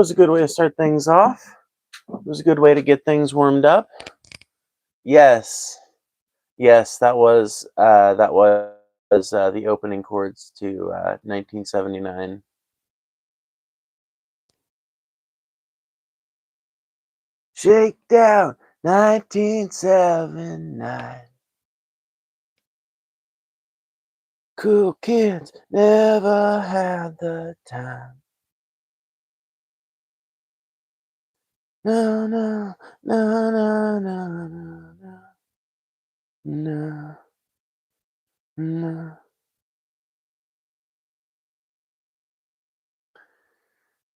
was a good way to start things off. It was a good way to get things warmed up. Yes, yes, that was the opening chords to 1979. Shakedown, 1979. Cool kids never had the time. No, no, no, no, no, no, no,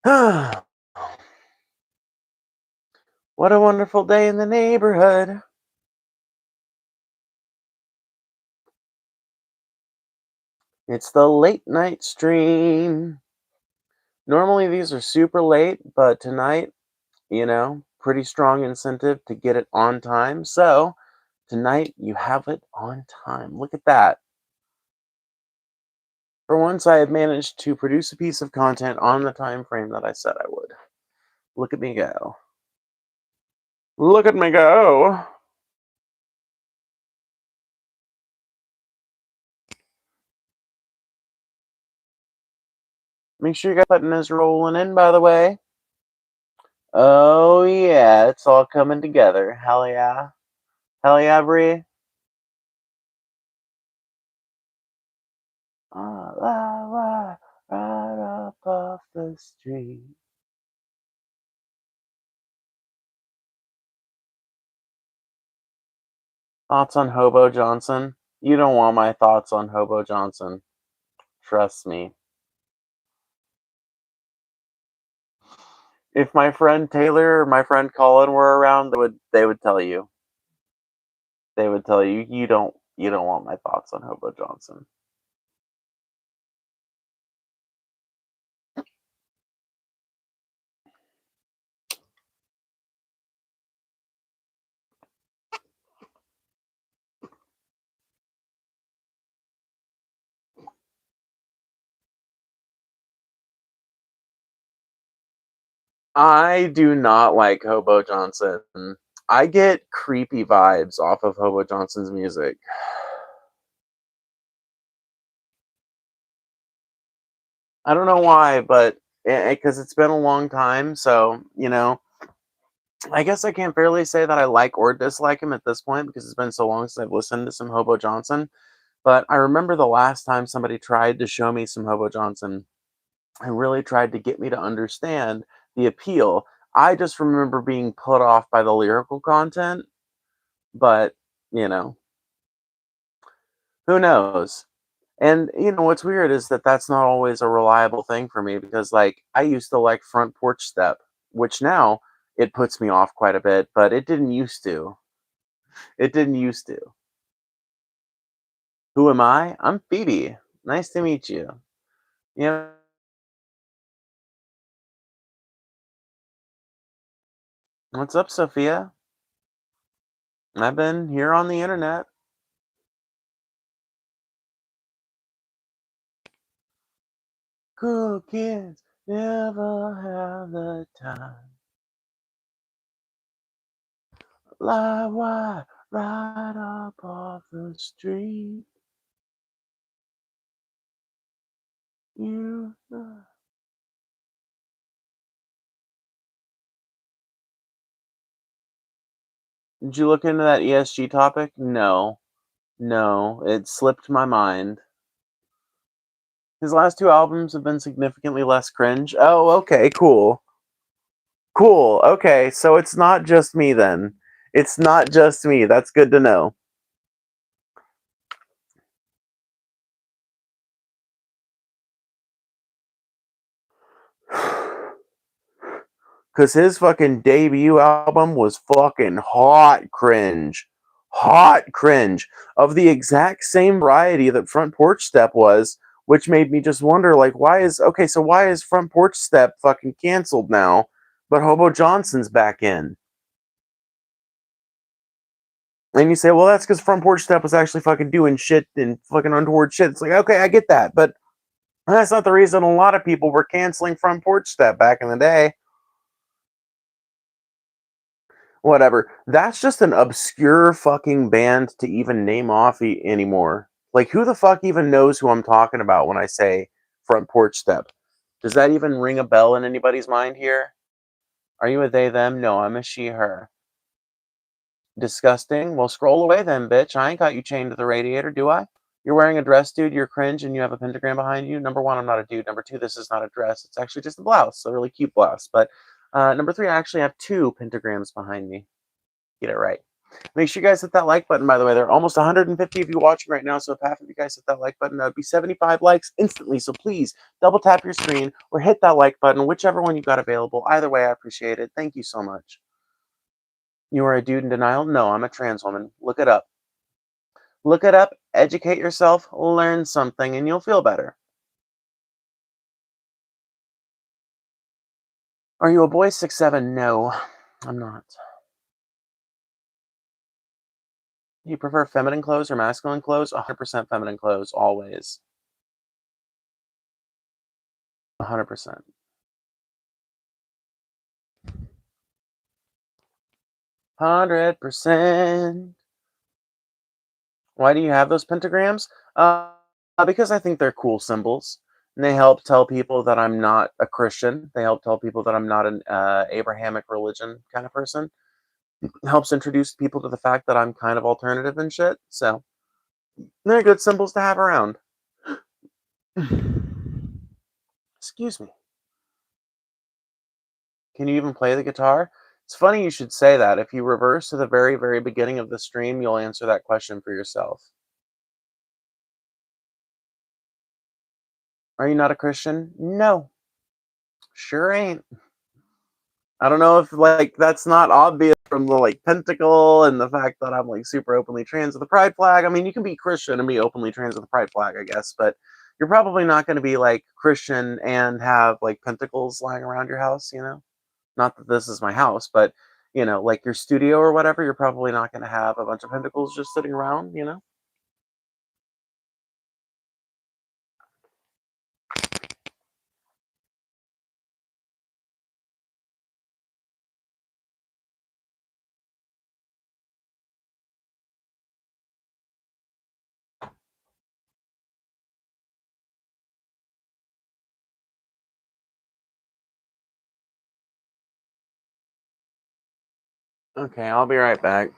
no. What a wonderful day in the neighborhood. It's the late night stream. Normally these are super late, but tonight, pretty strong incentive to get it on time. So tonight you have it on time. Look at that. For once, I have managed to produce a piece of content on the time frame that I said I would. Look at me go. Look at me go. Make sure you got button is rolling in, by the way. Oh, yeah, it's all coming together. Hell yeah. Hell yeah, Bree. Right up off the street. Thoughts on Hobo Johnson? You don't want my thoughts on Hobo Johnson. Trust me. If my friend Taylor or my friend Colin were around, they would tell you. They would tell you you don't want my thoughts on Hobo Johnson. I do not like Hobo Johnson. I get creepy vibes off of Hobo Johnson's music. I don't know why, but because it's been a long time, so I guess I can't fairly say that I like or dislike him at this point because it's been so long since I've listened to some Hobo Johnson. But I remember the last time somebody tried to show me some Hobo Johnson and really tried to get me to understand the appeal. I just remember being put off by the lyrical content, but who knows? And what's weird is that that's not always a reliable thing for me because like I used to like Front Porch Step, which now it puts me off quite a bit, but it didn't used to. It didn't used to. Who am I? I'm Phoebe. Nice to meet you. Yeah. What's up, Sophia? I've been here on the internet. Cool kids never have the time. Lie wide right up off the street. You. Did you look into that ESG topic? No. No, it slipped my mind. His last two albums have been significantly less cringe. Oh, okay, cool. Cool, okay, so it's not just me then. It's not just me. That's good to know. Because his fucking debut album was fucking hot cringe. Hot cringe. Of the exact same variety that Front Porch Step was, which made me just wonder, like, why is Front Porch Step fucking canceled now, but Hobo Johnson's back in? And you say, well, that's because Front Porch Step was actually fucking doing shit and fucking untoward shit. It's like, okay, I get that, but that's not the reason a lot of people were canceling Front Porch Step back in the day. Whatever. That's just an obscure fucking band to even name off anymore. Like, who the fuck even knows who I'm talking about when I say front porch step? Does that even ring a bell in anybody's mind here? Are you a they them? No, I'm a she her. Disgusting. Well, scroll away then, bitch. I ain't got you chained to the radiator, do I? You're wearing a dress, dude. You're cringe, and you have a pentagram behind you. Number one, I'm not a dude. Number two, this is not a dress. It's actually just a blouse, a really cute blouse. But number three, I actually have two pentagrams behind me. Get it right. Make sure you guys hit that like button, by the way. There are almost 150 of you watching right now, so if half of you guys hit that like button, that would be 75 likes instantly. So please double tap your screen or hit that like button, whichever one you got available. Either way, I appreciate it. Thank you so much. You are a dude in denial? No, I'm a trans woman. Look it up. Look it up, educate yourself, learn something, and you'll feel better. Are you a boy 6'7"? No, I'm not. Do you prefer feminine clothes or masculine clothes? 100% feminine clothes, always. 100%. 100%. Why do you have those pentagrams? Because I think they're cool symbols. And they help tell people that I'm not a Christian. They help tell people that I'm not an Abrahamic religion kind of person. It helps introduce people to the fact that I'm kind of alternative and shit. So they're good symbols to have around. Excuse me. Can you even play the guitar? It's funny you should say that. If you reverse to the very, very beginning of the stream, you'll answer that question for yourself. Are you not a Christian? No, sure ain't. I don't know if like that's not obvious from the like pentacle and the fact that I'm like super openly trans with the pride flag. I mean, you can be Christian and be openly trans with the pride flag, I guess, but you're probably not going to be like Christian and have like pentacles lying around your house, you know? Not that this is my house, but you know, like your studio or whatever, you're probably not going to have a bunch of pentacles just sitting around, you know? Okay, I'll be right back.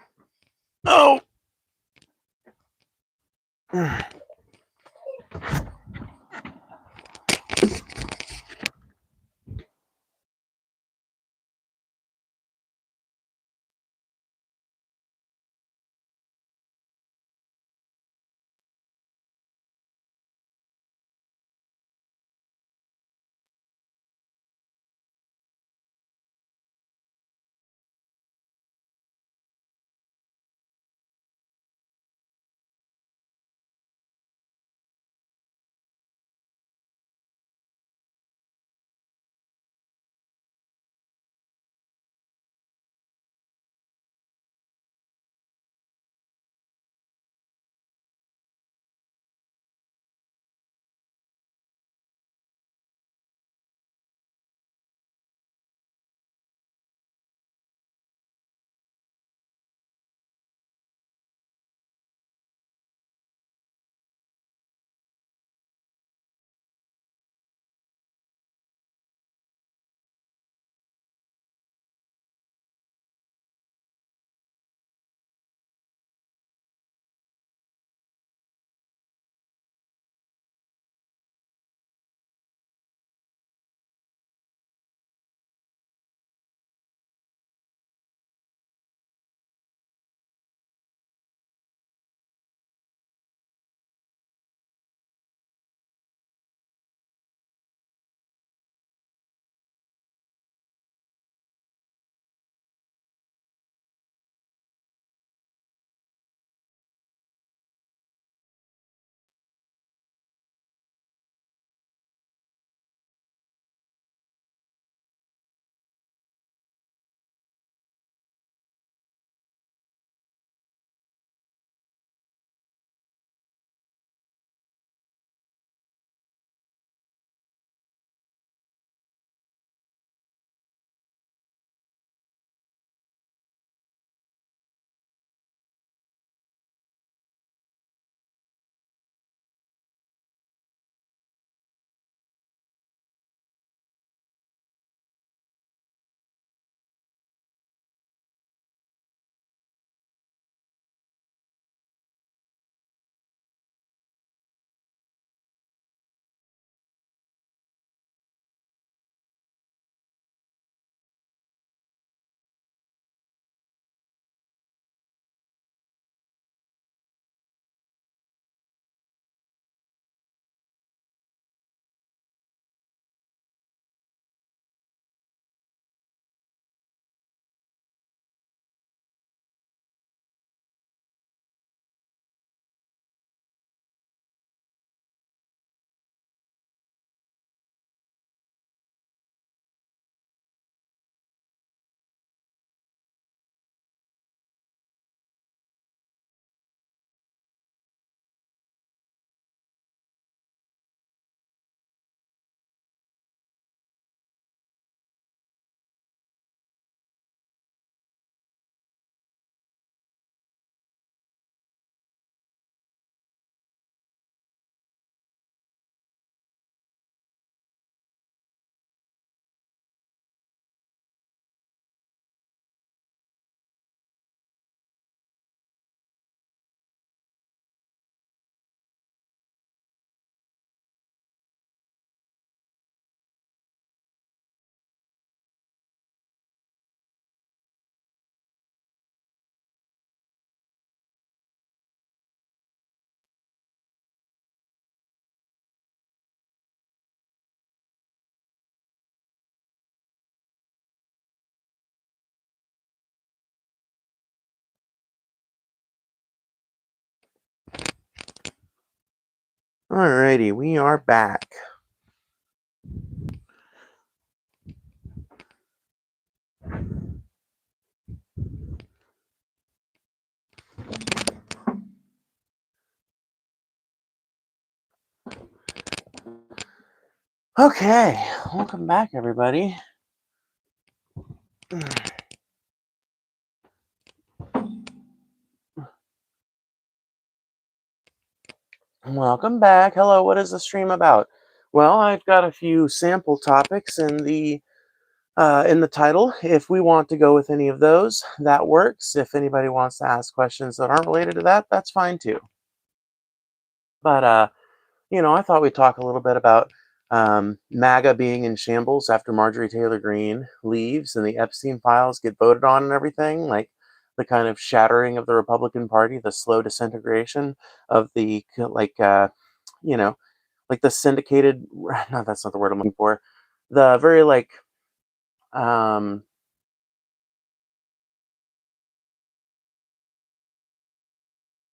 Oh. Alrighty, we are back. Okay, welcome back, everybody. Welcome back. Hello, what is the stream about? Well, I've got a few sample topics in the title. If we want to go with any of those, that works. If anybody wants to ask questions that aren't related to that, that's fine too. But I thought we'd talk a little bit about MAGA being in shambles after Marjorie Taylor Greene leaves and the Epstein files get voted on and everything, like the kind of shattering of the Republican Party, the slow disintegration of the you know, like the syndicated. No, that's not the word I'm looking for. The very um,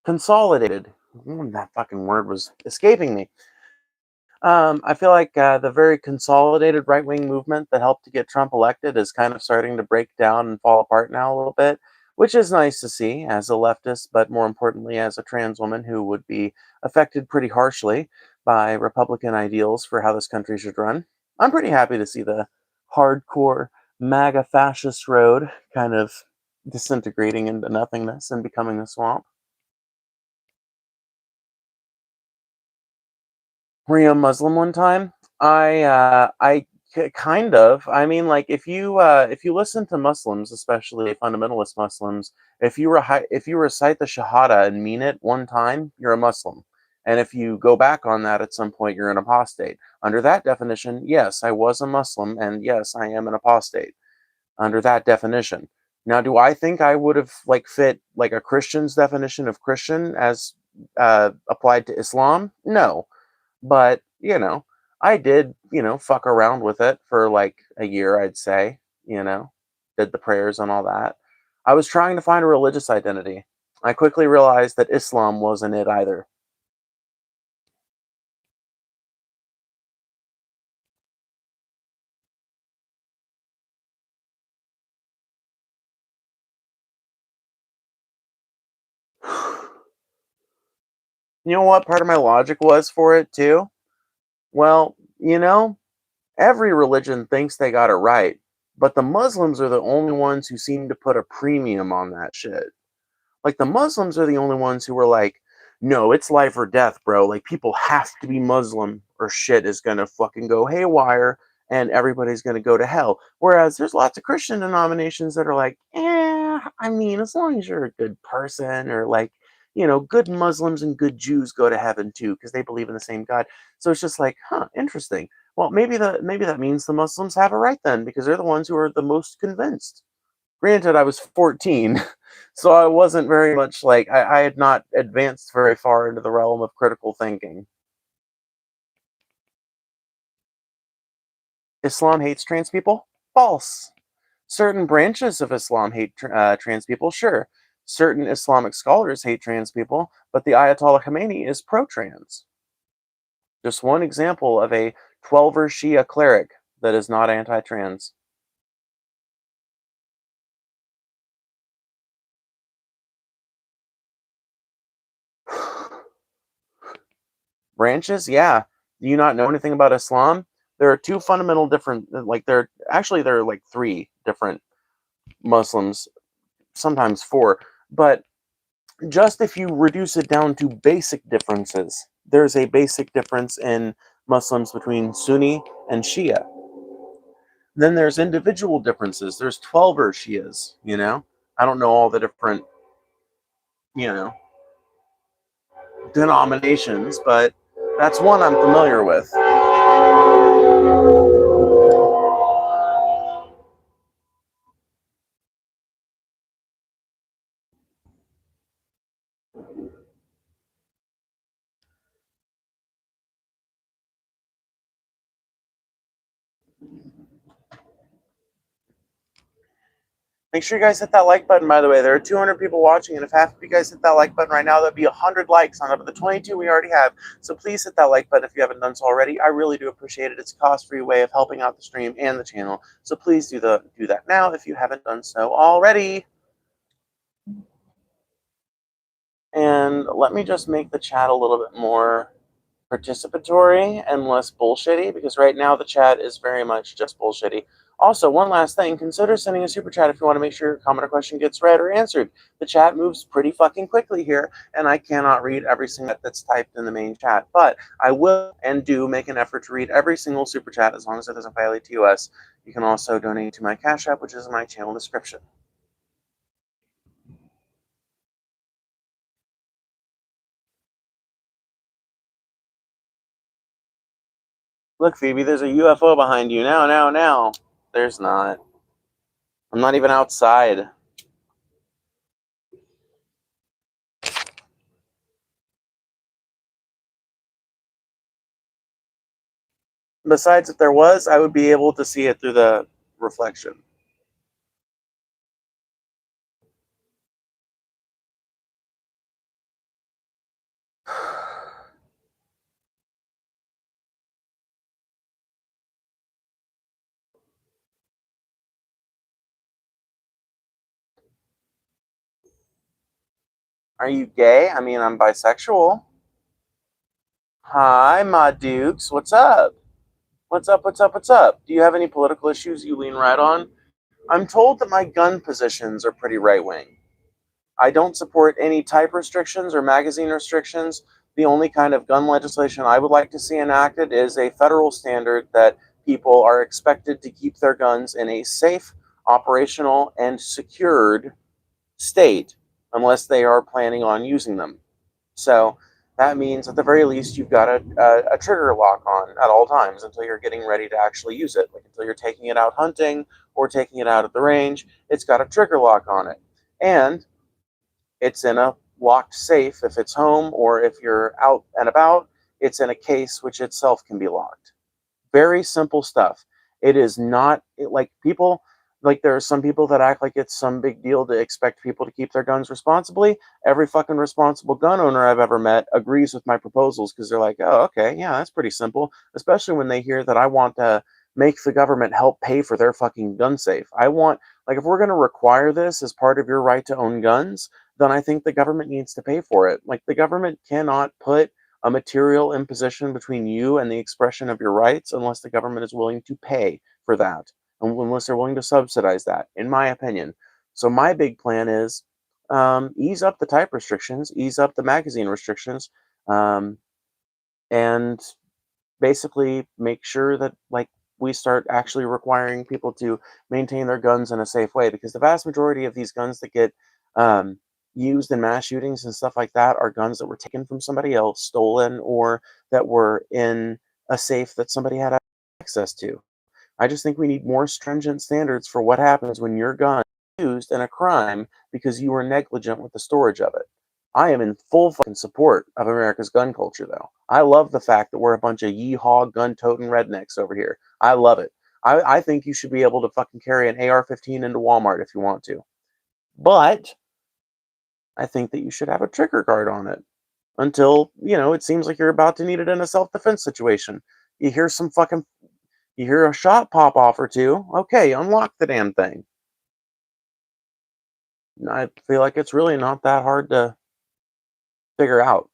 consolidated. That fucking word was escaping me. I feel like the very consolidated right wing movement that helped to get Trump elected is kind of starting to break down and fall apart now a little bit, which is nice to see as a leftist, but more importantly, as a trans woman who would be affected pretty harshly by Republican ideals for how this country should run. I'm pretty happy to see the hardcore MAGA fascist road kind of disintegrating into nothingness and becoming a swamp. Were you a Muslim one time? Kind of. I mean, like if you listen to Muslims, especially fundamentalist Muslims, if you recite the Shahada and mean it one time, you're a Muslim. And if you go back on that at some point, you're an apostate. Under that definition, yes, I was a Muslim, and yes, I am an apostate. Under that definition. Now, do I think I would have fit like a Christian's definition of Christian as applied to Islam? No, but, I did, fuck around with it for like a year, I'd say, did the prayers and all that. I was trying to find a religious identity. I quickly realized that Islam wasn't it either. You know what part of my logic was for it too? Well, every religion thinks they got it right, but the Muslims are the only ones who seem to put a premium on that shit. Like the Muslims are the only ones who were like, no, it's life or death, bro. Like people have to be Muslim or shit is gonna fucking go haywire and everybody's gonna go to hell. Whereas there's lots of Christian denominations that are like, I mean, as long as you're a good person or good Muslims and good Jews go to heaven too, because they believe in the same God. So it's just like, huh, interesting. Well, maybe that means the Muslims have it right then, because they're the ones who are the most convinced. Granted, I was 14, so I wasn't very much I had not advanced very far into the realm of critical thinking. Islam hates trans people? False. Certain branches of Islam hate trans people, sure. Certain Islamic scholars hate trans people, but the Ayatollah Khomeini is pro trans. Just one example of a 12er Shia cleric that is not anti trans. Branches, yeah. Do you not know anything about Islam? There are two fundamental different, there are like three different Muslims, sometimes four. But just if you reduce it down to basic differences, there's a basic difference in Muslims between Sunni and Shia. Then there's individual differences. There's 12er Shias. I don't know all the different, you know, denominations, but that's one I'm familiar with. Make sure you guys hit that like button, by the way. There are 200 people watching, and if half of you guys hit that like button right now, that'd be 100 likes on top of the 22 we already have. So please hit that like button if you haven't done so already. I really do appreciate it. It's a cost-free way of helping out the stream and the channel. So please do that now if you haven't done so already. And let me just make the chat a little bit more participatory and less bullshitty, because right now the chat is very much just bullshitty. Also, one last thing, consider sending a super chat if you want to make sure your comment or question gets read or answered. The chat moves pretty fucking quickly here, and I cannot read every single that's typed in the main chat, but I will and do make an effort to read every single super chat as long as it doesn't violate TOS. You can also donate to my Cash App, which is in my channel description. Look, Phoebe, there's a UFO behind you. Now. There's not. I'm not even outside. Besides, if there was, I would be able to see it through the reflection. Are you gay? I mean, I'm bisexual. Hi, my dukes. What's up? What's up? Do you have any political issues you lean right on? I'm told that my gun positions are pretty right wing. I don't support any type restrictions or magazine restrictions. The only kind of gun legislation I would like to see enacted is a federal standard that people are expected to keep their guns in a safe, operational, and secured state unless they are planning on using them. So that means at the very least you've got a trigger lock on at all times until you're getting ready to actually use it. Like until you're taking it out hunting or taking it out at the range, it's got a trigger lock on it. And it's in a locked safe if it's home, or if you're out and about, it's in a case which itself can be locked. Very simple stuff. It is not like people, like there are some people that act like it's some big deal to expect people to keep their guns responsibly. Every fucking responsible gun owner I've ever met agrees with my proposals because they're like, oh, okay, yeah, that's pretty simple. Especially when they hear that I want to make the government help pay for their fucking gun safe. I want, like, if we're going to require this as part of your right to own guns, then I think the government needs to pay for it. Like, the government cannot put a material imposition between you and the expression of your rights unless the government is willing to pay for that, unless they're willing to subsidize that, in my opinion. So my big plan is ease up the type restrictions, ease up the magazine restrictions, and basically make sure that like we start actually requiring people to maintain their guns in a safe way, because the vast majority of these guns that get um, used in mass shootings and stuff like that are guns that were taken from somebody else, stolen, or that were in a safe that somebody had access to. I just think we need more stringent standards for what happens when your gun is used in a crime because you were negligent with the storage of it. I am in full fucking support of America's gun culture, though. I love the fact that we're a bunch of yeehaw gun-toting rednecks over here. I love it. I think you should be able to fucking carry an AR-15 into Walmart if you want to. But I think that you should have a trigger guard on it until, it seems like you're about to need it in a self-defense situation. You hear some fucking You hear a shot pop off or two, okay, unlock the damn thing. I feel like it's really not that hard to figure out.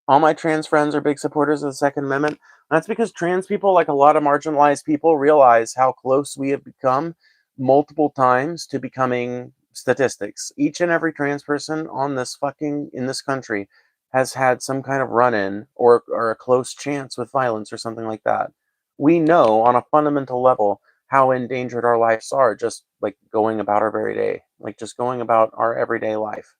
All my trans friends are big supporters of the Second Amendment. That's because trans people, like a lot of marginalized people, realize how close we have become multiple times to becoming statistics. Each and every trans person in this country has had some kind of run-in or a close chance with violence or something like that. We know on a fundamental level how endangered our lives are just like going about our very day, like just going about our everyday life.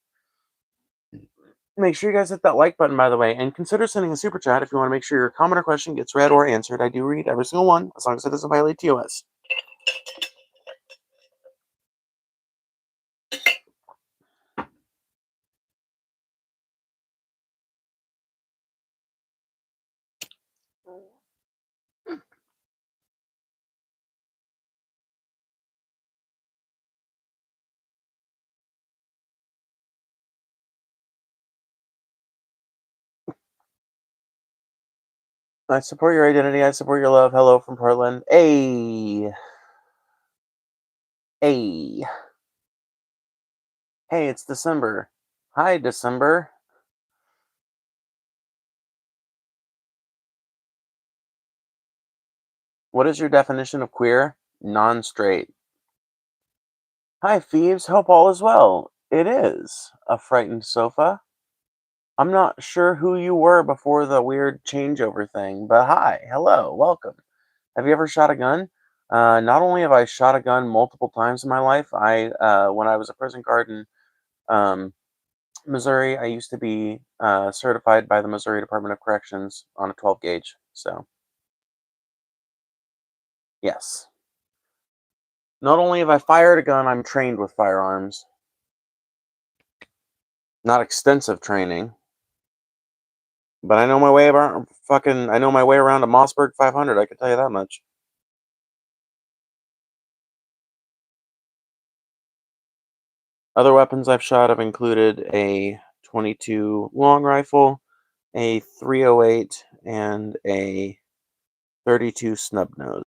Make sure you guys hit that like button, by the way, and consider sending a super chat if you want to make sure your comment or question gets read or answered. I do read every single one, as long as it doesn't violate TOS. I support your identity. I support your love. Hello from Portland. Hey, hey, hey! It's December. Hi, December. What is your definition of queer? Non-straight. Hi, Phoebes. Hope all is well. It is a frightened sofa. I'm not sure who you were before the weird changeover thing, but hi, hello, welcome. Have you ever shot a gun? Not only have I shot a gun multiple times in my life, when I was a prison guard in um, Missouri, I used to be certified by the Missouri Department of Corrections on a 12 gauge. So, yes. Not only have I fired a gun, I'm trained with firearms. Not extensive training, but I know my way around. I know my way around a Mossberg 500. I can tell you that much. Other weapons I've shot have included a 22 long rifle, a 308, and a 32 snub nose.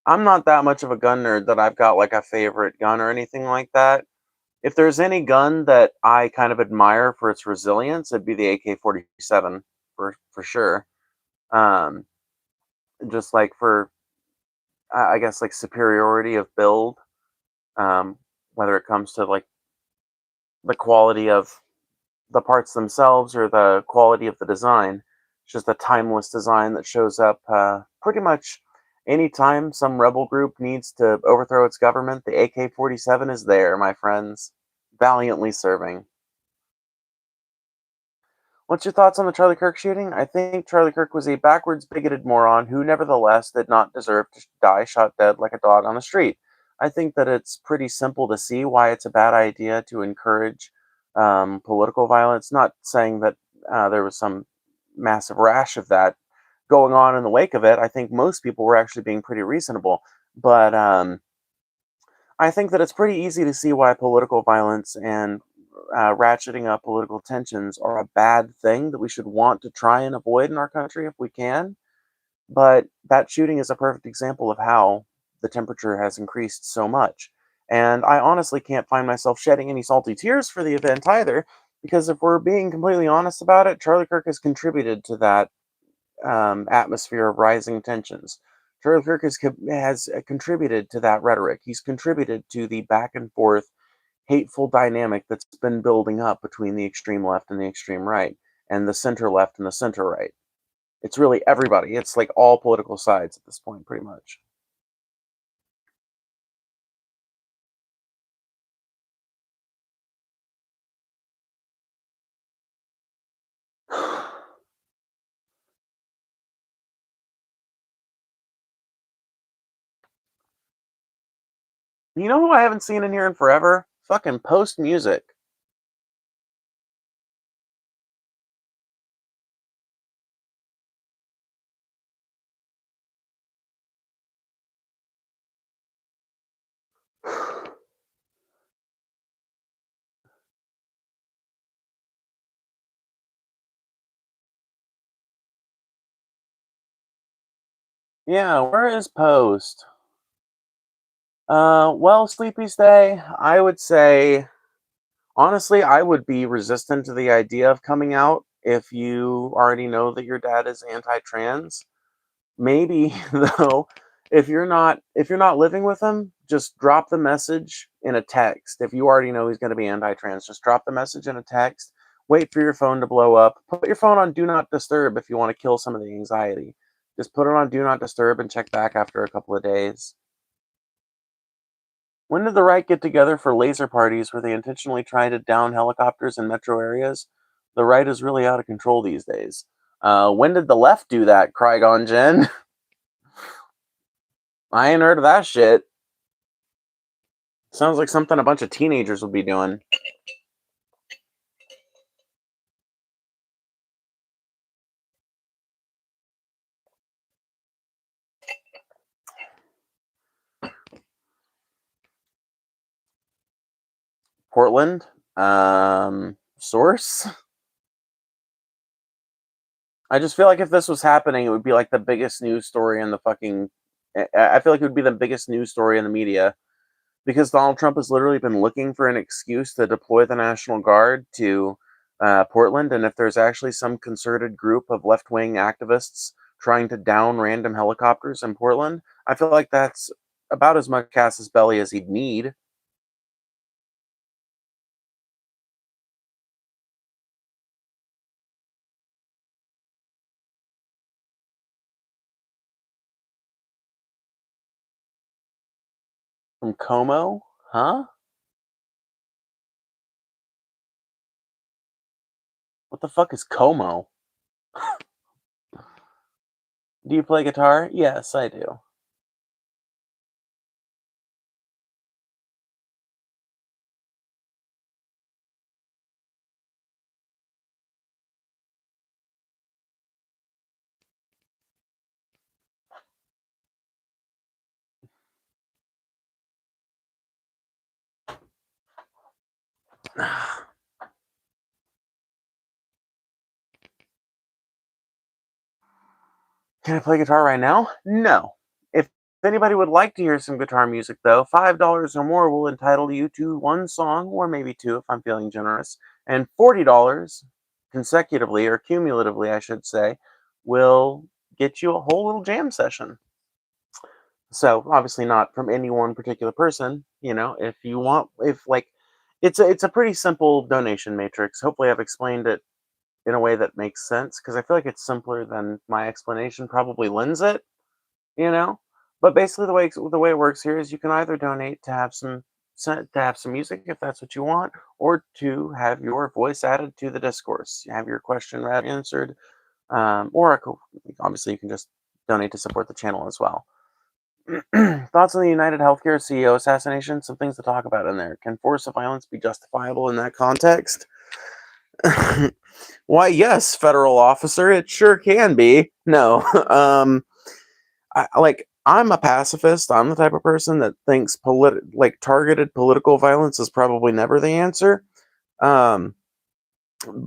I'm not that much of a gun nerd that I've got like a favorite gun or anything like that. If there's any gun that I kind of admire for its resilience, it'd be the AK-47 for sure. Um, just like for I guess like superiority of build, um, whether it comes to like the quality of the parts themselves or the quality of the design. It's just a timeless design that shows up pretty much anytime some rebel group needs to overthrow its government. The AK-47 is there, my friends, valiantly serving. What's your thoughts on the Charlie Kirk shooting? I think Charlie Kirk was a backwards, bigoted moron who nevertheless did not deserve to die shot dead like a dog on the street. I think that it's pretty simple to see why it's a bad idea to encourage political violence. Not saying that there was some massive rash of that going on in the wake of it. I think most people were actually being pretty reasonable. But I think that it's pretty easy to see why political violence and ratcheting up political tensions are a bad thing that we should want to try and avoid in our country if we can. But that shooting is a perfect example of how the temperature has increased so much. And I honestly can't find myself shedding any salty tears for the event either, because if we're being completely honest about it, Charlie Kirk has contributed to that atmosphere of rising tensions. Charlie Kirk has contributed to that rhetoric. He's contributed to the back and forth hateful dynamic that's been building up between the extreme left and the extreme right, and the center left and the center right. It's really everybody. It's like all political sides at this point, pretty much. You know who I haven't seen in here in forever? Fucking Post Music. Yeah, where is Post? Well, Sleepy's Day, I would say, honestly, I would be resistant to the idea of coming out if you already know that your dad is anti-trans. Maybe though, if you're not living with him, just drop the message in a text. If you already know he's going to be anti-trans, just drop the message in a text. Wait for your phone to blow up. Put your phone on do not disturb if you want to kill some of the anxiety. Just put it on do not disturb and check back after a couple of days. When did the right get together for laser parties where they intentionally try to down helicopters in metro areas? The right is really out of control these days. When did the left do that, Qui-Gon Jinn? I ain't heard of that shit. Sounds like something a bunch of teenagers would be doing. Portland? Source? I just feel like if this was happening, it would be like the biggest news story in the fucking. I feel like it would be the biggest news story in the media because Donald Trump has literally been looking for an excuse to deploy the National Guard to Portland. And if there's actually some concerted group of left wing activists trying to down random helicopters in Portland, I feel like that's about as much casus belli as he'd need. From Como? Huh? What the fuck is Como? Do you play guitar? Yes, I do. Can I play guitar right now? No. If anybody would like to hear some guitar music, though, $5 or more will entitle you to one song, or maybe two if I'm feeling generous, and $40 consecutively, or cumulatively, I should say, will get you a whole little jam session. So, obviously, not from any one particular person. If you want, if like, it's a pretty simple donation matrix. Hopefully, I've explained it in a way that makes sense because I feel like it's simpler than my explanation probably lends it. you know. But basically, the way it works here is you can either donate to have some music if that's what you want, or to have your voice added to the discourse. You have your question read answered, or obviously you can just donate to support the channel as well. Thoughts on the United Healthcare CEO assassination? Some things to talk about in there. Can force of violence be justifiable in that context? Why, yes, federal officer, it sure can be. No, I'm a pacifist. I'm the type of person that thinks targeted political violence is probably never the answer. Um,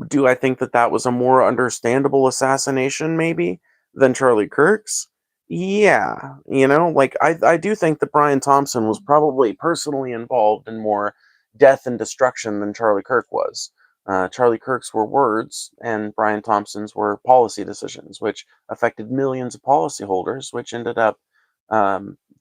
do I think that that was a more understandable assassination, maybe, than Charlie Kirk's? Yeah, I do think that Brian Thompson was probably personally involved in more death and destruction than Charlie Kirk was. Charlie Kirk's were words, and Brian Thompson's were policy decisions, which affected millions of policyholders, which ended up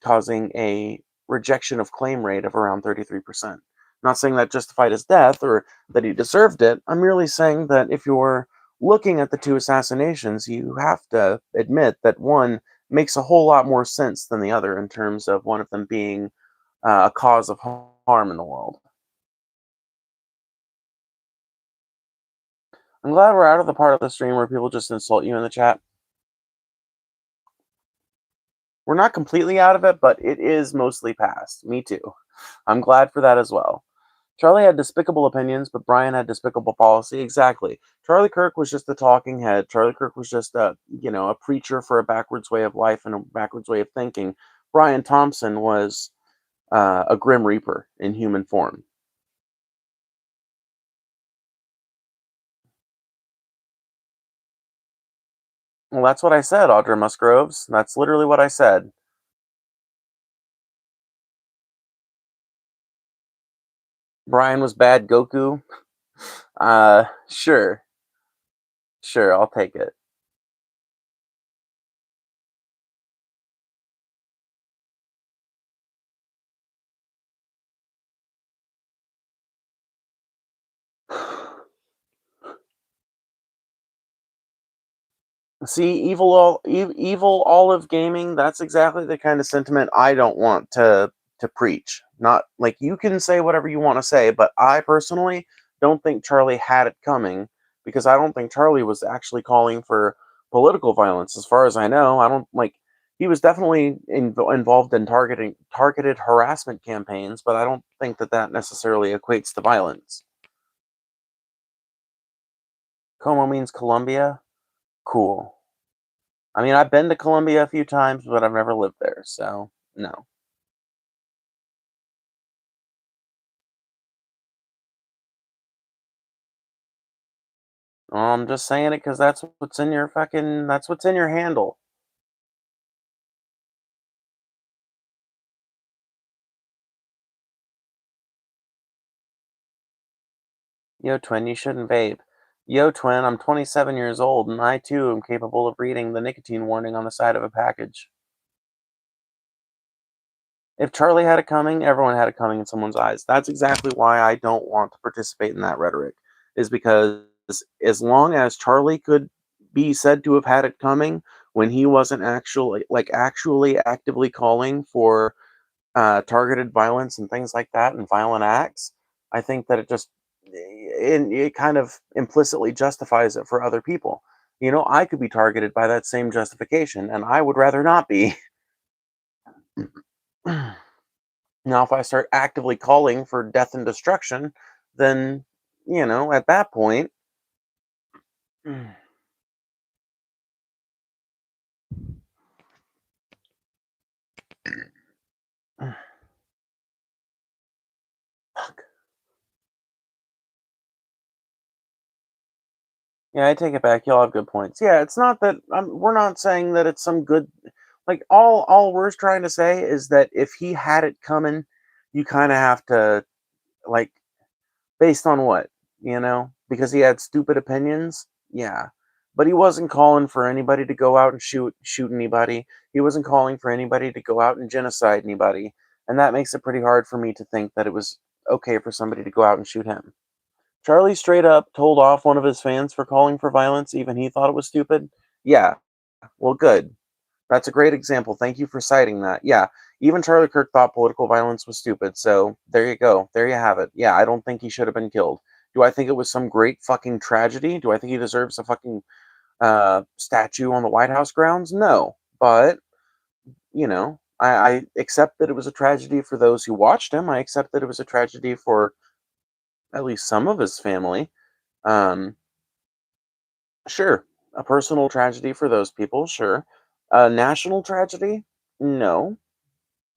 causing a rejection of claim rate of around 33%. Not saying that justified his death or that he deserved it. I'm merely saying that if you're looking at the two assassinations, you have to admit that one makes a whole lot more sense than the other in terms of one of them being a cause of harm in the world. I'm glad we're out of the part of the stream where people just insult you in the chat. We're not completely out of it, but it is mostly past. Me too. I'm glad for that as well. Charlie had despicable opinions, but Brian had despicable policy. Exactly. Charlie Kirk was just a talking head. Charlie Kirk was just a preacher for a backwards way of life and a backwards way of thinking. Brian Thompson was a Grim Reaper in human form. Well, that's what I said, Audra Musgroves. That's literally what I said. Brian was bad Goku. Sure. Sure, I'll take it. See, evil olive gaming. That's exactly the kind of sentiment I don't want to preach. Not like you can say whatever you want to say, but I personally don't think Charlie had it coming because I don't think Charlie was actually calling for political violence. As far as I know, I don't like he was definitely involved in targeted harassment campaigns, but I don't think that that necessarily equates to violence. Como means Colombia. Cool. I mean, I've been to Colombia a few times, but I've never lived there, so no. I'm just saying it because that's what's in your handle. Yo, twin, you shouldn't vape. Yo, twin, I'm 27 years old, and I too am capable of reading the nicotine warning on the side of a package. If Charlie had it coming, everyone had it coming in someone's eyes. That's exactly why I don't want to participate in that rhetoric, is because as long as Charlie could be said to have had it coming when he wasn't actually actively calling for targeted violence and things like that and violent acts, I think that it kind of implicitly justifies it for other people. You know, I could be targeted by that same justification, and I would rather not be. Now, if I start actively calling for death and destruction, then, at that point, fuck. Yeah, I take it back. Y'all have good points. Yeah, it's not that we're not saying that it's some good. Like all we're trying to say is that if he had it coming, you kind of have to like based on what because he had stupid opinions. Yeah, but he wasn't calling for anybody to go out and shoot anybody. He wasn't calling for anybody to go out and genocide anybody, and that makes it pretty hard for me to think that it was okay for somebody to go out and shoot him. Charlie straight up told off one of his fans for calling for violence, even he thought it was stupid. Yeah, well, good. That's a great example. Thank you for citing that. Yeah, even Charlie Kirk thought political violence was stupid. So there you go. There you have it. Yeah, I don't think he should have been killed. Do I think it was some great fucking tragedy? Do I think he deserves a fucking statue on the White House grounds? No. But, I accept that it was a tragedy for those who watched him. I accept that it was a tragedy for at least some of his family. Um, sure. A personal tragedy for those people, sure. A national tragedy? No.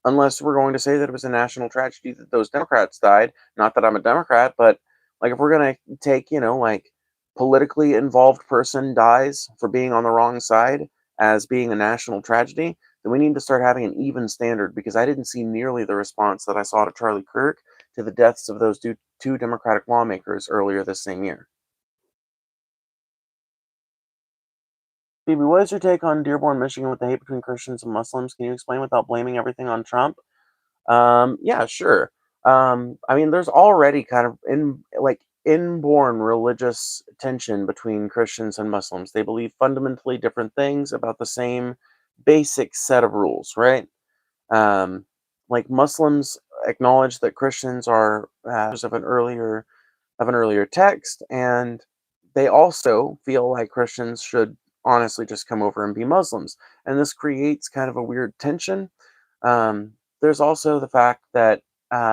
Unless we're going to say that it was a national tragedy that those Democrats died. Not that I'm a Democrat, but like if we're gonna take, like politically involved person dies for being on the wrong side as being a national tragedy, then we need to start having an even standard because I didn't see nearly the response that I saw to Charlie Kirk to the deaths of those two Democratic lawmakers earlier this same year. Phoebe, what is your take on Dearborn, Michigan with the hate between Christians and Muslims? Can you explain without blaming everything on Trump? Yeah, sure. I mean, there's already kind of inborn religious tension between Christians and Muslims. They believe fundamentally different things about the same basic set of rules, right? Um, like Muslims acknowledge that Christians are of an earlier text, and they also feel like Christians should honestly just come over and be Muslims, and this creates kind of a weird tension. There's also the fact that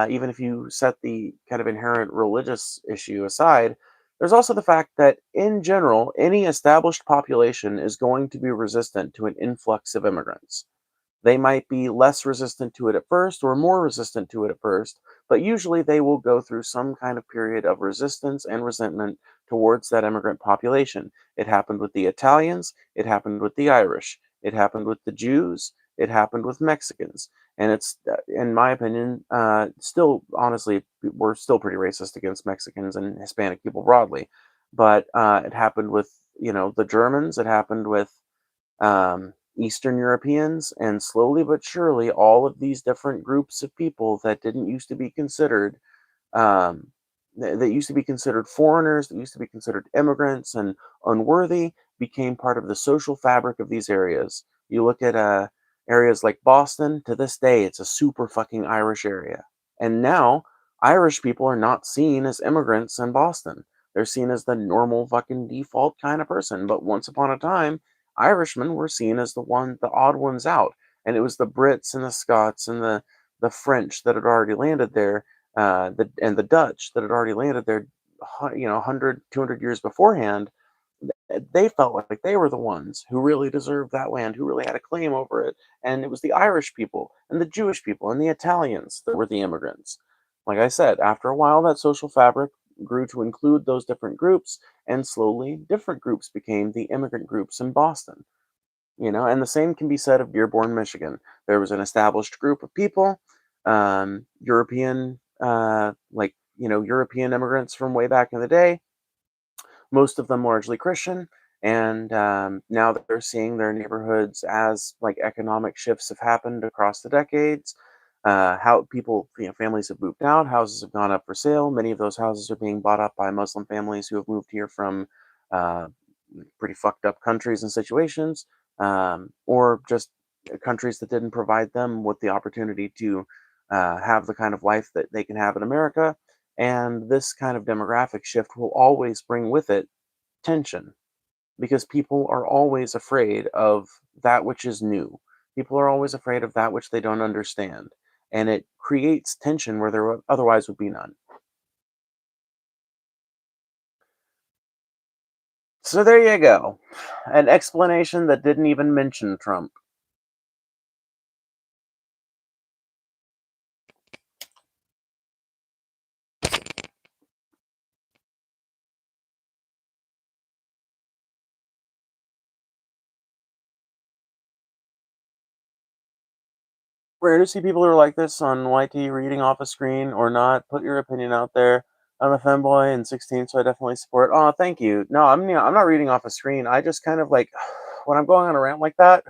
even if you set the kind of inherent religious issue aside, there's also the fact that in general, any established population is going to be resistant to an influx of immigrants. They might be less resistant to it at first or more resistant to it at first, but usually they will go through some kind of period of resistance and resentment towards that immigrant population. It happened with the Italians, it happened with the Irish, it happened with the Jews, it happened with Mexicans. And it's, in my opinion, still, honestly, we're still pretty racist against Mexicans and Hispanic people broadly. But it happened with, the Germans, it happened with Eastern Europeans, and slowly but surely, all of these different groups of people that didn't used to be considered, um, that used to be considered foreigners, that used to be considered immigrants and unworthy, became part of the social fabric of these areas. You look at areas like Boston, to this day, it's a super fucking Irish area. And now, Irish people are not seen as immigrants in Boston. They're seen as the normal fucking default kind of person. But once upon a time, Irishmen were seen as the odd ones out. And it was the Brits and the Scots and the French that had already landed there, and the Dutch that had already landed there, 100, 200 years beforehand. They felt like they were the ones who really deserved that land, who really had a claim over it. And it was the Irish people and the Jewish people and the Italians that were the immigrants. Like I said, after a while, that social fabric grew to include those different groups, and slowly different groups became the immigrant groups in Boston. And the same can be said of Dearborn, Michigan. There was an established group of people, European, European immigrants from way back in the day, most of them largely Christian. And now that they're seeing their neighborhoods as like economic shifts have happened across the decades, how people, families have moved out, houses have gone up for sale. Many of those houses are being bought up by Muslim families who have moved here from uh, pretty fucked up countries and situations, or just countries that didn't provide them with the opportunity to have the kind of life that they can have in America. And this kind of demographic shift will always bring with it tension, because people are always afraid of that which is new. People are always afraid of that which they don't understand. And it creates tension where there otherwise would be none. So there you go. An explanation that didn't even mention Trump. Rare to see people who are like this on YT reading off a screen or not. Put your opinion out there. I'm a femboy and 16, so I definitely support. Oh, thank you. No, I'm not reading off a screen. I just kind of like when I'm going on a rant like that.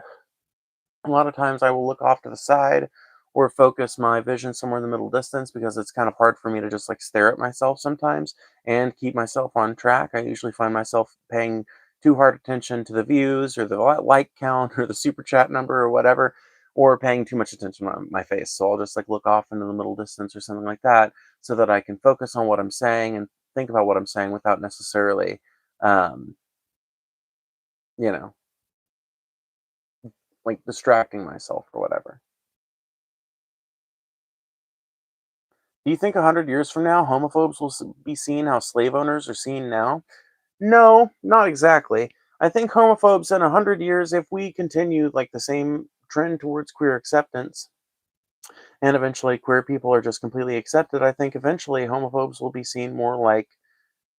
A lot of times I will look off to the side or focus my vision somewhere in the middle distance, because it's kind of hard for me to just like stare at myself sometimes and keep myself on track. I usually find myself paying too hard attention to the views or the like count or the super chat number or whatever, or paying too much attention to my face. So I'll just like look off into the middle distance or something like that, so that I can focus on what I'm saying and think about what I'm saying without necessarily, um, you know, like distracting myself or whatever. Do you think 100 years from now, homophobes will be seen how slave owners are seen now? No, not exactly. I think homophobes in 100 years, if we continue like the same trend towards queer acceptance, and eventually queer people are just completely accepted, I think eventually homophobes will be seen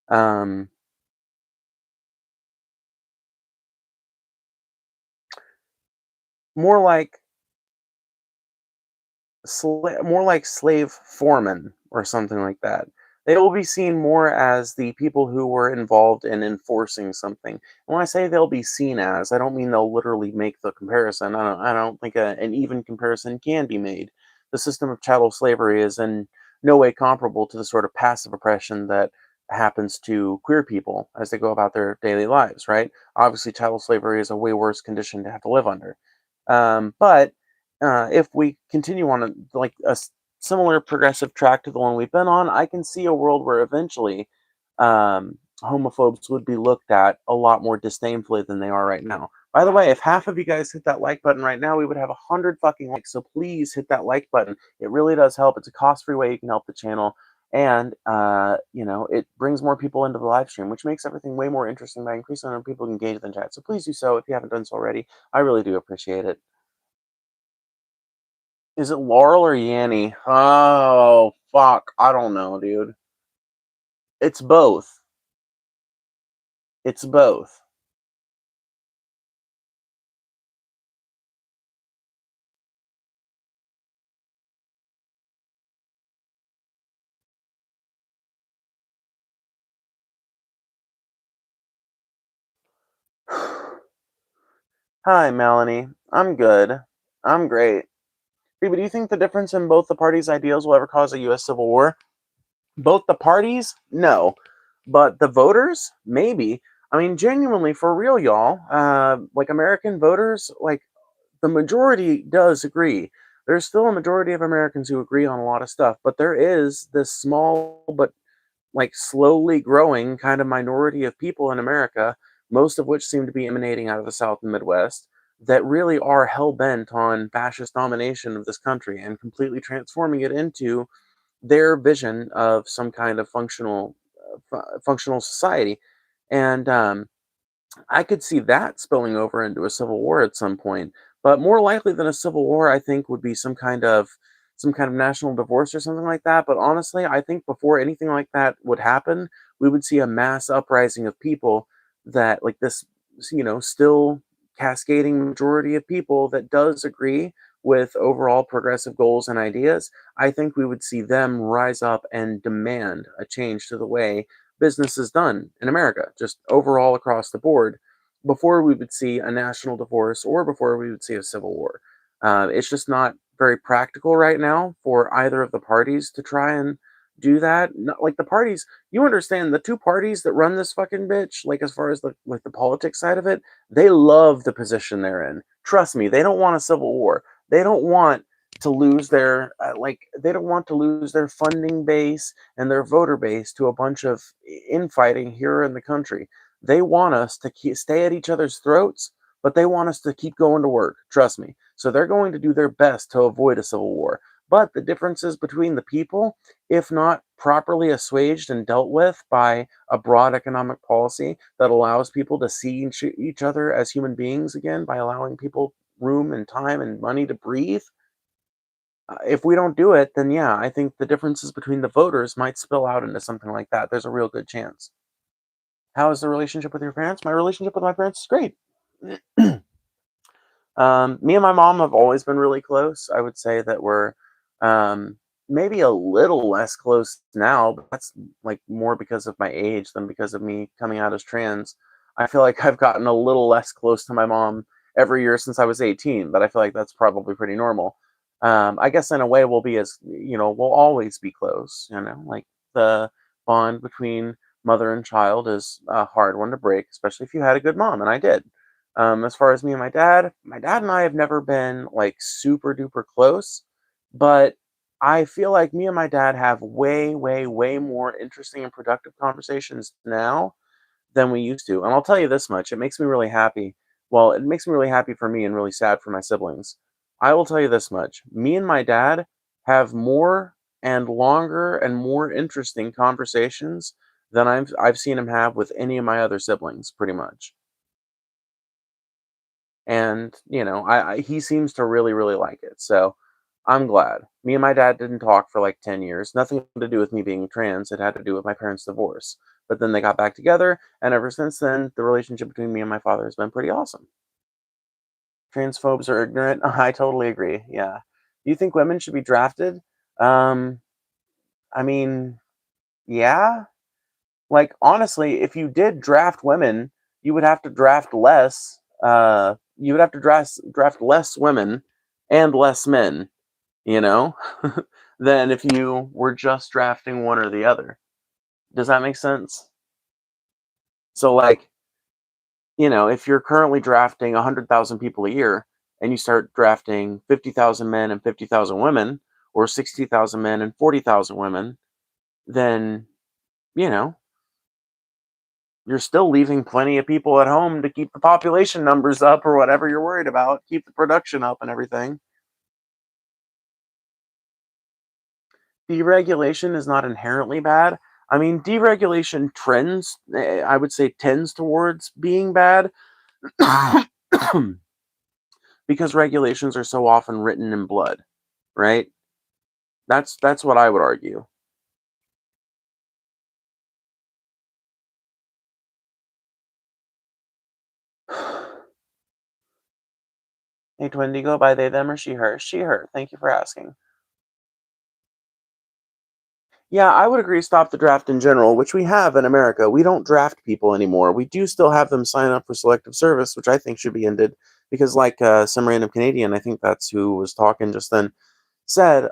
um, more like more like slave foremen or something like that. They will be seen more as the people who were involved in enforcing something. And when I say they'll be seen as, I don't mean they'll literally make the comparison. I don't think an even comparison can be made. The system of chattel slavery is in no way comparable to the sort of passive oppression that happens to queer people as they go about their daily lives, right? Obviously, chattel slavery is a way worse condition to have to live under. But if we continue on like similar progressive track to the one we've been on, I can see a world where eventually homophobes would be looked at a lot more disdainfully than they are right now. By the way, if half of you guys hit that like button right now, we would have 100 fucking likes. So please hit that like button. It really does help. It's a cost-free way you can help the channel. And it brings more people into the live stream, which makes everything way more interesting by increasing the number of people engaged in chat. So please do so if you haven't done so already. I really do appreciate it. Is it Laurel or Yanny? Oh, fuck. I don't know, dude. It's both. It's both. Hi, Melanie. I'm good. I'm great. Hey, but do you think the difference in both the parties' ideals will ever cause a U.S. Civil War? Both the parties? No. But the voters? Maybe. I mean, genuinely, for real, y'all. Like American voters, like the majority does agree. There's still a majority of Americans who agree on a lot of stuff, but there is this small but like slowly growing kind of minority of people in America, most of which seem to be emanating out of the South and Midwest, that really are hell bent on fascist domination of this country and completely transforming it into their vision of some kind of functional society. And I could see that spilling over into a civil war at some point. But more likely than a civil war, I think would be some kind of national divorce or something like that. But honestly, I think before anything like that would happen, we would see a mass uprising of people that like this, still cascading majority of people that does agree with overall progressive goals and ideas. I think we would see them rise up and demand a change to the way business is done in America, just overall across the board, before we would see a national divorce or before we would see a civil war. It's just not very practical right now for either of the parties to try and do that. Not, like the parties, you understand, the two parties that run this fucking bitch, like as far as the politics side of it, they love the position they're in. Trust me, they don't want a civil war. They don't want to lose their they don't want to lose their funding base and their voter base to a bunch of infighting here in the country. They want us to stay at each other's throats, but they want us to keep going to work. Trust me. So they're going to do their best to avoid a civil war. But the differences between the people, if not properly assuaged and dealt with by a broad economic policy that allows people to see each other as human beings again, by allowing people room and time and money to breathe, if we don't do it, then yeah, I think the differences between the voters might spill out into something like that. There's a real good chance. How is the relationship with your parents? My relationship with my parents is great. Me and my mom have always been really close. I would say that we're um, maybe a little less close now, but that's like more because of my age than because of me coming out as trans. I feel like I've gotten a little less close to my mom every year since I was 18, but I feel like that's probably pretty normal. I guess in a way we'll always be close, like the bond between mother and child is a hard one to break, especially if you had a good mom, and I did. As far as me and my dad and I have never been like super duper close, but I feel like me and my dad have way, way, way more interesting and productive conversations now than we used to. And I'll tell you this much, it makes me really happy. Well, it makes me really happy for me and really sad for my siblings. I will tell you this much. Me and my dad have more and longer and more interesting conversations than I've seen him have with any of my other siblings, pretty much. And he seems to really really like it, so I'm glad. Me and my dad didn't talk for like 10 years, nothing to do with me being trans. It had to do with my parents' divorce, but then they got back together, and ever since then the relationship between me and my father has been pretty awesome. Transphobes are ignorant. I totally agree. Yeah. Do you think women should be drafted? um I mean, yeah. Like, honestly, if you did draft women, you would have to draft less. You would have to draft less women and less men, you know, than if you were just drafting one or the other. Does that make sense? So, like, if you're currently drafting 100,000 people a year and you start drafting 50,000 men and 50,000 women, or 60,000 men and 40,000 women, then, you know, you're still leaving plenty of people at home to keep the population numbers up or whatever you're worried about, keep the production up and everything. Deregulation is not inherently bad. I mean, deregulation I would say, tends towards being bad because regulations are so often written in blood, right? That's what I would argue. Hey, twin, do you go by they, them, or she, her? She, her. Thank you for asking. Yeah, I would agree. Stop the draft in general, which we have in America. We don't draft people anymore. We do still have them sign up for selective service, which I think should be ended because, like some random Canadian, I think that's who was talking just then, said,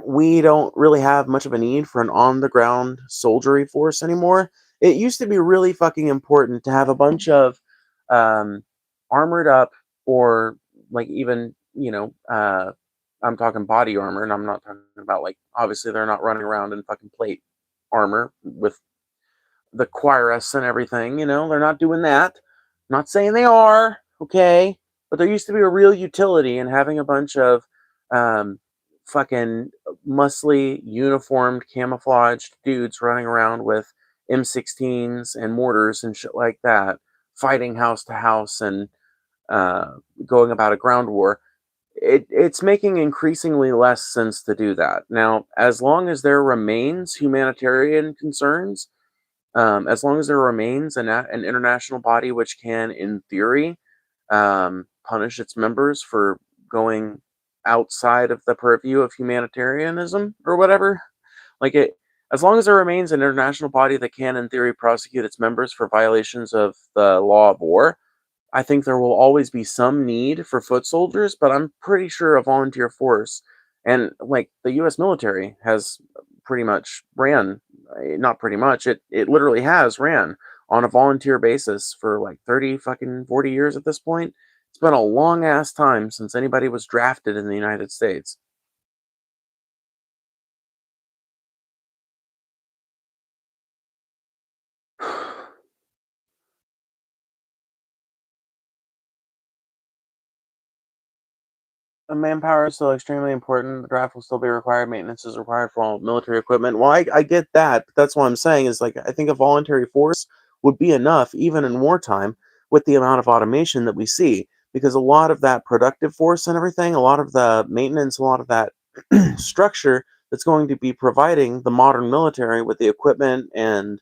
we don't really have much of a need for an on the ground soldiery force anymore. It used to be really fucking important to have a bunch of um, armored up, or like even, I'm talking body armor, and I'm not talking about, like, obviously they're not running around in fucking plate. armor with the cuirass and everything. They're not doing that. I'm not saying they are, okay? But there used to be a real utility in having a bunch of um, fucking muscly, uniformed, camouflaged dudes running around with M16s and mortars and shit like that, fighting house to house and uh, going about a ground war. It's making increasingly less sense to do that. Now, as long as there remains humanitarian concerns, as long as there remains an international body which can, in theory, punish its members for going outside of the purview of humanitarianism or whatever, as long as there remains an international body that can, in theory, prosecute its members for violations of the law of war, I think there will always be some need for foot soldiers, but I'm pretty sure a volunteer force, and like the U.S. military has pretty much ran, not pretty much, it literally has ran on a volunteer basis for like 30 fucking 40 years at this point. It's been a long ass time since anybody was drafted in the United States. Manpower is still extremely important. The draft will still be required. Maintenance is required for all military equipment. Well, I get that, but that's what I'm saying is like I think a voluntary force would be enough, even in wartime, with the amount of automation that we see, because a lot of that productive force and everything, a lot of the maintenance, a lot of that structure that's going to be providing the modern military with the equipment and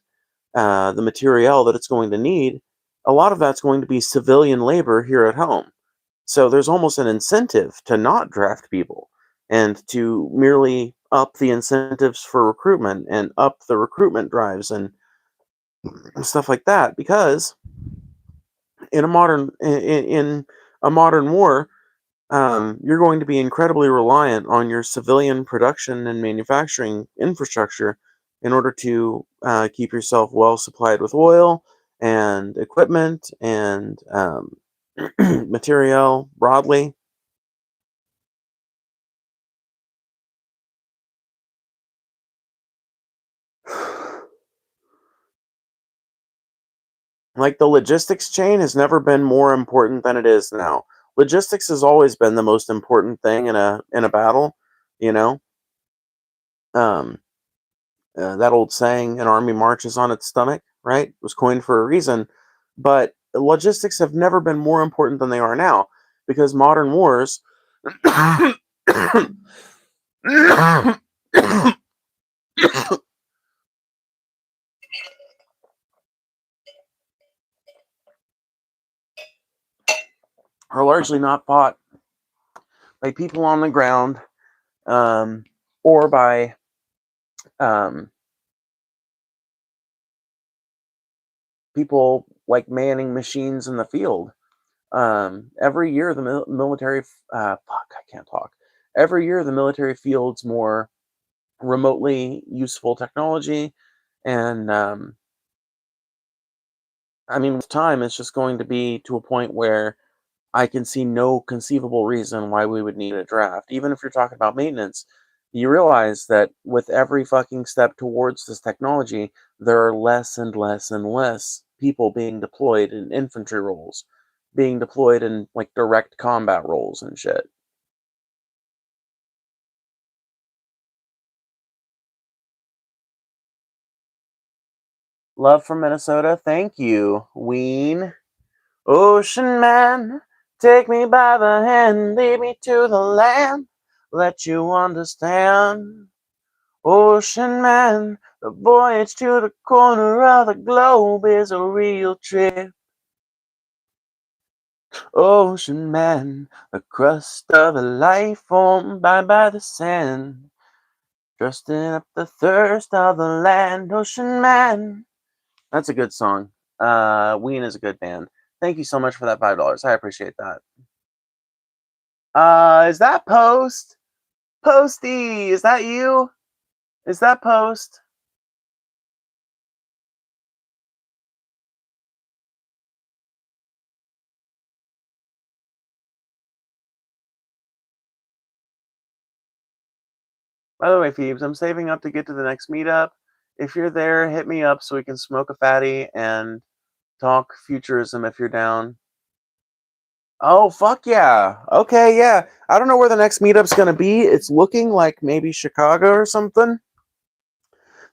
the material that it's going to need, a lot of that's going to be civilian labor here at home. So there's almost an incentive to not draft people and to merely up the incentives for recruitment and up the recruitment drives and stuff like that because in a modern war, you're going to be incredibly reliant on your civilian production and manufacturing infrastructure in order to keep yourself well supplied with oil and equipment and material broadly. Like the logistics chain has never been more important than it is now. Logistics has always been the most important thing in a battle, you know. Um, that old saying, "An army marches on its stomach," right? Was coined for a reason, but logistics have never been more important than they are now because modern wars are largely not fought by people on the ground um, or by um, people like manning machines in the field. Every year, the military, fuck, I can't talk. Every year, the military fields more remotely useful technology. And I mean, with time, it's just going to be to a point where I can see no conceivable reason why we would need a draft. Even if you're talking about maintenance, you realize that with every fucking step towards this technology, there are less and less and less people being deployed in infantry roles, being deployed in like direct combat roles and shit. Love from Minnesota. Thank you, Ween. Ocean man, take me by the hand, lead me to the land, let you understand. Ocean man, the voyage to the corner of the globe is a real trip. Ocean man, the crust of a life formed by the sand, trusting up the thirst of the land. Ocean man. That's a good song. Ween is a good band. Thank you so much for that $5. I appreciate that. Is that Post? Posty, is that you? Is that Post? By the way, Phoebes, I'm saving up to get to the next meetup, if you're there, hit me up so we can smoke a fatty and talk futurism if you're down. Oh, fuck yeah. Okay, yeah. I don't know where the next meetup's gonna be. It's looking like maybe Chicago or something.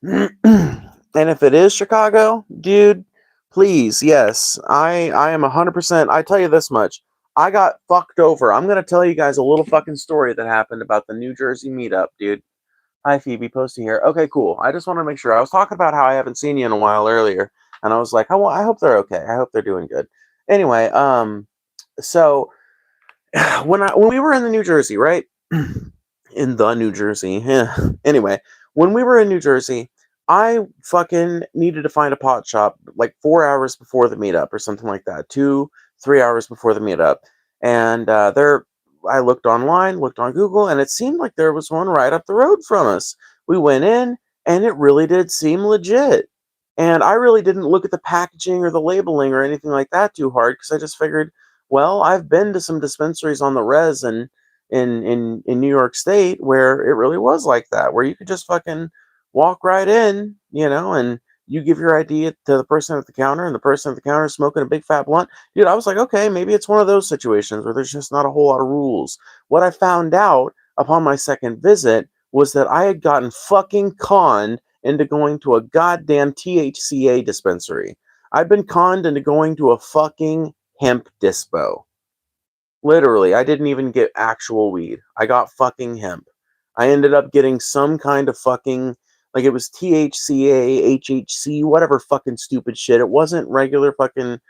And if it is Chicago, dude, please, yes. I am 100%. I tell you this much. I got fucked over. I'm gonna tell you guys a little fucking story that happened about the New Jersey meetup, dude. Hi, Phoebe, posting here. Okay, cool. I just want to make sure. I was talking about how I haven't seen you in a while earlier, and I was like, I hope they're okay. I hope they're doing good. Anyway, so when we were in the New Jersey, right? In the New Jersey. Yeah. Anyway, when we were in New Jersey, I fucking needed to find a pot shop like 4 hours before the meetup or something like that. 3 hours before the meetup. And I looked online, looked on Google, and it seemed like there was one right up the road from us. We went in, and it really did seem legit. And I really didn't look at the packaging or the labeling or anything like that too hard because I just figured, well, I've been to some dispensaries on the res and in New York State where it really was like that, where you could just fucking walk right in, and you give your ID to the person at the counter, and the person at the counter is smoking a big fat blunt. Dude, I was like, okay, maybe it's one of those situations where there's just not a whole lot of rules. What I found out upon my second visit was that I had gotten fucking conned into going to a goddamn THCA dispensary. I've been conned into going to a fucking hemp dispo. Literally, I didn't even get actual weed. I got fucking hemp. I ended up getting some kind of fucking, like, it was THCA, HHC, whatever fucking stupid shit. It wasn't regular fucking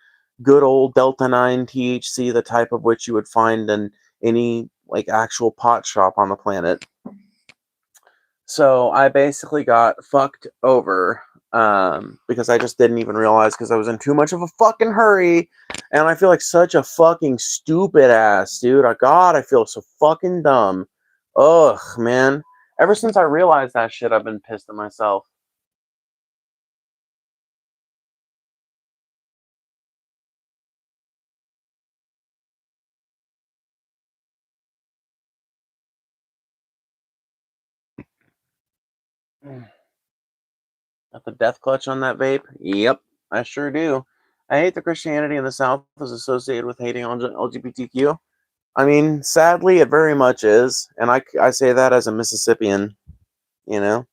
good old Delta 9 THC, the type of which you would find in any, like, actual pot shop on the planet. So I basically got fucked over because I just didn't even realize because I was in too much of a fucking hurry. And I feel like such a fucking stupid ass, dude. God, I feel so fucking dumb. Ugh, man. Ever since I realized that shit, I've been pissed at myself. Got the death clutch on that vape? Yep, I sure do. I hate that Christianity in the South is associated with hating on LGBTQ. I mean, sadly, it very much is. And I say that as a Mississippian, you know?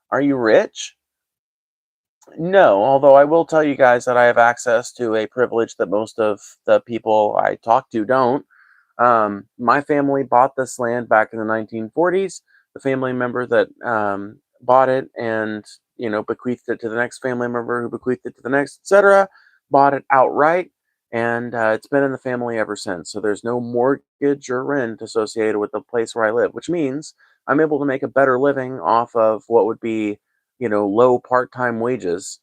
Are you rich? No, although I will tell you guys that I have access to a privilege that most of the people I talk to don't. My family bought this land back in the 1940s. The family member that bought it and bequeathed it to the next family member who bequeathed it to the next, etc., bought it outright, and it's been in the family ever since. So there's no mortgage or rent associated with the place where I live, which means I'm able to make a better living off of what would be low part-time wages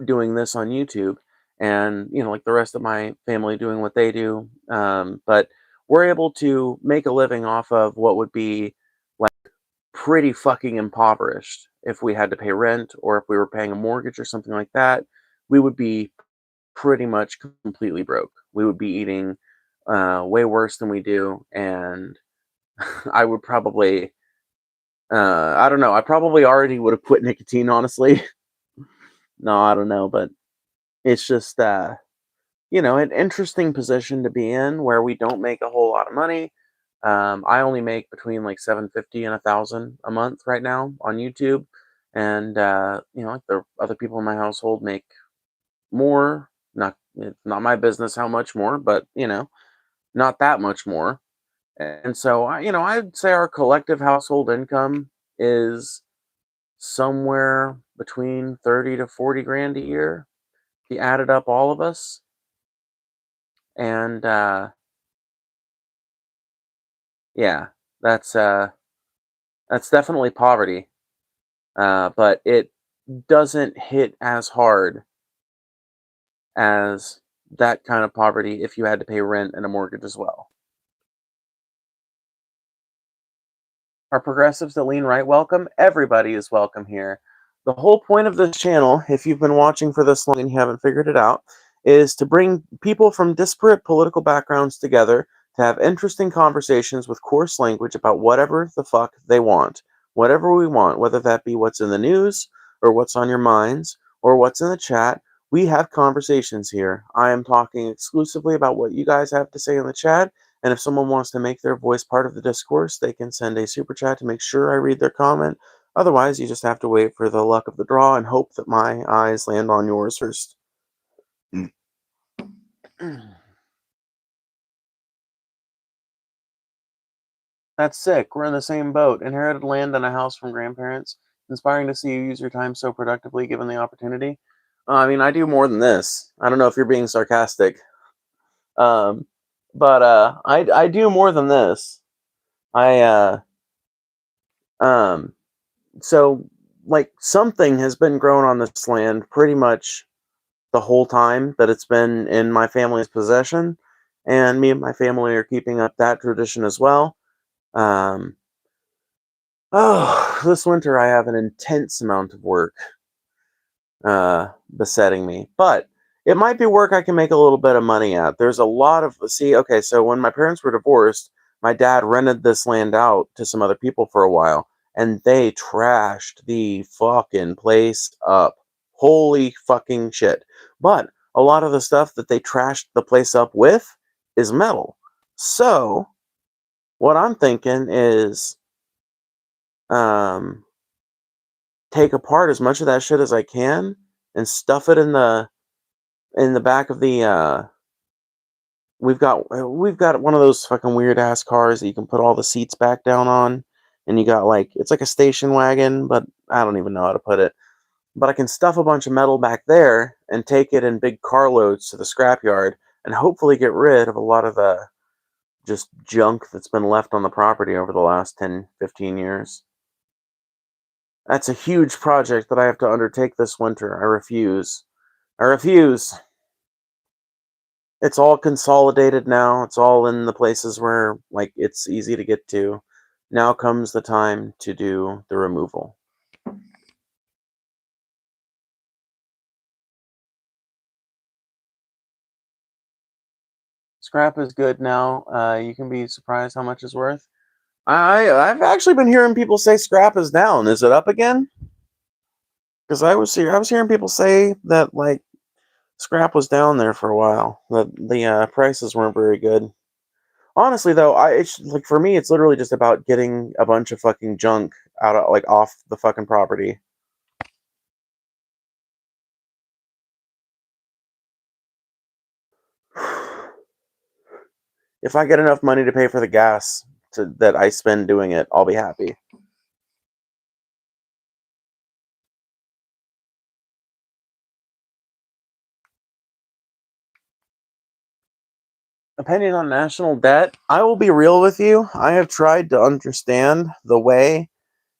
doing this on YouTube, and like the rest of my family doing what they do. But we're able to make a living off of what would be like pretty fucking impoverished if we had to pay rent or if we were paying a mortgage or something like that. We would be pretty much completely broke. We would be eating way worse than we do, and I would probably I don't know. I probably already would have quit nicotine, honestly. No, I don't know, but it's just an interesting position to be in where we don't make a whole lot of money. I only make between like 750 and 1,000 a month right now on YouTube, and like the other people in my household make more. Not It's not my business how much more, but not that much more. And so I'd say our collective household income is somewhere between 30 to 40 grand a year. If you added up all of us, and yeah, that's uh, that's definitely poverty. But it doesn't hit as hard as that kind of poverty if you had to pay rent and a mortgage as well. Are progressives that lean right welcome? Everybody is welcome here. The whole point of this channel, if you've been watching for this long and you haven't figured it out, is to bring people from disparate political backgrounds together to have interesting conversations with coarse language about whatever the fuck they want. Whatever we want, whether that be what's in the news, or what's on your minds, or what's in the chat. We have conversations here. I am talking exclusively about what you guys have to say in the chat, and if someone wants to make their voice part of the discourse, they can send a super chat to make sure I read their comment. Otherwise, you just have to wait for the luck of the draw and hope that my eyes land on yours first. That's sick. We're in the same boat. Inherited land and a house from grandparents. Inspiring to see you use your time so productively given the opportunity. I mean, I do more than this. I don't know if you're being sarcastic. Um, but I do more than this. I um so like something has been grown on this land pretty much the whole time that it's been in my family's possession, and me and my family are keeping up that tradition as well. Um, oh, this winter I have an intense amount of work besetting me, but it might be work I can make a little bit of money at. There's a lot of okay, so when my parents were divorced, my dad rented this land out to some other people for a while, and they trashed the fucking place up. Holy fucking shit. But a lot of the stuff that they trashed the place up with is metal. So, what I'm thinking is um take apart as much of that shit as I can and stuff it in the back of the we've got one of those fucking weird ass cars that you can put all the seats back down on, and you got like it's like a station wagon, but I don't even know how to put it. But I can stuff a bunch of metal back there and take it in big carloads to the scrapyard and hopefully get rid of a lot of the just junk that's been left on the property over the last 10, 15 years. That's a huge project that I have to undertake this winter. I refuse. I refuse. It's all consolidated now. It's all in the places where like it's easy to get to. Now comes the time to do the removal. Scrap is good now. You can be surprised how much it's worth. I've actually been hearing people say scrap is down. Is it up again? Because I was hearing people say that like scrap was down there for a while. That the prices weren't very good. Honestly, though, it's like for me, it's literally just about getting a bunch of fucking junk out of like off the fucking property. If I get enough money to pay for the gas that I spend doing it, I'll be happy. Opinion on national debt. I will be real with you. I have tried to understand the way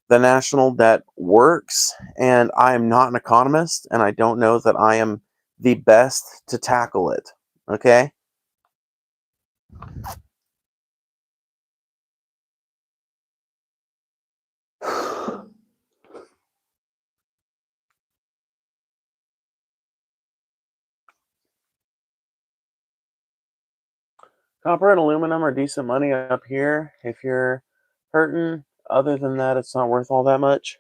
the national debt works, and I am not an economist, and I don't know that I am the best to tackle it. Okay? Copper and aluminum are decent money up here if you're hurting. Other than that, it's not worth all that much.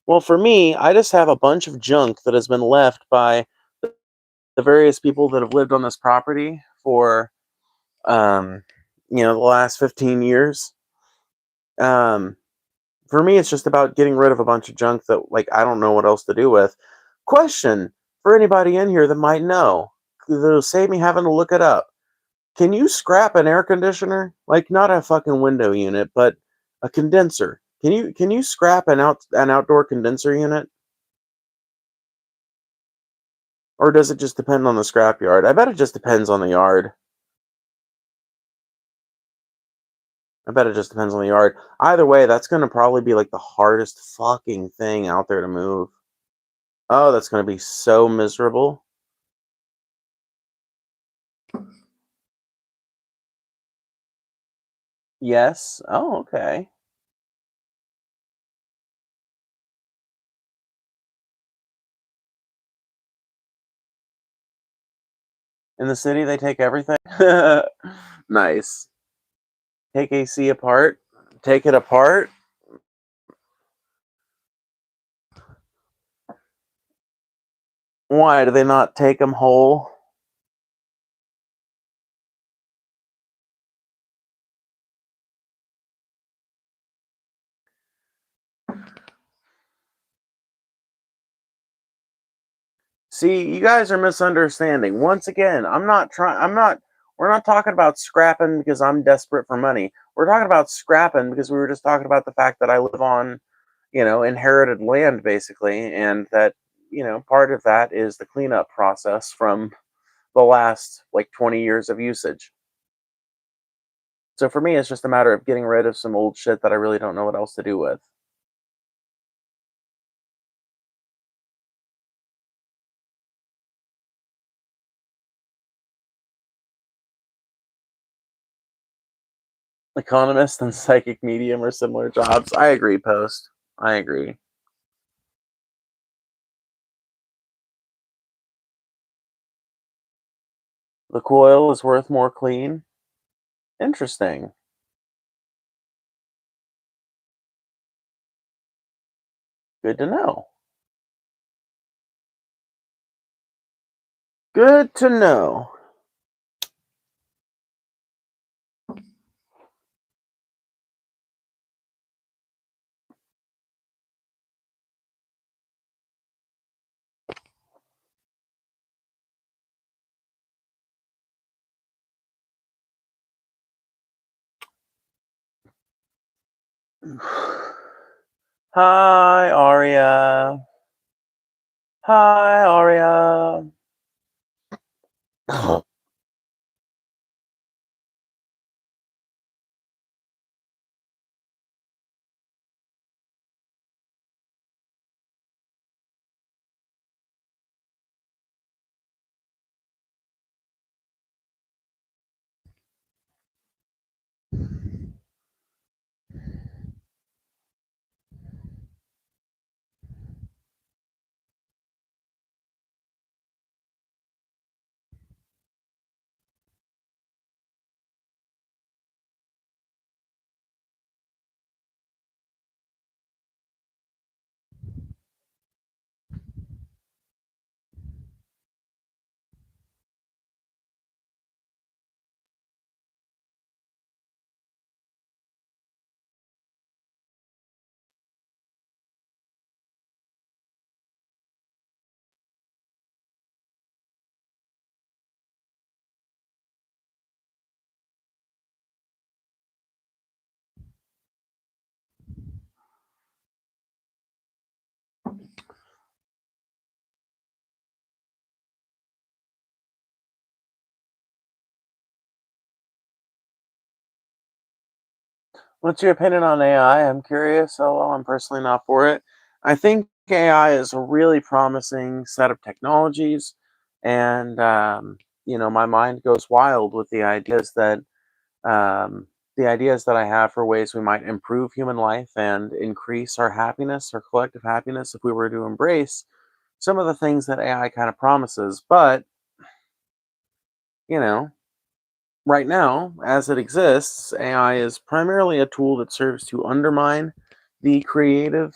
Well, for me, I just have a bunch of junk that has been left by the various people that have lived on this property for, um, the last 15 years. Um, for me, it's just about getting rid of a bunch of junk that, like, I don't know what else to do with. Question for anybody in here that might know, that'll save me having to look it up. Can you scrap an air conditioner? Like, not a fucking window unit, but a condenser. Can you scrap an outdoor condenser unit? Or does it just depend on the scrapyard? I bet it just depends on the yard. I bet it just depends on the yard. Either way, that's going to probably be like the hardest fucking thing out there to move. Oh, that's going to be so miserable. Yes. Oh, okay. In the city, they take everything. Nice. Take AC apart. Take it apart. Why do they not take them whole? See, you guys are misunderstanding. Once again, I'm not trying. I'm not. We're not talking about scrapping because I'm desperate for money. We're talking about scrapping because we were just talking about the fact that I live on, inherited land basically, and that, part of that is the cleanup process from the last like 20 years of usage. So for me, it's just a matter of getting rid of some old shit that I really don't know what else to do with. Economist and psychic medium are similar jobs. I agree, Post. I agree. The coil is worth more clean. Interesting. Good to know. Good to know. Hi, Aria. Hi, Aria. What's your opinion on AI? I'm curious, although I'm personally not for it. I think AI is a really promising set of technologies, and my mind goes wild with um, the ideas that I have for ways we might improve human life and increase our happiness, our collective happiness, if we were to embrace some of the things that AI kind of promises. But you know, right now, as it exists, AI is primarily a tool that serves to undermine the creative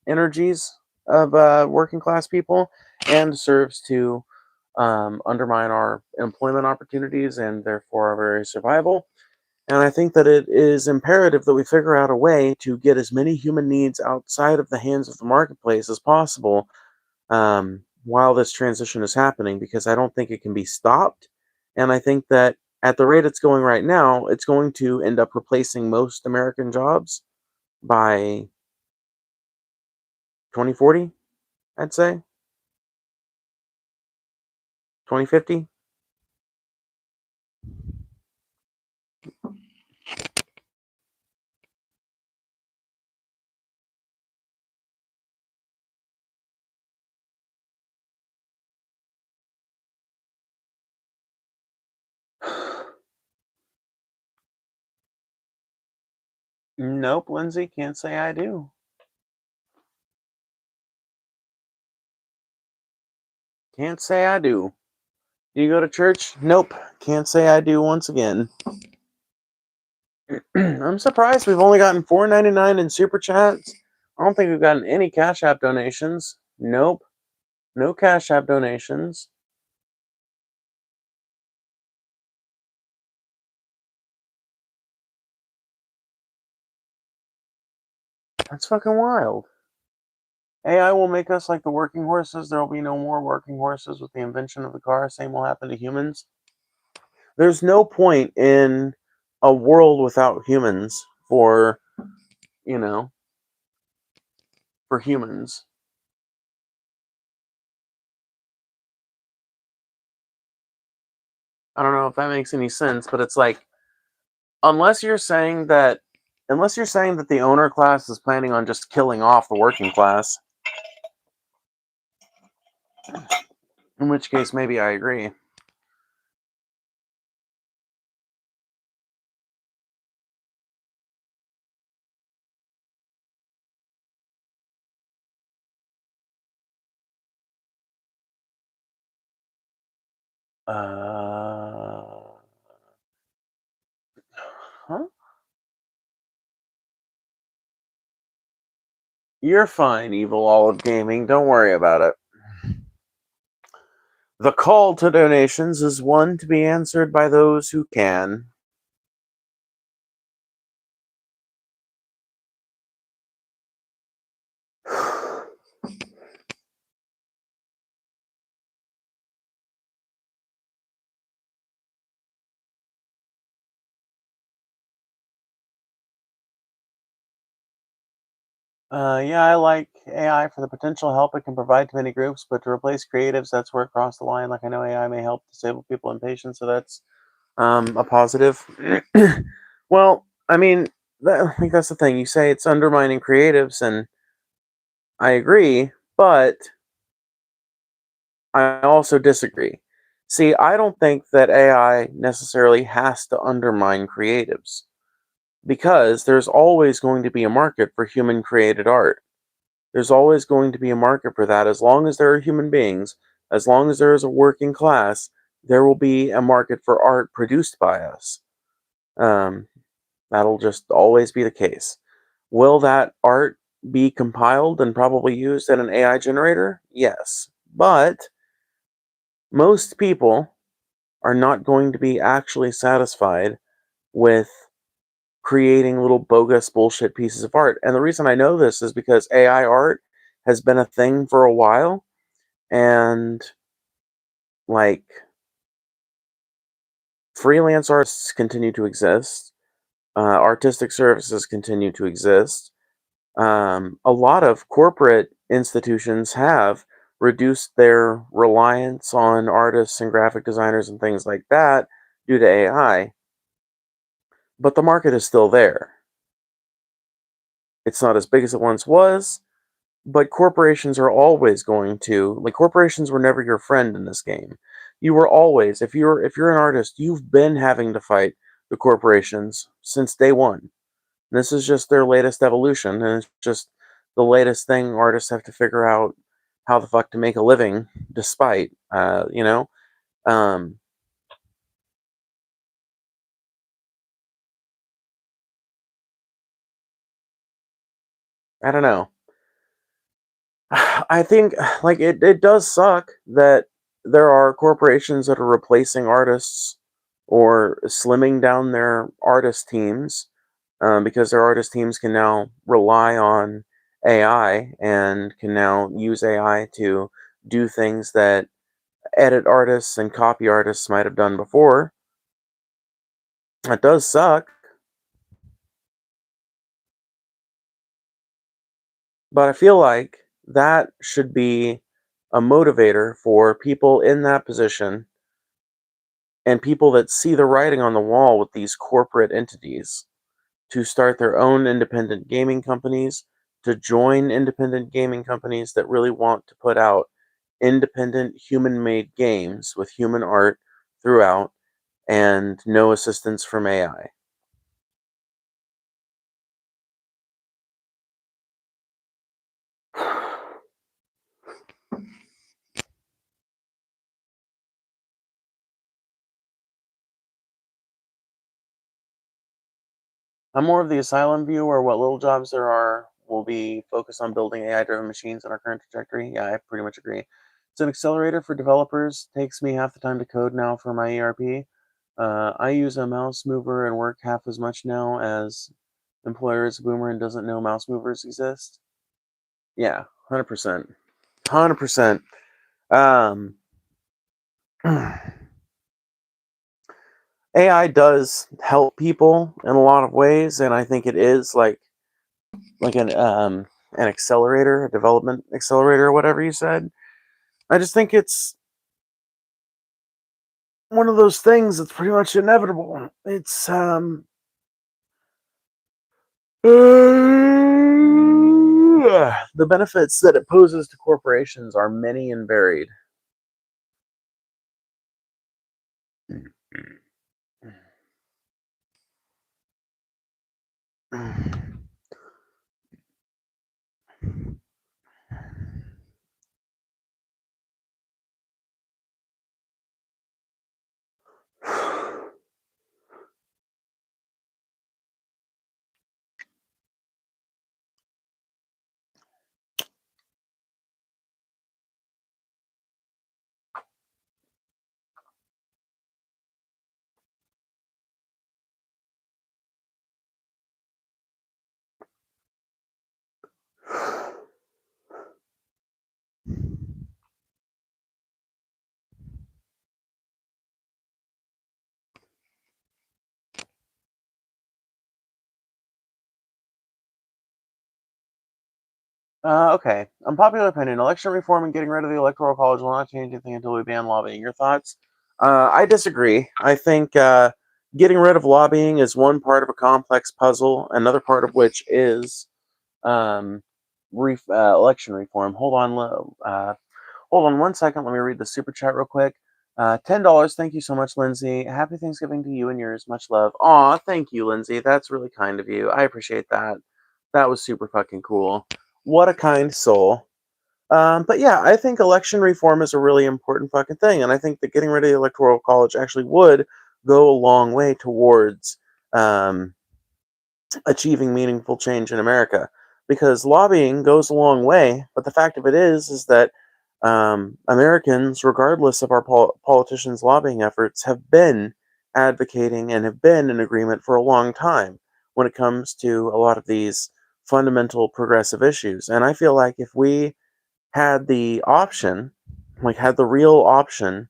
energies of working class people and serves to undermine our employment opportunities and therefore our very survival. And I think that it is imperative that we figure out a way to get as many human needs outside of the hands of the marketplace as possible while this transition is happening, because I don't think it can be stopped. And I think that at the rate it's going right now, it's going to end up replacing most American jobs by 2040, I'd say, 2050. Nope, Lindsay, can't say I do. Can't say I do. Do you go to church? Nope. Can't say I do once again. I'm surprised we've only gotten $4.99 in super chats. I don't think we've gotten any Cash App donations. Nope. No Cash App donations. That's fucking wild. AI will make us like the working horses. There will be no more working horses with the invention of the car. Same will happen to humans. There's no point in a world without humans for, you know, for humans. I don't know if that makes any sense, but it's like unless you're saying that the owner class is planning on just killing off the working class, in which case maybe I agree. Huh? You're fine, Evil Olive Gaming. Don't worry about it. The call to donations is one to be answered by those who can. Yeah, I like AI for the potential help it can provide to many groups, but to replace creatives, that's where it crossed the line. Like I know AI may help disabled people and patients, so that's a positive. Well, I mean, I think that's the thing. You say it's undermining creatives, and I agree, but I also disagree. See, I don't think that AI necessarily has to undermine creatives because there's always going to be a market for human created art. There's always going to be a market for that as long as there are human beings, as long as there is a working class, there will be a market for art produced by us. Um, that'll just always be the case. Will that art be compiled and probably used in an AI generator? Yes. But most people are not going to be actually satisfied with creating little bogus bullshit pieces of art. And the reason I know this is because AI art has been a thing for a while, and like freelance artists continue to exist, artistic services continue to exist. A lot of corporate institutions have reduced their reliance on artists and graphic designers and things like that due to AI, but the market is still there. It's not as big as it once was, but corporations are always going to, like, corporations were never your friend in this game. You were always, if you're an artist, you've been having to fight the corporations since day one. This is just their latest evolution, and it's just the latest thing artists have to figure out how the fuck to make a living despite, um, I don't know. I think like it does suck that there are corporations that are replacing artists or slimming down their artist teams because their artist teams can now rely on AI and can now use AI to do things that edit artists and copy artists might have done before. It does suck, but I feel like that should be a motivator for people in that position and people that see the writing on the wall with these corporate entities to start their own independent gaming companies, to join independent gaming companies that really want to put out independent human made games with human art throughout and no assistance from AI. I'm more of the asylum view, where what little jobs there are will be focused on building AI-driven machines in our current trajectory. Yeah, I pretty much agree. It's an accelerator for developers. Takes me half the time to code now for my ERP. I use a mouse mover and work half as much now as employer is a boomer and doesn't know mouse movers exist. Yeah, 100%. 100%. Um, AI does help people in a lot of ways, and I think it is like an accelerator, a development accelerator, or whatever you said. I just think it's one of those things that's pretty much inevitable. It's the benefits that it poses to corporations are many and varied. Okay. Unpopular opinion. Election reform and getting rid of the Electoral College will not change anything until we ban lobbying. Your thoughts? I disagree. I think getting rid of lobbying is one part of a complex puzzle, another part of which is um, election reform. Hold on 1 second. Let me read the super chat real quick. $10. Thank you so much, Lindsay. Happy Thanksgiving to you and yours. Much love. Aw, thank you, Lindsay. That's really kind of you. I appreciate that. That was super fucking cool. What a kind soul. But yeah, I think election reform is a really important fucking thing, and I think that getting rid of the Electoral College actually would go a long way towards um, achieving meaningful change in America. Because lobbying goes a long way, but the fact of it is that Americans, regardless of our politicians' lobbying efforts, have been advocating and have been in agreement for a long time when it comes to a lot of these fundamental progressive issues. And I feel like if we had the option, had the real option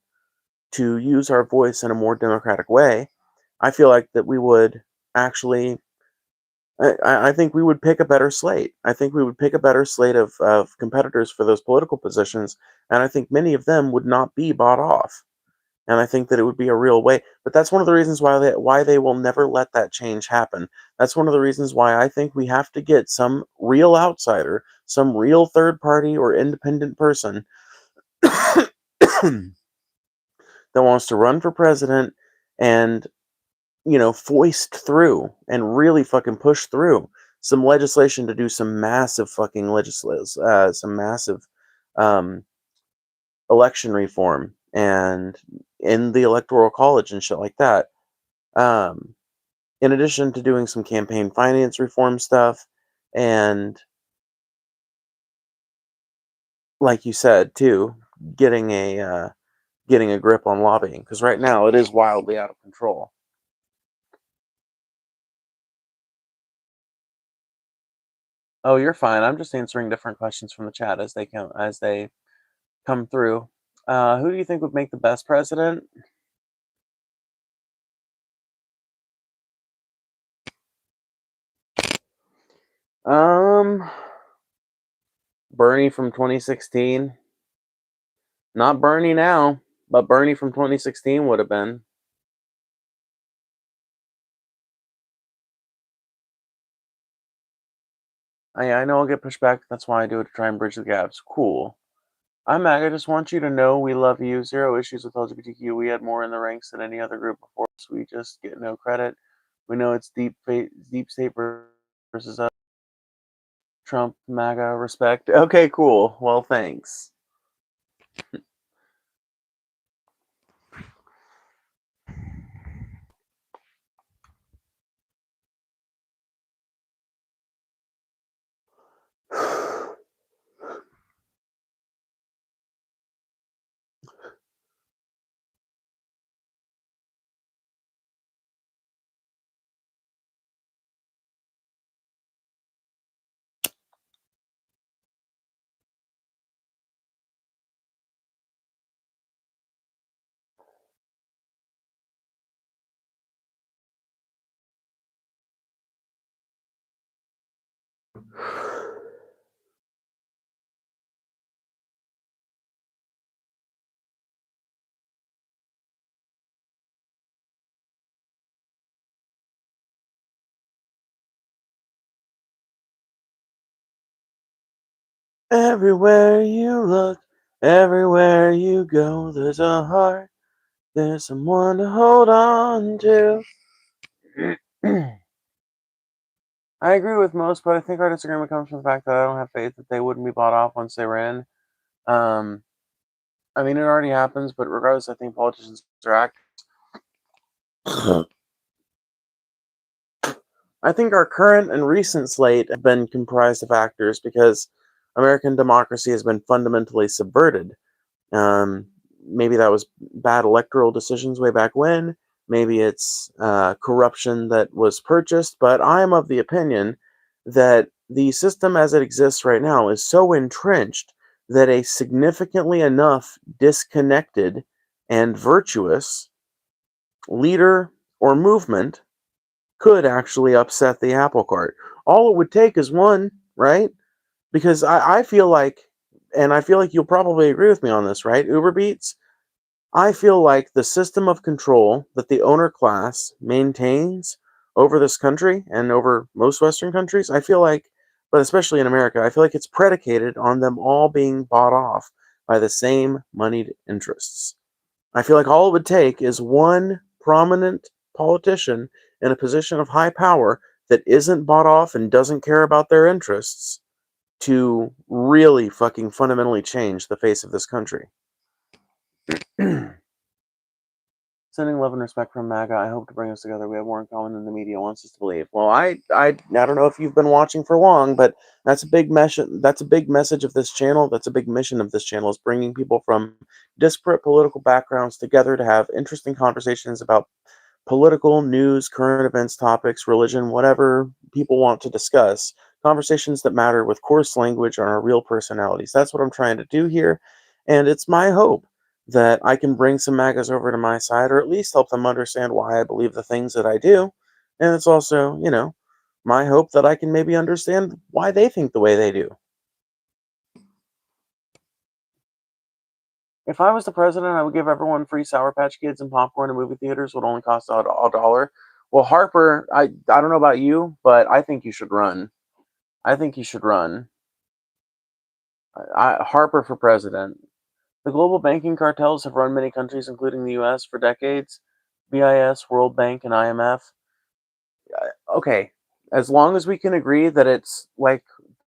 to use our voice in a more democratic way, I feel like that we would actually I think we would pick a better slate. I think we would pick a better slate of competitors for those political positions, and I think many of them would not be bought off. And I think that it would be a real way. But that's one of the reasons why they will never let that change happen. That's one of the reasons why I think we have to get some real outsider, some real third party or independent person that wants to run for president and foist through and really fucking push through some legislation to do some massive fucking some massive um, election reform and in the electoral college and shit like that. Um, in addition to doing some campaign finance reform stuff and, like you said too, getting a grip on lobbying, because right now it is wildly out of control. Oh, you're fine. I'm just answering different questions from the chat as they come through. Who do you think would make the best president? Um, Bernie from 2016. Not Bernie now, but Bernie from 2016 would have been. I know I'll get pushed back. That's why I do it, to try and bridge the gaps. Cool. I'm Maga. I just want you to know we love you. Zero issues with LGBTQ. We had more in the ranks than any other group before us. We just get no credit. We know it's deep state versus Trump, MAGA, respect. Okay, cool. Well, thanks. Everywhere you look, everywhere you go, there's a heart, there's someone to hold on to. I agree with most, but I think our disagreement comes from the fact that I don't have faith that they wouldn't be bought off once they were in. Um, I mean, it already happens, but regardless, I think politicians are actors. I think our current and recent slate have been comprised of actors because American democracy has been fundamentally subverted. Um, Maybe that was bad electoral decisions way back when. Maybe it's corruption that was purchased. But I am of the opinion that the system as it exists right now is so entrenched that a significantly enough disconnected and virtuous leader or movement could actually upset the apple cart. All it would take is one, right? Because I feel like, and I feel like you'll probably agree with me on this, right? Uber Beats, I feel like the system of control that the owner class maintains over this country and over most Western countries, I feel like, but especially in America, I feel like it's predicated on them all being bought off by the same moneyed interests. I feel like all it would take is one prominent politician in a position of high power that isn't bought off and doesn't care about their interests to really fucking fundamentally change the face of this country. Sending love and respect from Maga. I hope to bring us together. We have more in common than the media wants us to believe. Well, I don't know if you've been watching for long, but that's a big message. That's a big message of this channel. That's a big mission of this channel, is bringing people from disparate political backgrounds together to have interesting conversations about political news, current events, topics, religion, whatever people want to discuss. Conversations that matter with coarse language on our real personalities. That's what I'm trying to do here. And it's my hope that I can bring some MAGAs over to my side, or at least help them understand why I believe the things that I do. And it's also, my hope that I can maybe understand why they think the way they do. If I was the president, I would give everyone free Sour Patch Kids and popcorn in movie theaters. Would only cost a dollar. Well, Harper, I don't know about you, but I think you should run. I think you should run. Harper for president. The global banking cartels have run many countries, including the U.S., for decades. BIS, World Bank, and IMF. Okay, as long as we can agree that it's like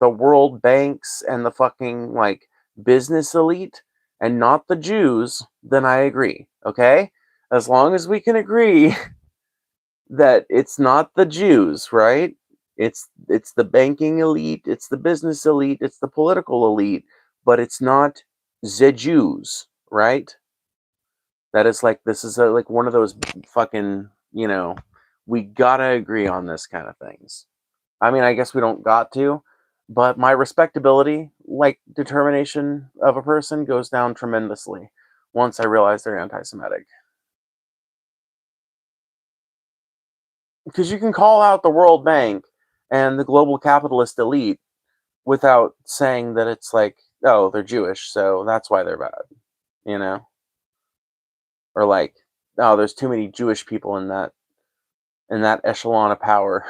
the world banks and the fucking like business elite and not the Jews, then I agree. Okay, as long as we can agree that it's not the Jews, right? It's the banking elite, it's the business elite, it's the political elite, but it's not the Jews, right? That is like, this is like one of those fucking, we gotta agree on this kind of things. I mean, I guess we don't got to, but my respectability, like determination of a person, goes down tremendously once I realize they're anti-Semitic. Because you can call out the World Bank and the global capitalist elite without saying that it's like, oh, they're Jewish, so that's why they're bad, you know? Or like, oh, there's too many Jewish people in that echelon of power.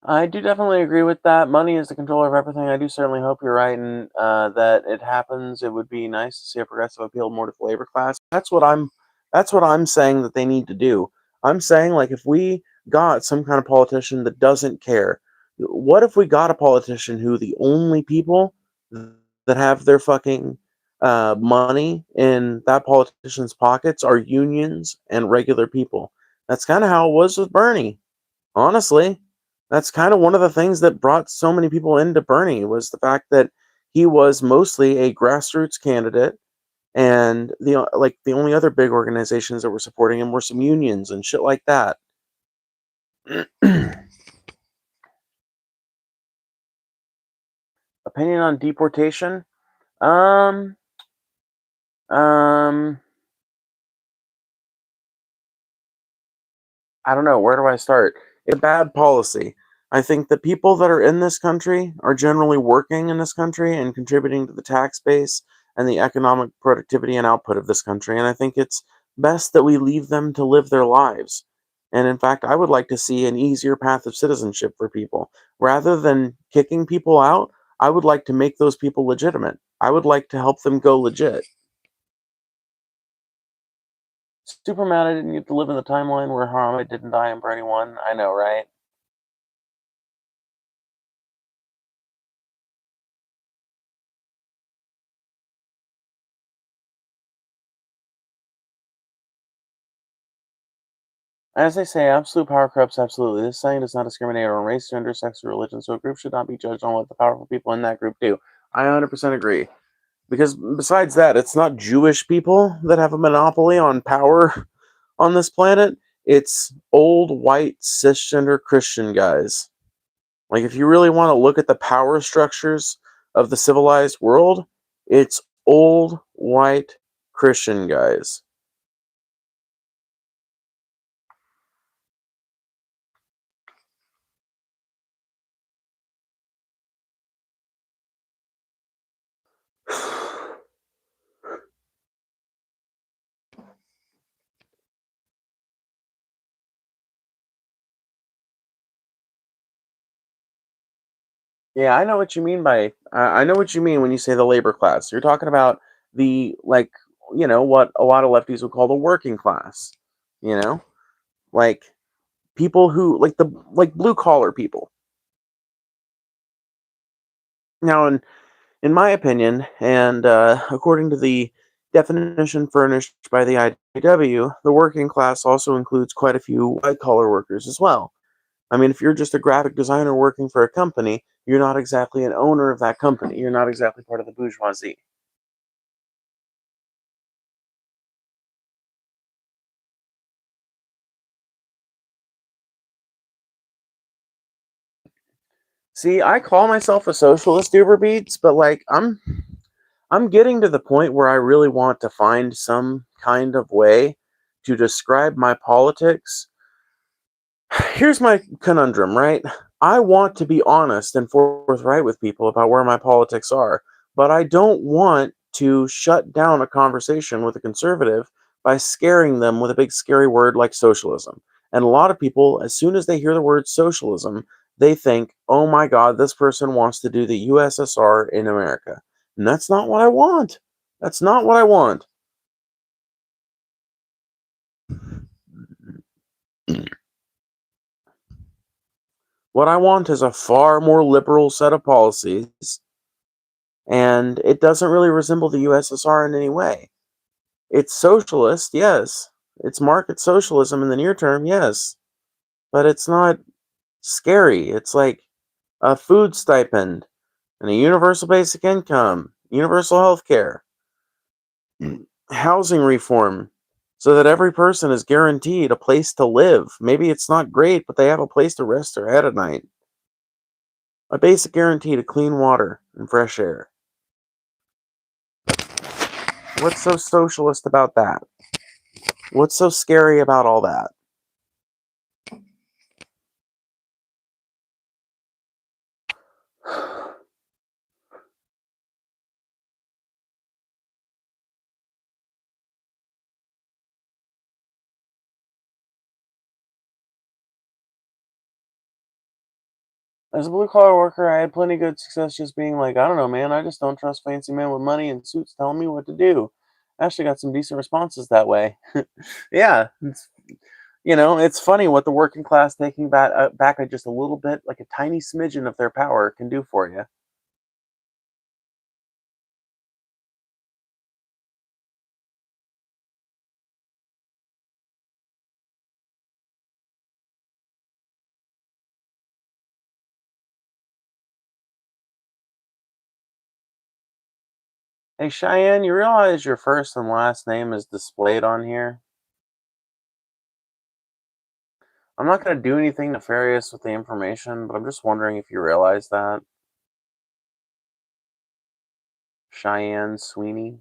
I do definitely agree with that. Money is the controller of everything. I do certainly hope you're right, and that it happens. It would be nice to see a progressive appeal more to the labor class. That's what I'm saying that they need to do. I'm saying, like, if we got some kind of politician that doesn't care, what if we got a politician who the only people that have their fucking money in that politician's pockets are unions and regular people? That's kind of how it was with Bernie. Honestly, that's kind of one of the things that brought so many people into Bernie, was the fact that he was mostly a grassroots candidate, and the only other big organizations that were supporting him were some unions and shit like that. Opinion on deportation? Um, um, I don't know. Where do I start? It's a bad policy. I think the people that are in this country are generally working in this country and contributing to the tax base and the economic productivity and output of this country, and I think it's best that we leave them to live their lives. And in fact, I would like to see an easier path of citizenship for people. Rather than kicking people out, I would like to make those people legitimate. I would like to help them go legit. Super mad I didn't get to live in the timeline where Harambe didn't die in Brady 1. I know, right? As they say, absolute power corrupts absolutely. This saying does not discriminate on race, gender, sex, or religion, so a group should not be judged on what the powerful people in that group do. I 100% agree. Because besides that, it's not Jewish people that have a monopoly on power on this planet. It's old, white, cisgender Christian guys. Like, if you really want to look at the power structures of the civilized world, it's old, white, Christian guys. Yeah, I know what you mean by I know what you mean when you say the labor class. You're talking about the like what a lot of lefties would call the working class. You know, like people who like blue collar people. Now, in my opinion, and according to the definition furnished by the IW, the working class also includes quite a few white collar workers as well. I mean, if you're just a graphic designer working for a company, you're not exactly an owner of that company. You're not exactly part of the bourgeoisie. See, I call myself a socialist, Uber Beats, but like I'm getting to the point where I really want to find some kind of way to describe my politics. Here's my conundrum, right? I want to be honest and forthright with people about where my politics are, but I don't want to shut down a conversation with a conservative by scaring them with a big scary word like socialism. And a lot of people, as soon as they hear the word socialism, they think, oh my God, this person wants to do the USSR in America. And that's not what I want. That's not what I want. What I want is a far more liberal set of policies, and it doesn't really resemble the USSR in any way. It's socialist, yes. It's market socialism in the near term, yes. But it's not scary. It's like a food stipend and a universal basic income, universal health care, housing reform, so that every person is guaranteed a place to live. Maybe it's not great, but they have a place to rest their head at night. A basic guarantee to clean water and fresh air. What's so socialist about that? What's so scary about all that? As a blue collar worker, I had plenty good success just being like, I don't know, man, I just don't trust fancy men with money and suits telling me what to do. I actually got some decent responses that way. Yeah, it's funny what the working class taking back just a little bit, like a tiny smidgen of their power, can do for you. Hey, Cheyenne, you realize your first and last name is displayed on here? I'm not going to do anything nefarious with the information, but I'm just wondering if you realize that. Cheyenne Sweeney.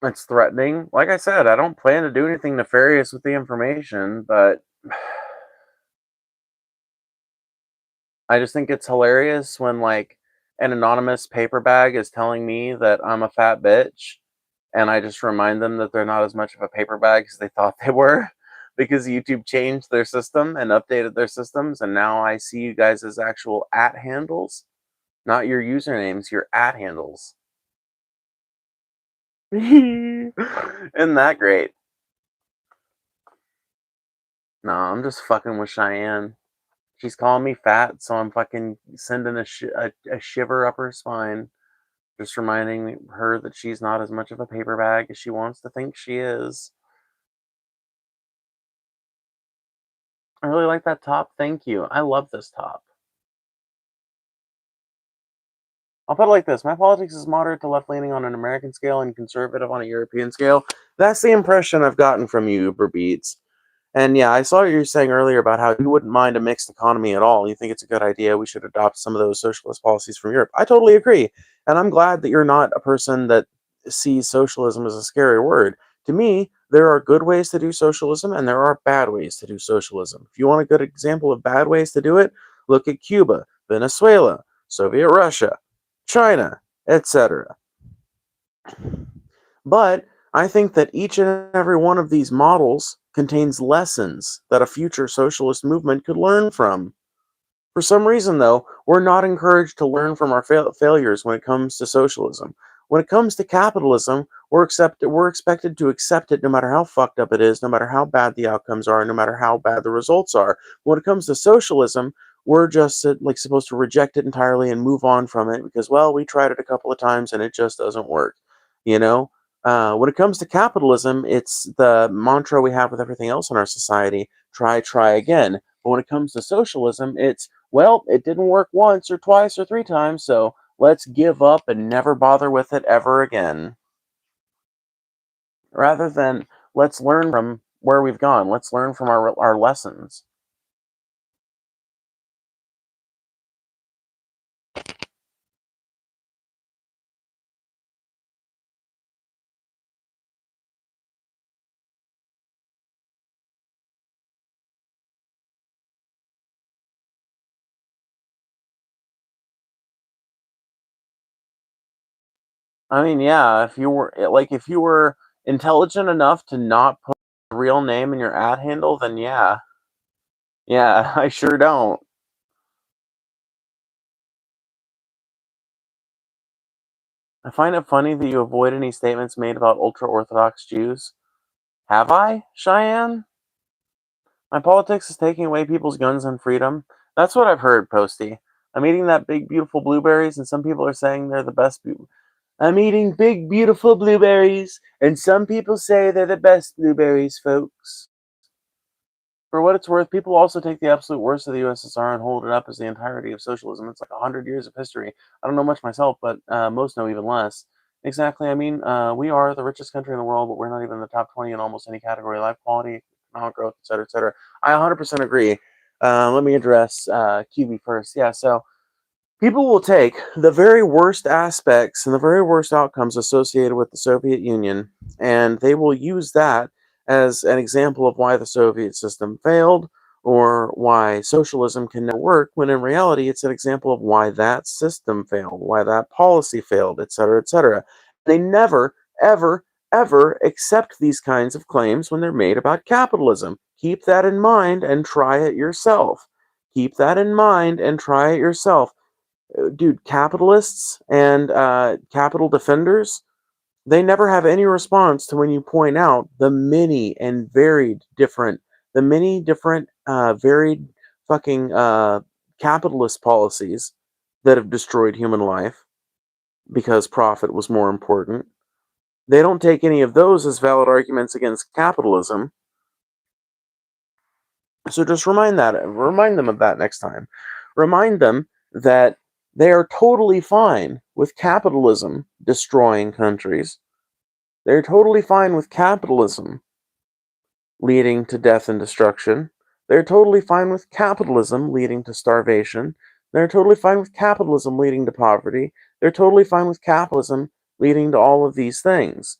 It's threatening. Like I said, I don't plan to do anything nefarious with the information, but I just think it's hilarious when like an anonymous paper bag is telling me that I'm a fat bitch, and I just remind them that they're not as much of a paper bag as they thought they were, because YouTube changed their system and updated their systems, and now I see you guys as actual at handles, not your usernames, your at handles. Isn't that great? No, I'm just fucking with Cheyenne. She's calling me fat, so I'm fucking sending a shiver up her spine, just reminding her that she's not as much of a paper bag as she wants to think she is. I really like that top. Thank you. I love this top. I'll put it like this. My politics is moderate to left-leaning on an American scale and conservative on a European scale. That's the impression I've gotten from you, Uber Beats. And yeah, I saw what you were saying earlier about how you wouldn't mind a mixed economy at all. You think it's a good idea. We should adopt some of those socialist policies from Europe. I totally agree. And I'm glad that you're not a person that sees socialism as a scary word. To me, there are good ways to do socialism and there are bad ways to do socialism. If you want a good example of bad ways to do it, look at Cuba, Venezuela, Soviet Russia, China, etc. But I think that each and every one of these models contains lessons that a future socialist movement could learn from. For some reason, though, we're not encouraged to learn from our failures when it comes to socialism. When it comes to capitalism, we're expected to accept it no matter how fucked up it is, no matter how bad the outcomes are, no matter how bad the results are. When it comes to socialism, we're just like supposed to reject it entirely and move on from it because, well, we tried it a couple of times and it just doesn't work. You know, when it comes to capitalism, it's the mantra we have with everything else in our society: try again. But when it comes to socialism, it's, well, it didn't work once or twice or three times, so let's give up and never bother with it ever again. Rather than let's learn from where we've gone, let's learn from our lessons. I mean, yeah, if you were intelligent enough to not put a real name in your ad handle, then yeah. Yeah, I sure don't. I find it funny that you avoid any statements made about ultra Orthodox Jews. Have I, Cheyenne? My politics is taking away people's guns and freedom. That's what I've heard, Posty. I'm eating that big, beautiful blueberries, and some people are saying they're the best. I'm eating big, beautiful blueberries, and some people say they're the best blueberries, folks. For what it's worth, people also take the absolute worst of the USSR and hold it up as the entirety of socialism. It's like 100 years of history. I don't know much myself, but most know even less. Exactly. I mean, we are the richest country in the world, but we're not even in the top 20 in almost any category: life quality, economic growth, et cetera, et cetera. I 100% agree. Let me address QB first. Yeah, so people will take the very worst aspects and the very worst outcomes associated with the Soviet Union, and they will use that as an example of why the Soviet system failed or why socialism can never work, when in reality it's an example of why that system failed, why that policy failed, etc., etc. They never, ever, ever accept these kinds of claims when they're made about capitalism. Keep that in mind and try it yourself. Keep that in mind and try it yourself. Dude, capitalists and capital defenders, they never have any response to when you point out the many different, varied fucking capitalist policies that have destroyed human life because profit was more important. They don't take any of those as valid arguments against capitalism. So just remind them of that next time. Remind them that they are totally fine with capitalism destroying countries. They're totally fine with capitalism leading to death and destruction. They're totally fine with capitalism leading to starvation. They're totally fine with capitalism leading to poverty. They're totally fine with capitalism leading to all of these things.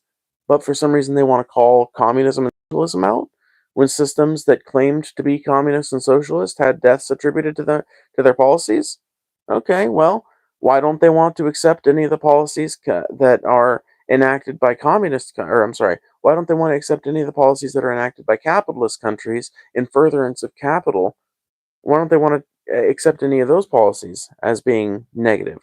but for some reason they want to call communism and socialism out when systems that claimed to be communist and socialist had deaths attributed to their policies. Okay, well, why don't they want to accept any of the policies that are enacted by or I'm sorry, why don't they want to accept any of the policies that are enacted by capitalist countries in furtherance of capital? Why don't they want to accept any of those policies as being negative?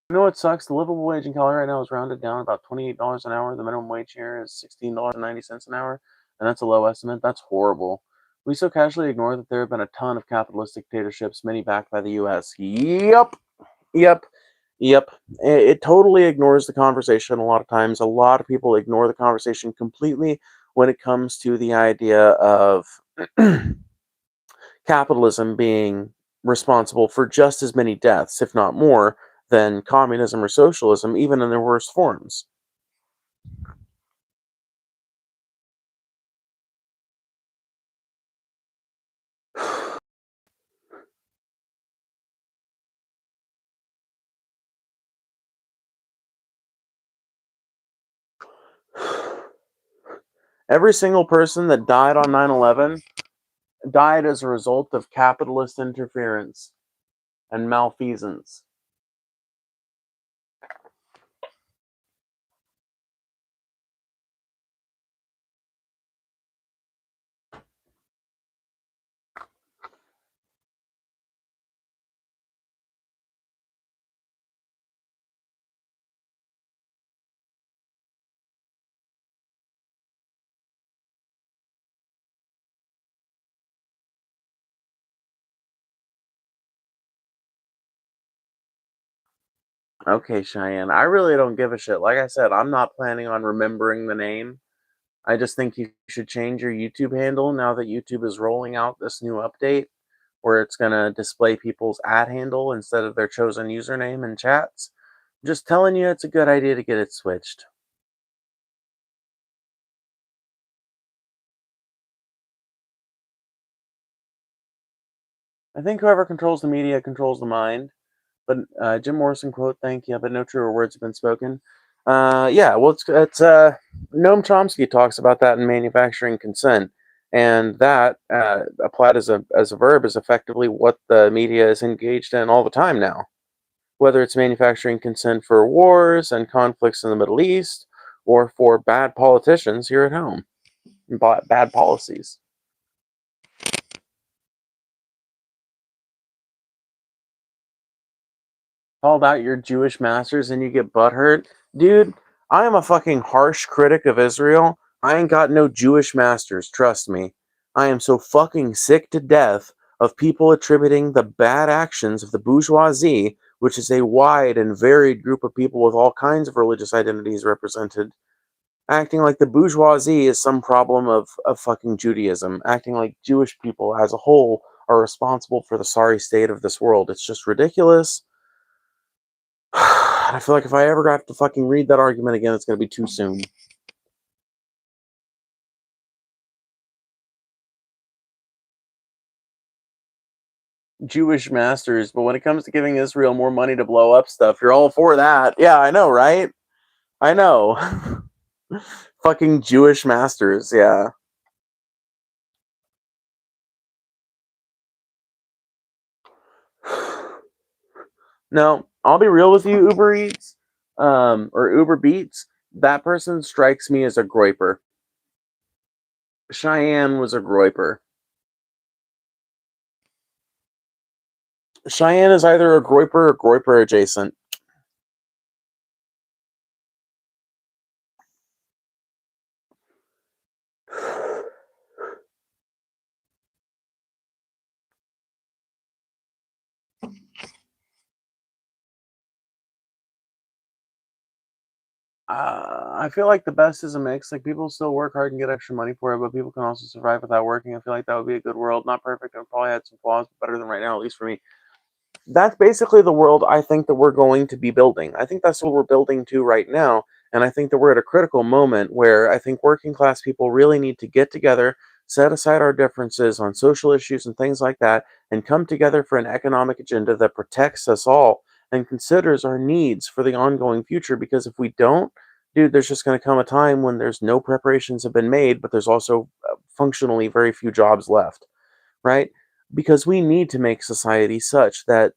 You know what sucks? The livable wage in Cali right now is rounded down about $28 an hour. The minimum wage here is $16.90 an hour, and that's a low estimate. That's horrible. We so casually ignore that there have been a ton of capitalist dictatorships, many backed by the U.S. Yep, yep, yep. It totally ignores the conversation a lot of times. A lot of people ignore the conversation completely when it comes to the idea of capitalism being responsible for just as many deaths, if not more, than communism or socialism, even in their worst forms. Every single person that died on 9/11 died as a result of capitalist interference and malfeasance. Okay, Cheyenne, I really don't give a shit. Like I said, I'm not planning on remembering the name. I just think you should change your YouTube handle now that YouTube is rolling out this new update where it's going to display people's ad handle instead of their chosen username in chats. Just telling you it's a good idea to get it switched. I think whoever controls the media controls the mind. But Jim Morrison quote, thank you, but no truer words have been spoken. Yeah, well, it's Noam Chomsky talks about that in manufacturing consent, and that applied as a verb is effectively what the media is engaged in all the time now. Whether it's manufacturing consent for wars and conflicts in the Middle East, or for bad politicians here at home, bad policies. Called out your Jewish masters and you get butthurt. Dude, I am a fucking harsh critic of Israel. I ain't got no Jewish masters, trust me. I am so fucking sick to death of people attributing the bad actions of the bourgeoisie, which is a wide and varied group of people with all kinds of religious identities represented, acting like the bourgeoisie is some problem of fucking Judaism, acting like Jewish people as a whole are responsible for the sorry state of this world. It's just ridiculous. I feel like if I ever have to fucking read that argument again, it's going to be too soon. Jewish masters, but when it comes to giving Israel more money to blow up stuff, you're all for that. Yeah, I know, right? I know. Fucking Jewish masters, yeah. No, I'll be real with you, Uber Eats, or Uber Beats. That person strikes me as a groiper. Cheyenne was a groiper. Cheyenne is either a groiper or groiper adjacent. I feel like the best is a mix. Like people still work hard and get extra money for it, but people can also survive without working. I feel like that would be a good world. Not perfect. It probably had some flaws, but better than right now, at least for me. That's basically the world I think that we're going to be building. I think that's what we're building to right now. And I think that we're at a critical moment where I think working class people really need to get together, set aside our differences on social issues and things like that, and come together for an economic agenda that protects us all and considers our needs for the ongoing future. Because if we don't, dude, there's just going to come a time when there's no preparations have been made, but there's also functionally very few jobs left, right? Because we need to make society such that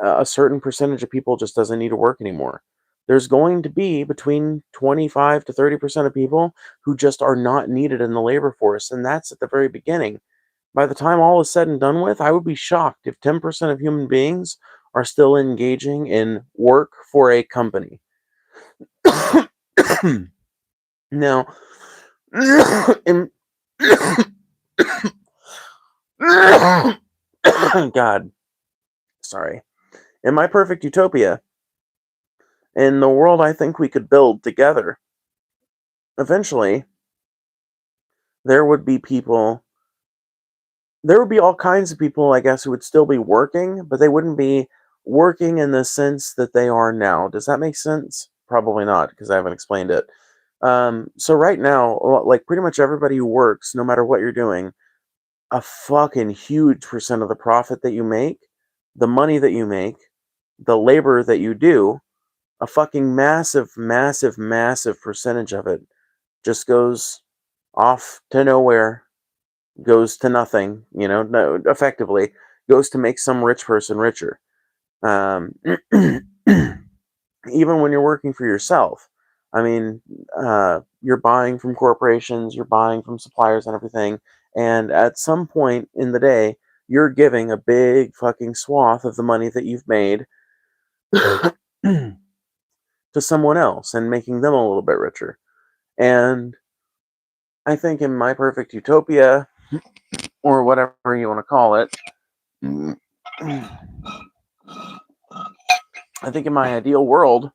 a certain percentage of people just doesn't need to work anymore. There's going to be between 25 to 30% of people who just are not needed in the labor force, and that's at the very beginning. By the time all is said and done with, I would be shocked if 10% of human beings are still engaging in work for a company. Now, in, God, sorry. In my perfect utopia, in the world I think we could build together, eventually there would be people, there would be all kinds of people, I guess, who would still be working, but they wouldn't be working in the sense that they are now. Does that make sense? Probably not, because I haven't explained it. So right now, like pretty much everybody who works, no matter what you're doing, a fucking huge percent of the profit that you make, the money that you make, the labor that you do, a fucking massive, massive, massive percentage of it just goes off to nowhere, goes to nothing, no, effectively, goes to make some rich person richer. Um, Even when you're working for yourself, I mean, you're buying from corporations, you're buying from suppliers and everything, and at some point in the day, you're giving a big fucking swath of the money that you've made to someone else and making them a little bit richer. And I think in my perfect utopia, or whatever you want to call it, I think in my ideal world,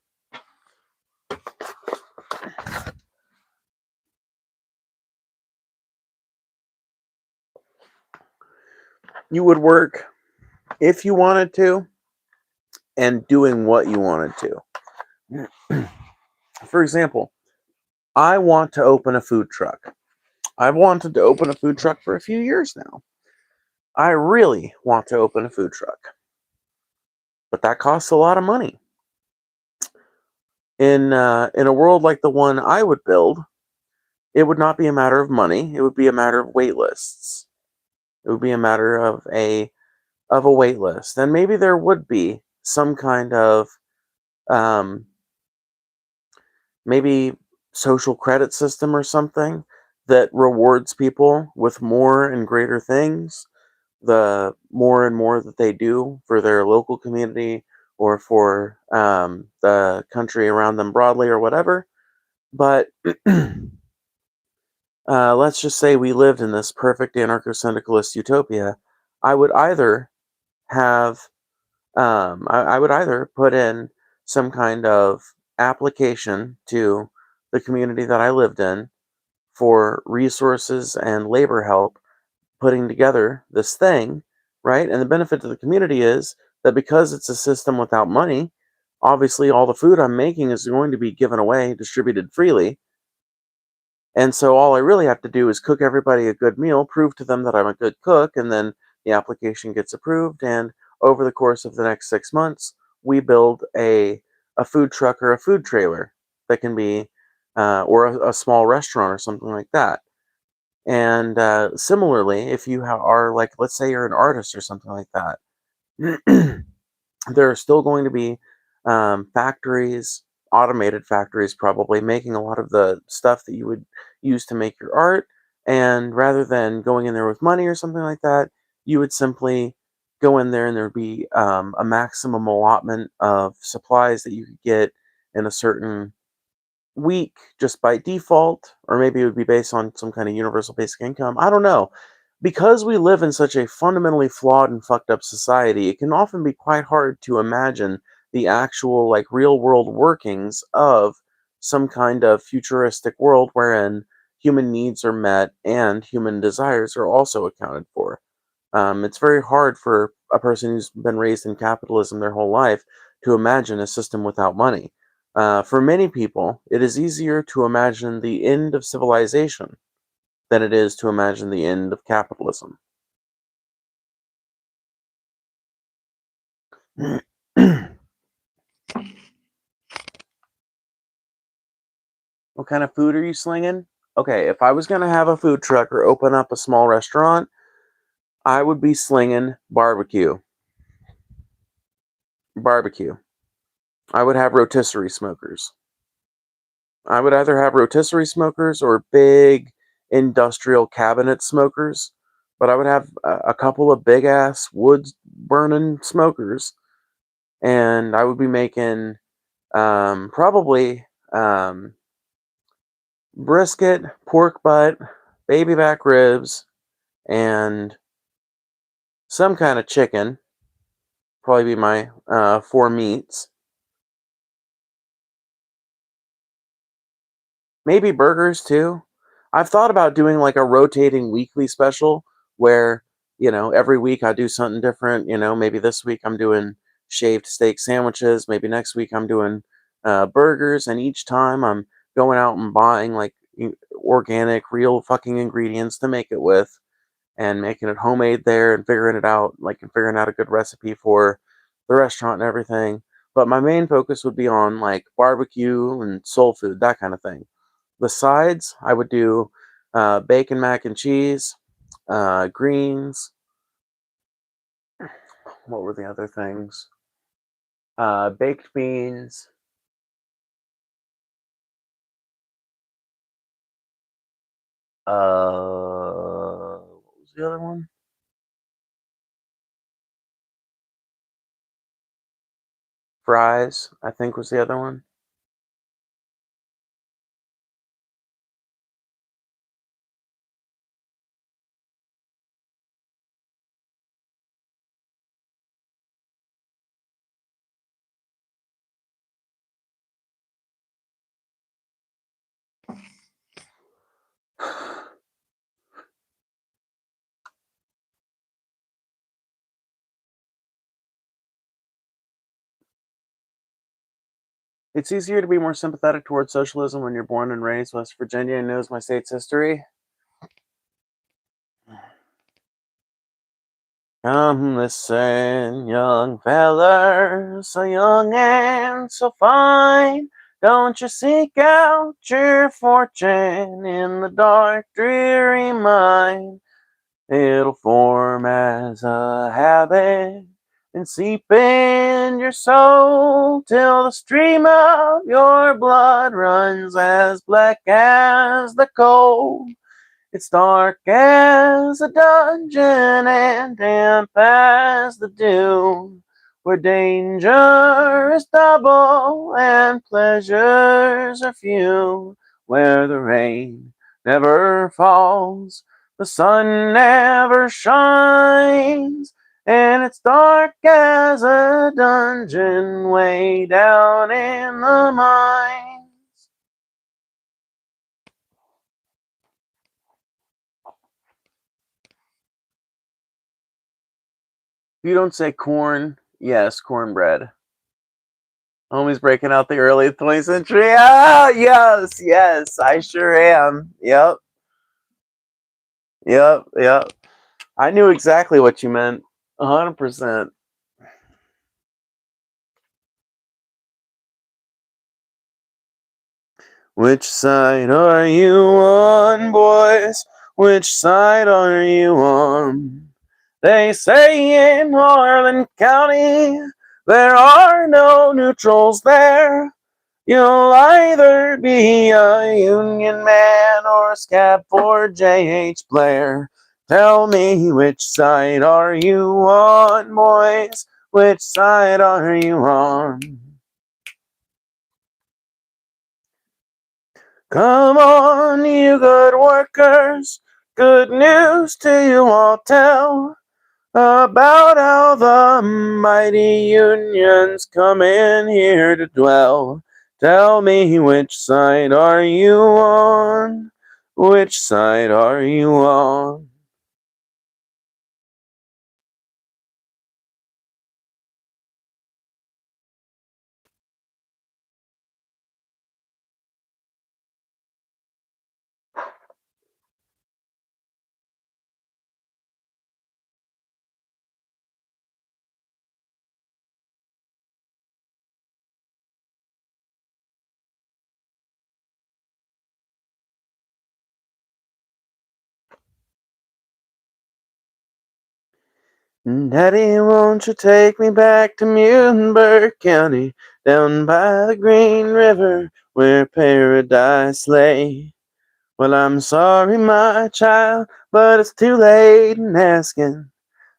you would work if you wanted to and doing what you wanted to. For example, I want to open a food truck. I've wanted to open a food truck for a few years now. I really want to open a food truck. But that costs a lot of money. In a world like the one I would build, it would not be a matter of money. It would be a matter of wait lists. It would be a matter of a wait list. And maybe there would be some kind of maybe social credit system or something that rewards people with more and greater things the more and more that they do for their local community or for the country around them broadly or whatever. But let's just say we lived in this perfect anarcho-syndicalist utopia. I would either have I would either put in some kind of application to the community that I lived in for resources and labor help putting together this thing, right? And the benefit to the community is that because it's a system without money, obviously all the food I'm making is going to be given away, distributed freely. And so all I really have to do is cook everybody a good meal, prove to them that I'm a good cook, and then the application gets approved. And over the course of the next 6 months, we build a food truck or a food trailer that can be, or a small restaurant or something like that. And similarly, if you are like, let's say you're an artist or something like that, there are still going to be factories, automated factories probably, making a lot of the stuff that you would use to make your art. And rather than going in there with money or something like that, you would simply go in there and there would be a maximum allotment of supplies that you could get in a certain week just by default, or maybe it would be based on some kind of universal basic income. I don't know. Because we live in such a fundamentally flawed and fucked up society, it can often be quite hard to imagine the actual, like, real world workings of some kind of futuristic world wherein human needs are met and human desires are also accounted for. It's very hard for a person who's been raised in capitalism their whole life to imagine a system without money. For many people, it is easier to imagine the end of civilization than it is to imagine the end of capitalism. What kind of food are you slinging? Okay, if I was going to have a food truck or open up a small restaurant, I would be slinging barbecue. Barbecue. I would have rotisserie smokers. I would either have rotisserie smokers or big industrial cabinet smokers, but I would have a couple of big ass wood burning smokers, and I would be making probably brisket, pork butt, baby back ribs, and some kind of chicken. Probably be my four meats. Maybe burgers too. I've thought about doing like a rotating weekly special where, every week I do something different. Maybe this week I'm doing shaved steak sandwiches. Maybe next week I'm doing burgers. And each time I'm going out and buying like organic, real fucking ingredients to make it with and making it homemade there and figuring it out, and figuring out a good recipe for the restaurant and everything. But my main focus would be on like barbecue and soul food, that kind of thing. The sides, I would do bacon, mac and cheese, greens. What were the other things? Baked beans, what was the other one? Fries, I think was the other one. It's easier to be more sympathetic towards socialism when you're born and raised West Virginia and knows my state's history. Come listen, young feller, so young and so fine. Don't you seek out your fortune in the dark, dreary mine. It'll form as a habit and seep in your soul till the stream of your blood runs as black as the coal. It's dark as a dungeon and damp as the dew, where danger is double and pleasures are few, where the rain never falls, the sun never shines, and it's dark as a dungeon way down in the mine. If you don't say corn, yes, cornbread. Homie's breaking out the early 20th century. Ah, yes, yes, I sure am. Yep, yep, yep. I knew exactly what you meant. 100%. Which side are you on, boys? Which side are you on? They say in Harlan County there are no neutrals there. You'll either be a Union man or a scab for J.H. Blair. Tell me, which side are you on, boys? Which side are you on? Come on, you good workers. Good news to you all tell about how the mighty unions come in here to dwell. Tell me, which side are you on? Which side are you on? Daddy, won't you take me back to Muhlenberg County, down by the Green River, where paradise lay? Well, I'm sorry, my child, but it's too late in asking.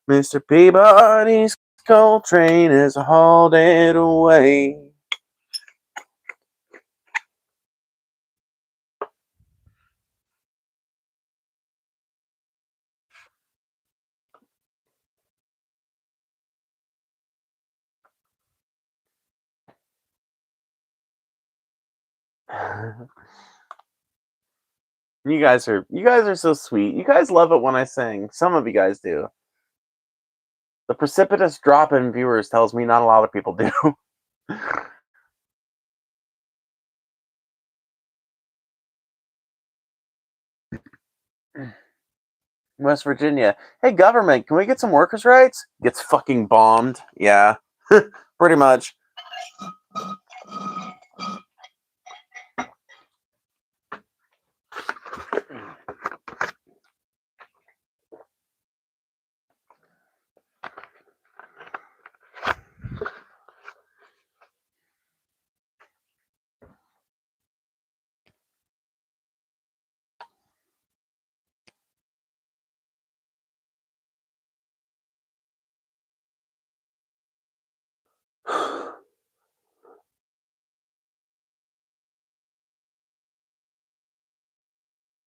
Mr. Peabody's coal train is hauled it away. You guys are so sweet. You guys love it when I sing. Some of you guys do. The precipitous drop in viewers tells me not a lot of people do. West Virginia. Hey, government, can we get some workers' rights? Gets fucking bombed. Yeah. Pretty much.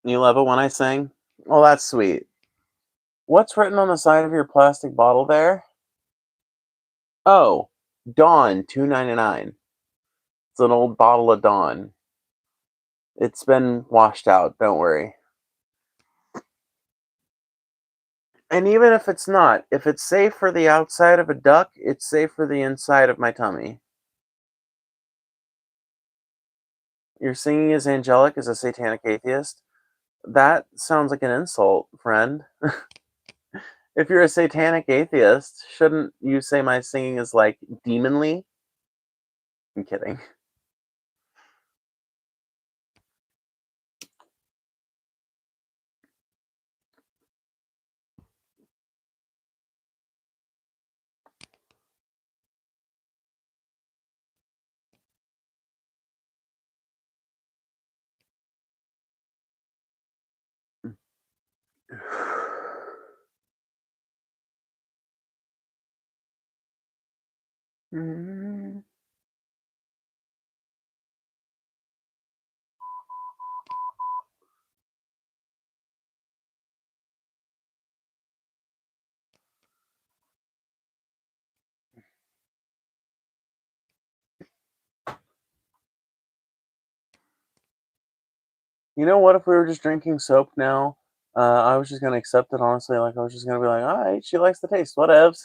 You love it when I sing? Well, that's sweet. What's written on the side of your plastic bottle there? Oh, Dawn 2.99. It's an old bottle of Dawn. It's been washed out, don't worry. And even if it's not, if it's safe for the outside of a duck, it's safe for the inside of my tummy. You're singing as angelic as a satanic atheist? That sounds like an insult, friend. If you're a satanic atheist, shouldn't you say my singing is like demonly? I'm kidding. You know what? If we were just drinking soap now, I was just gonna accept it honestly. Like I was just gonna be like, all right, she likes the taste. Whatevs.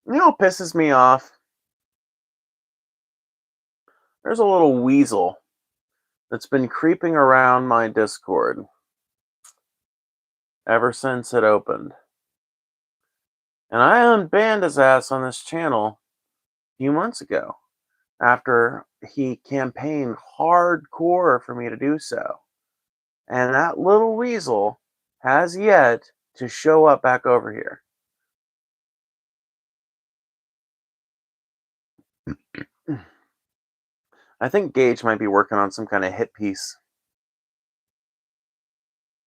You know what pisses me off? There's a little weasel that's been creeping around my Discord ever since it opened. And I unbanned his ass on this channel a few months ago after he campaigned hardcore for me to do so. And that little weasel has yet to show up back over here. I think Gage might be working on some kind of hit piece.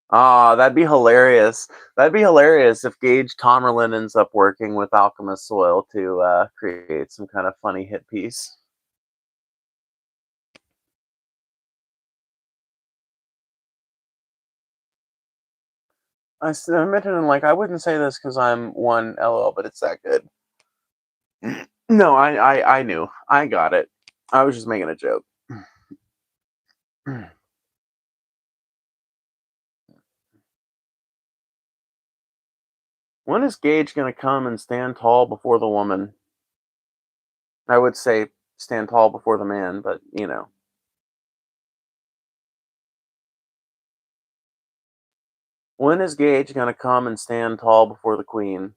Ah, that'd be hilarious. That'd be hilarious if Gage Tomerlin ends up working with Alchemist Soil to create some kind of funny hit piece. I admitted and like I wouldn't say this because I'm one LL, but it's that good. No, I knew. I got it. I was just making a joke. When is Gage gonna come and stand tall before the woman? I would say stand tall before the man, but you know. When is Gage gonna come and stand tall before the queen?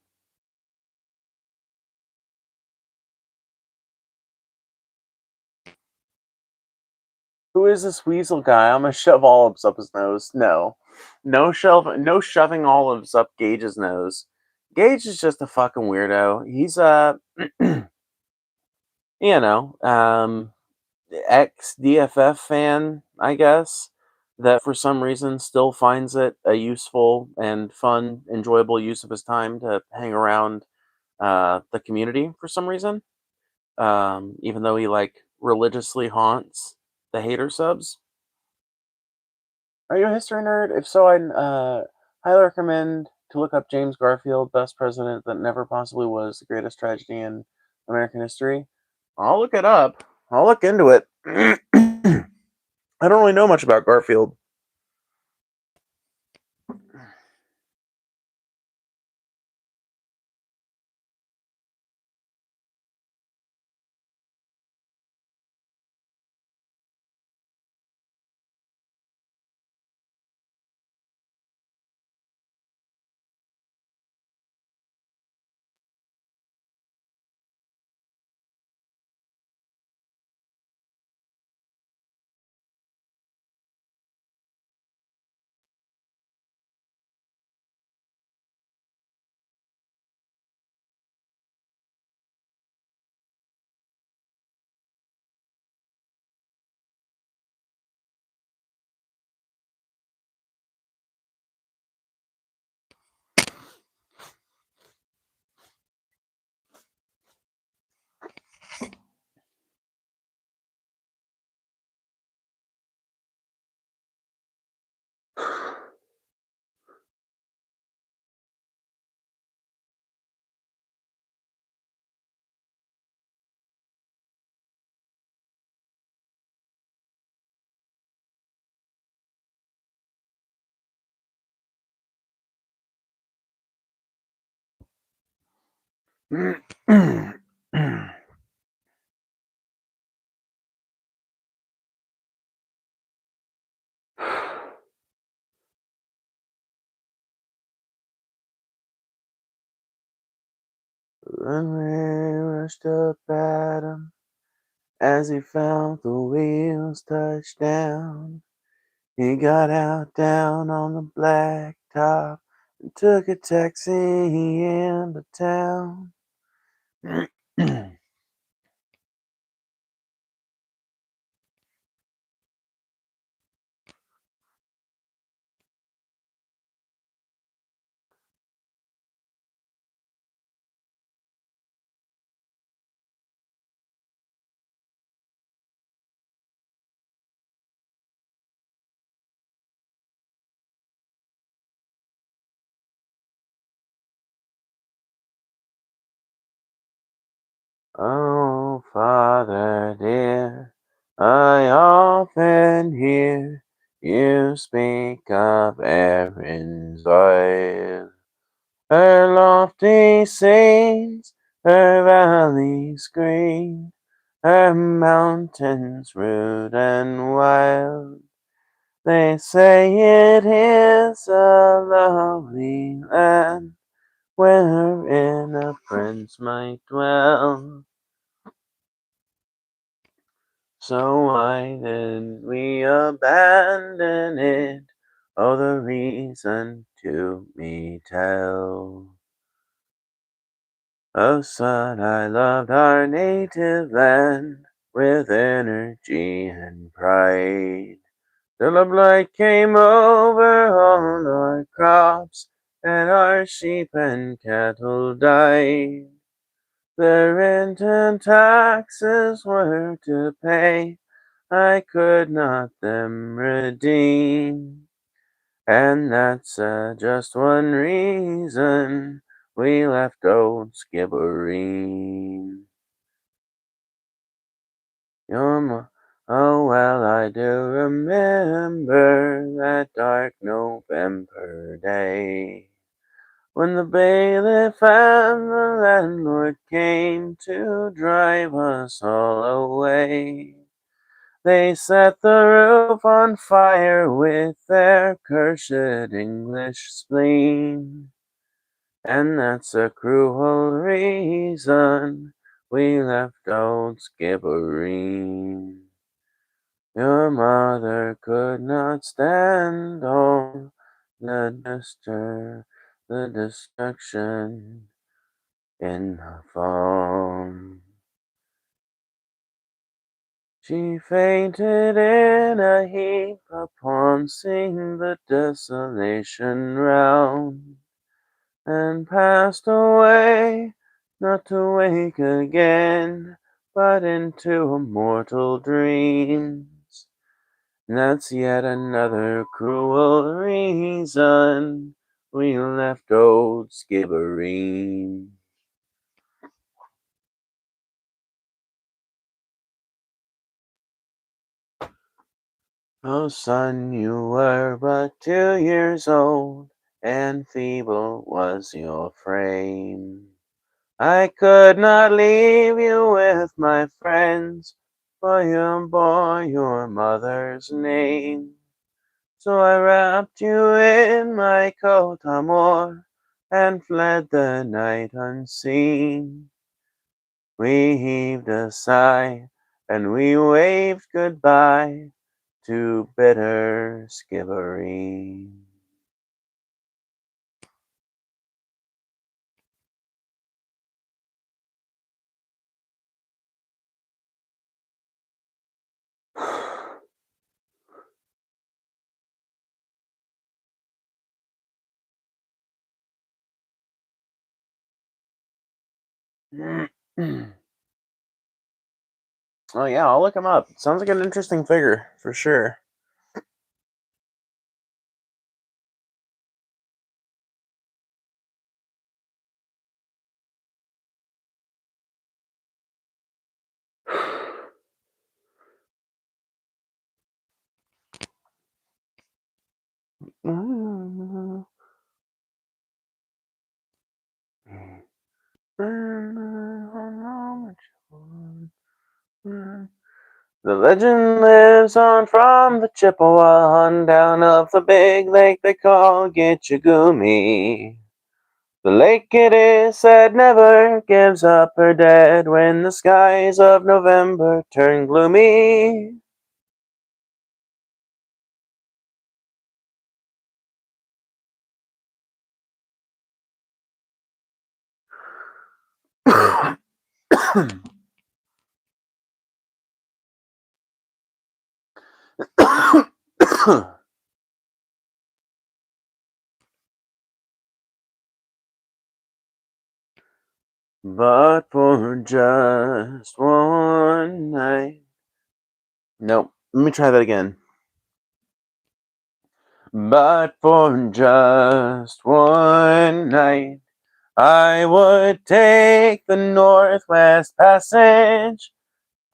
Who is this weasel guy? I'm gonna shove olives up his nose. No. No shoving olives up Gage's nose. Gage is just a fucking weirdo. He's a you know, ex DFF fan, I guess, that for some reason still finds it a useful and fun, enjoyable use of his time to hang around the community for some reason. Even though he like religiously haunts the hater subs. Are you a history nerd? If so, I'd highly recommend to look up James Garfield, best president that never possibly was, the greatest tragedy in American history. I'll look it up. I'll look into it. I don't really know much about Garfield. Then we rushed up at him as he felt the wheels touch down. He got out down on the blacktop and took a taxi into town. Oh, Father dear, I often hear you speak of Erin's wife. Her lofty scenes, her valleys green, her mountains rude and wild. They say it is a lovely land wherein a prince might dwell. So why did we abandon it? Oh, the reason to me tell. Oh, son, I loved our native land with energy and pride. The love light came over all our crops, and our sheep and cattle died. The rent and taxes were to pay, I could not them redeem. And that's just one reason we left old Skibbereen. Oh well, I do remember that dark November day when the bailiff and the landlord came to drive us all away. They set the roof on fire with their cursed English spleen. And that's a cruel reason we left old Skibbereen. Your mother could not stand all the destruction in her fall. She fainted in a heap upon seeing the desolation round, and passed away, not to wake again, but into immortal dreams. And that's yet another cruel reason we left old Skibbereen. Oh, son, you were but 2 years old, and feeble was your frame. I could not leave you with my friends, for you bore your mother's name. So I wrapped you in my coat, amor, and fled the night unseen. We heaved a sigh, and we waved goodbye to bitter Skibbereen. Oh yeah, I'll look him up. Sounds like an interesting figure, for sure. The legend lives on from the Chippewa on down of the big lake they call Gitchagumi. The lake, it is said, never gives up her dead when the skies of November turn gloomy. But for just one night. Nope. Let me try that again. But for just one night, I would take the Northwest Passage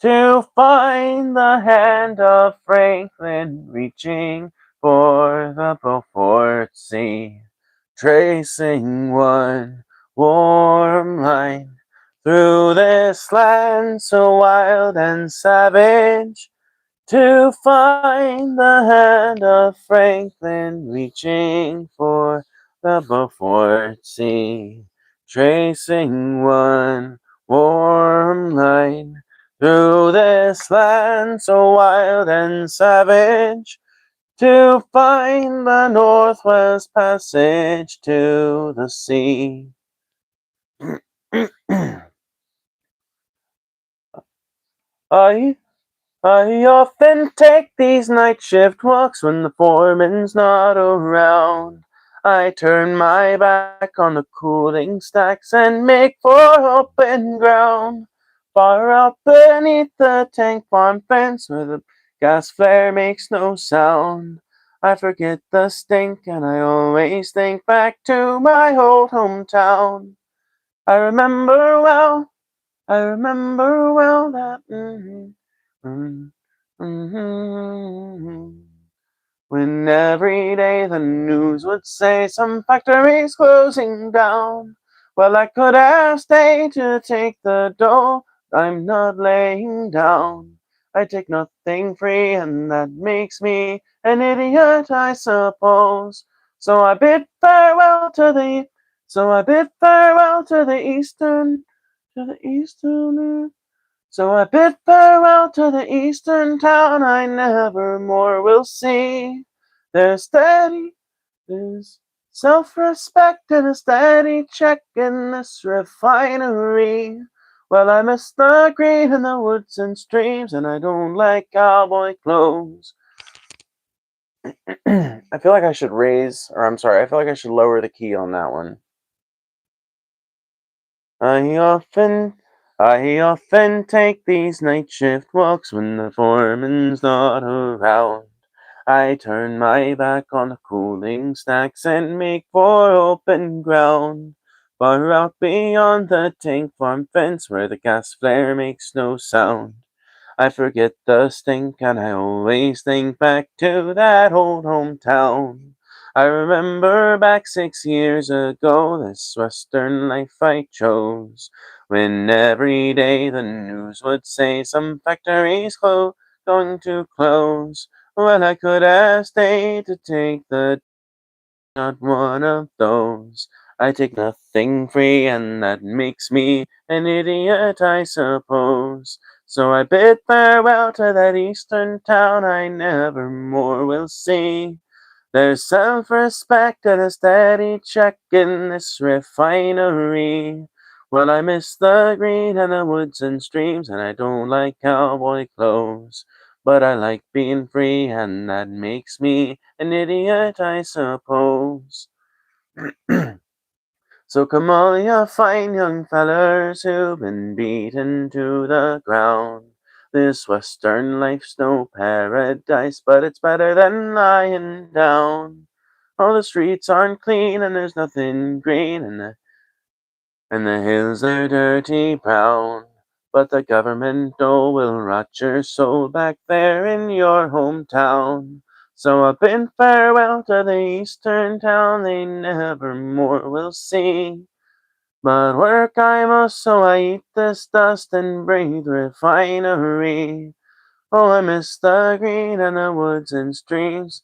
to find the hand of Franklin reaching for the Beaufort Sea, tracing one warm line through this land so wild and savage, to find the hand of Franklin reaching for the Beaufort Sea, tracing one warm line through this land so wild and savage, to find the Northwest Passage to the sea. I I often take these night shift walks when the foreman's not around. I turn my back on the cooling stacks and make for open ground. Far out beneath the tank farm fence where the gas flare makes no sound. I forget the stink and I always think back to my old hometown. I remember well, I remember well that mm, when every day the news would say some factory's closing down. Well, I could have stayed to take the dough. I'm not laying down. I take nothing free, and that makes me an idiot, I suppose. So I bid farewell to the, so I bid farewell to the eastern, So I bid farewell to the eastern town I never more will see. There's steady, there's self-respect and a steady check in this refinery. Well, I miss the green in the woods and streams, and I don't like cowboy clothes. I feel like I should I feel like I should lower the key on that one. I often, I often take these night shift walks when the foreman's not around. I turn my back on the cooling stacks and make for open ground. Far out beyond the tank farm fence where the gas flare makes no sound. I forget the stink and I always think back to that old hometown. I remember back 6 years ago, this western life I chose, when every day the news would say some factories going to close. Well, I could have stayed to take the not one of those. I take nothing free, and that makes me an idiot, I suppose. So I bid farewell to that eastern town I never more will see. There's self-respect and a steady check in this refinery. Well, I miss the green and the woods and streams, and I don't like cowboy clothes. But I like being free, and that makes me an idiot, I suppose. So come all you fine young fellers who've been beaten to the ground. This western life's no paradise, but it's better than lying down. All the streets aren't clean and there's nothing green, and the hills are dirty brown. But the government will rot your soul back there in your hometown. So up in farewell to the eastern town they never more will see. But work I must, so I eat this dust and breathe refinery. Oh, I miss the green and the woods and streams,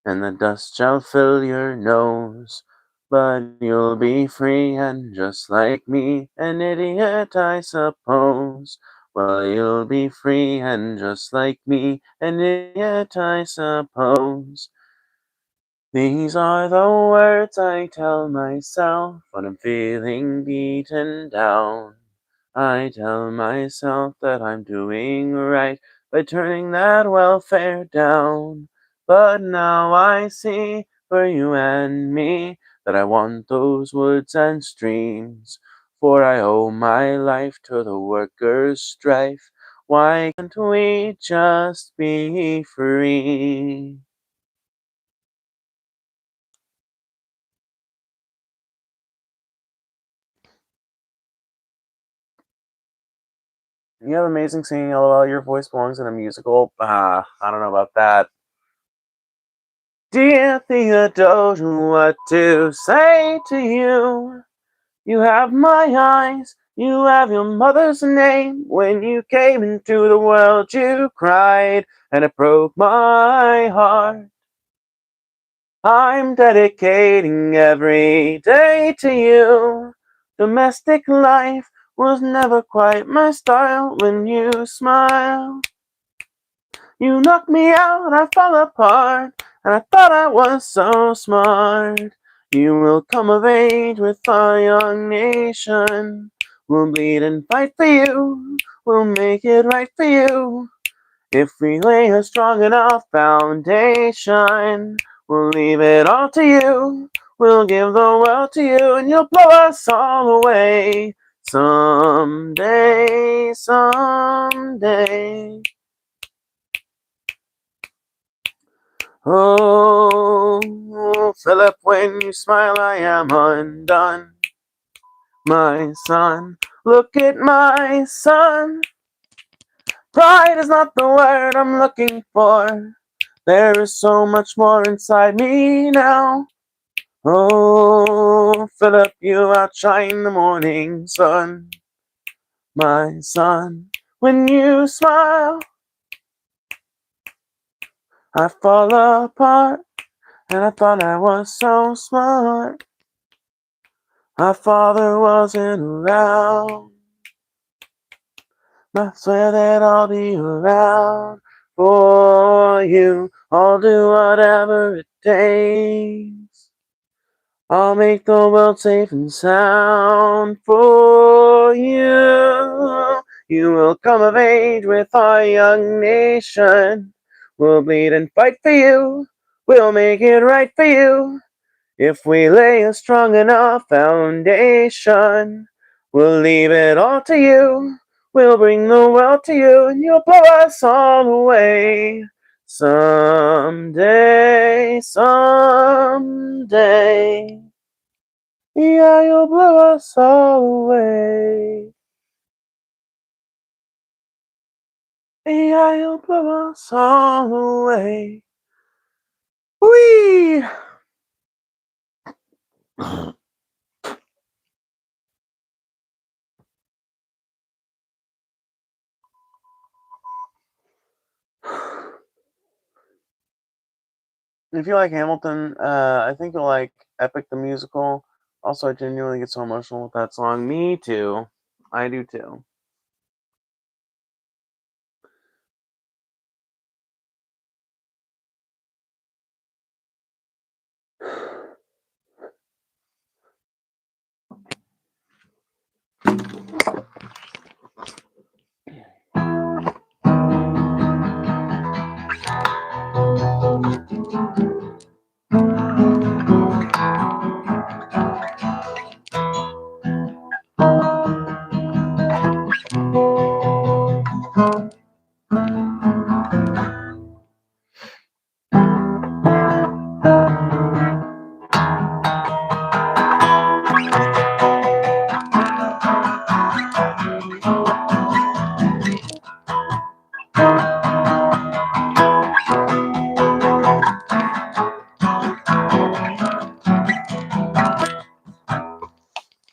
and the dust shall fill your nose. But you'll be free and just like me, an idiot, I suppose. Well, you'll be free and just like me, an idiot, I suppose. These are the words I tell myself when I'm feeling beaten down. I tell myself that I'm doing right by turning that welfare down. But now I see for you and me that I want those woods and streams. For I owe my life to the workers' strife. Why can't we just be free? You have amazing singing, LOL. Your voice belongs in a musical. I don't know about that. Dear Theodore, what to say to you? You have my eyes, you have your mother's name. When you came into the world, you cried, and it broke my heart. I'm dedicating every day to you. Domestic life was never quite my style when you smile. You knocked me out, I fell apart, and I thought I was so smart. You will come of age with our young nation. We'll bleed and fight for you, we'll make it right for you. If we lay a strong enough foundation, we'll leave it all to you. We'll give the world to you, and you'll blow us all away. Someday, someday. Oh, Philip, when you smile, I am undone. My son, look at my son. Pride is not the word I'm looking for. There is so much more inside me now. Oh, Philip, you outshine the morning sun. My son, when you smile, I fall apart, and I thought I was so smart. Our father wasn't around. I swear that I'll be around for you. I'll do whatever it takes. I'll make the world safe and sound for you. You will come of age with our young nation. We'll bleed and fight for you. We'll make it right for you. If we lay a strong enough foundation, we'll leave it all to you. We'll bring the world to you, and you'll blow us all away. Someday, someday. Yeah, you'll blow us all away. Yeah, you'll blow us all away. Whee! If you like Hamilton, I think you'll like Epic the Musical. Also, I genuinely get so emotional with that song. Me too. I do too.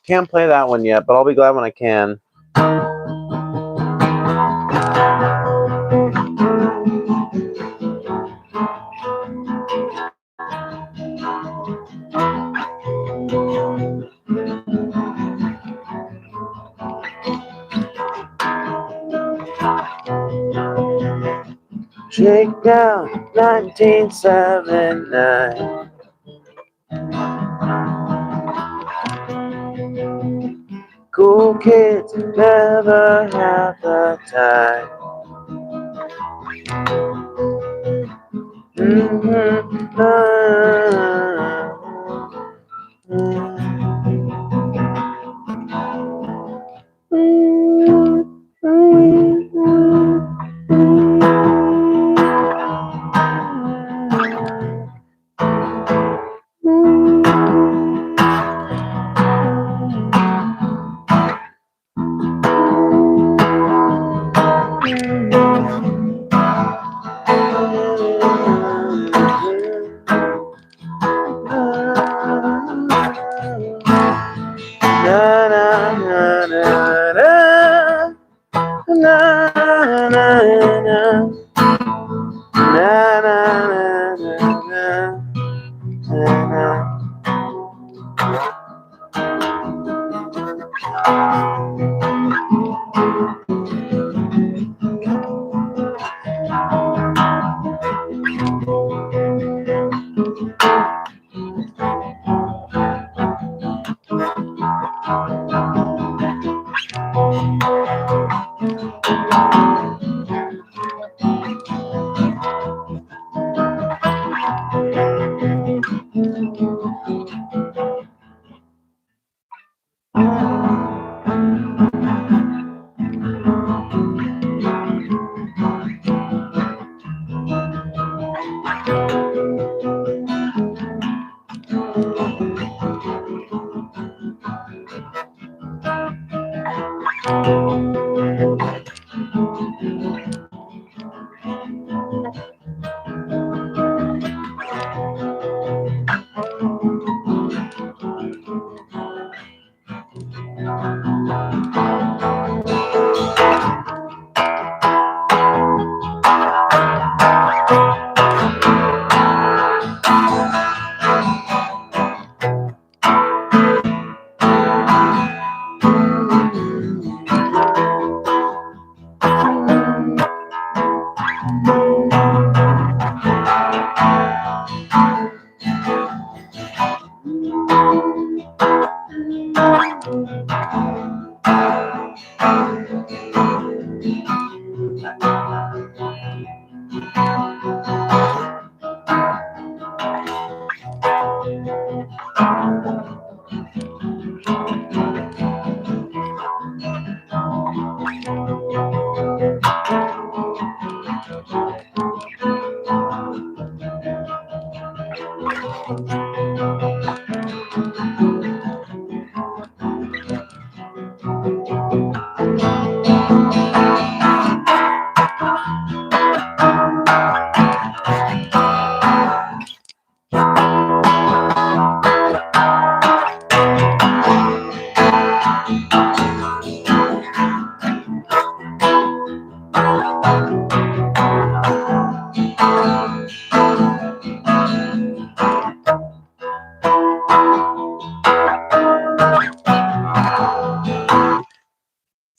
Can't play that one yet, but I'll be glad when I can. Shakedown 1979. Cool kids never have the time.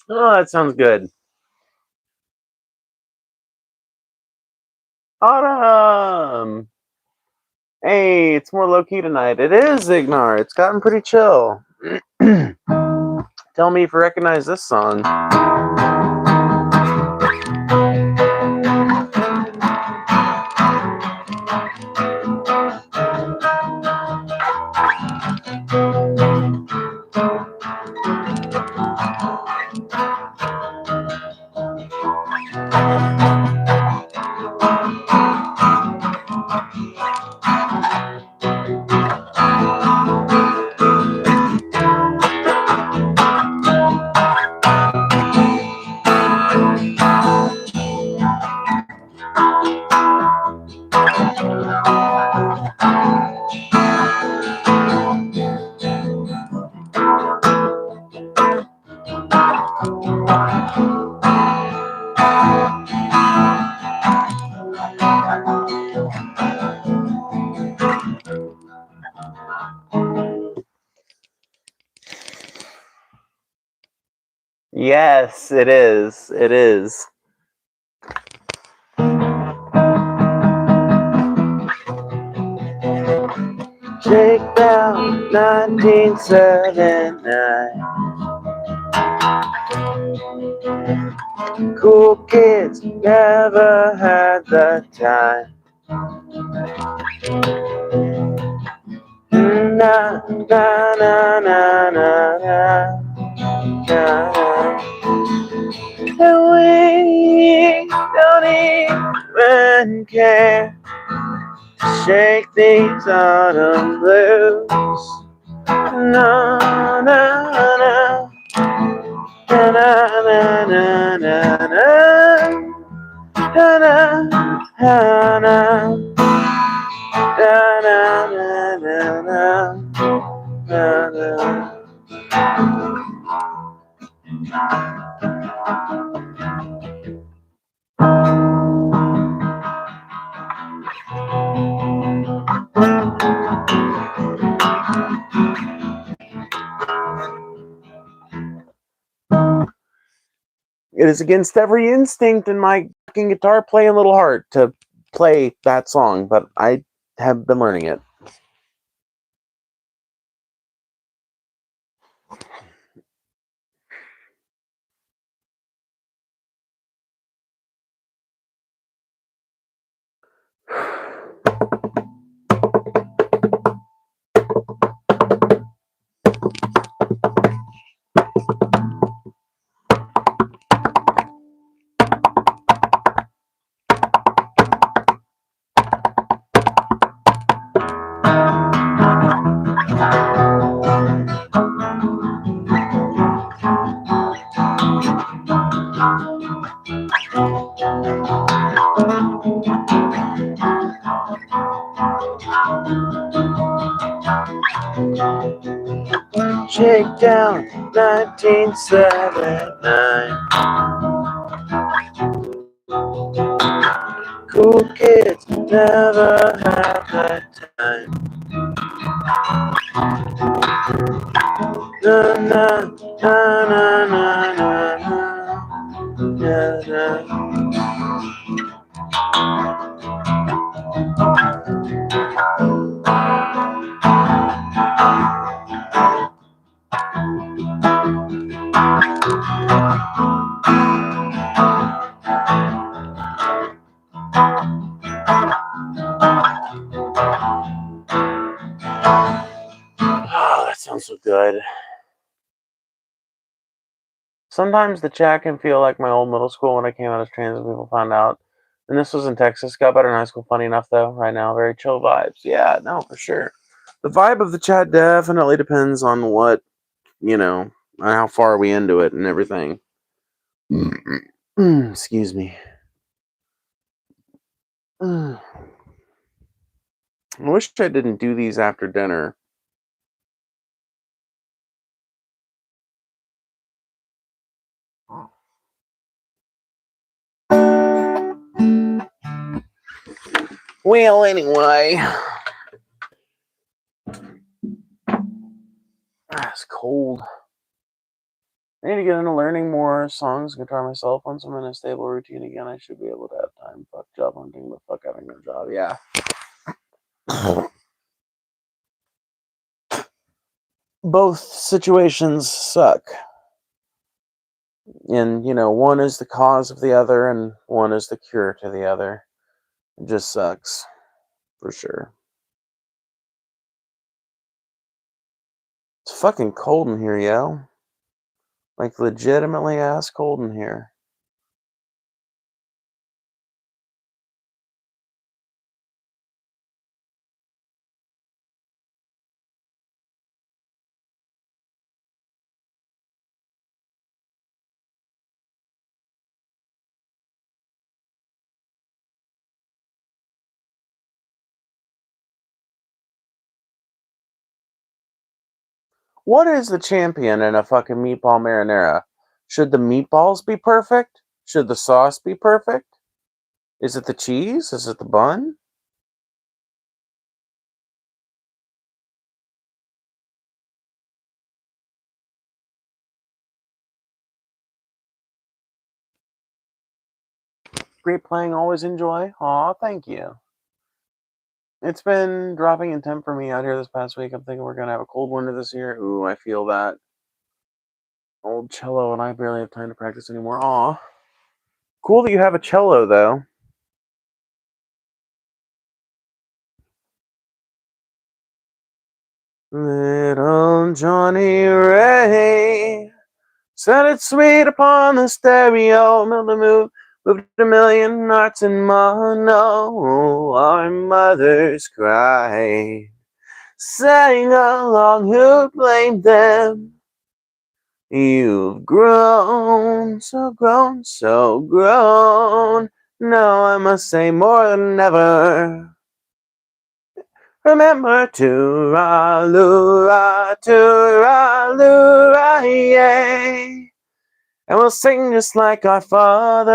Oh, that sounds good. Autumn! Hey, it's more low-key tonight. It is, Ignar. It's gotten pretty chill. Tell me if you recognize this song. Yes, it is. It is. Shakedown 1979. Cool kids never had the time. Na na na na na na. And we don't even care. Shake these autumn blues. Na na na. Na na na na na na. Na na na na. Na na na na na na. It is against every instinct in my fucking guitar playing little heart to play that song, but I have been learning it. Shakedown 1979. Cool kids never had the time. Na na na na na na na. so good. Sometimes the chat can feel like my old middle school when I came out as trans and people found out. And this was in Texas. Got better in high school. Funny enough, though. Right now, very chill vibes. Yeah, no, for sure. The vibe of the chat definitely depends on what, on how far we into it and everything. Excuse me. I wish I didn't do these after dinner. Well, anyway. It's cold. I need to get into learning more songs, guitar myself. Once I'm in a stable routine again, I should be able to have time. Fuck job hunting, the fuck having no job. Yeah. Both situations suck. And, one is the cause of the other, and one is the cure to the other. It just sucks. For sure. It's fucking cold in here, yo. Like, legitimately ass cold in here. What is the champion in a fucking meatball marinara? Should the meatballs be perfect? Should the sauce be perfect? Is it the cheese? Is it the bun? Great playing, always enjoy. Aw, thank you. It's been dropping in temp for me out here this past week. I'm thinking we're going to have a cold winter this year. Ooh, I feel that. Old cello, and I barely have time to practice anymore. Aw. Cool that you have a cello, though. Little Johnny Ray said it's sweet upon the stereo. Moved a million hearts in mono. Our mothers cried. Sang along, who blamed them? You've grown, so grown, so grown. Now I must say more than ever. Remember to ra-lu-ra, yay. And we'll sing just like our fathers.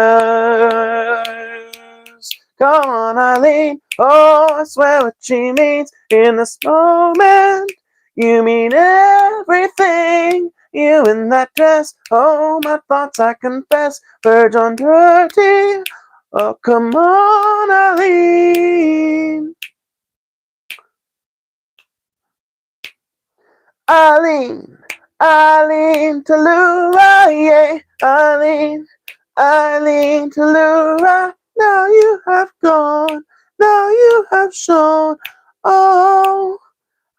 Come on, Eileen. Oh, I swear what she means in this moment. You mean everything. You in that dress. Oh, my thoughts I confess. Verge on dirty. Oh, come on, Eileen. Eileen. Eileen Tallulah, yeah. Eileen Tallulah. Now you have gone. Now you have shown. Oh,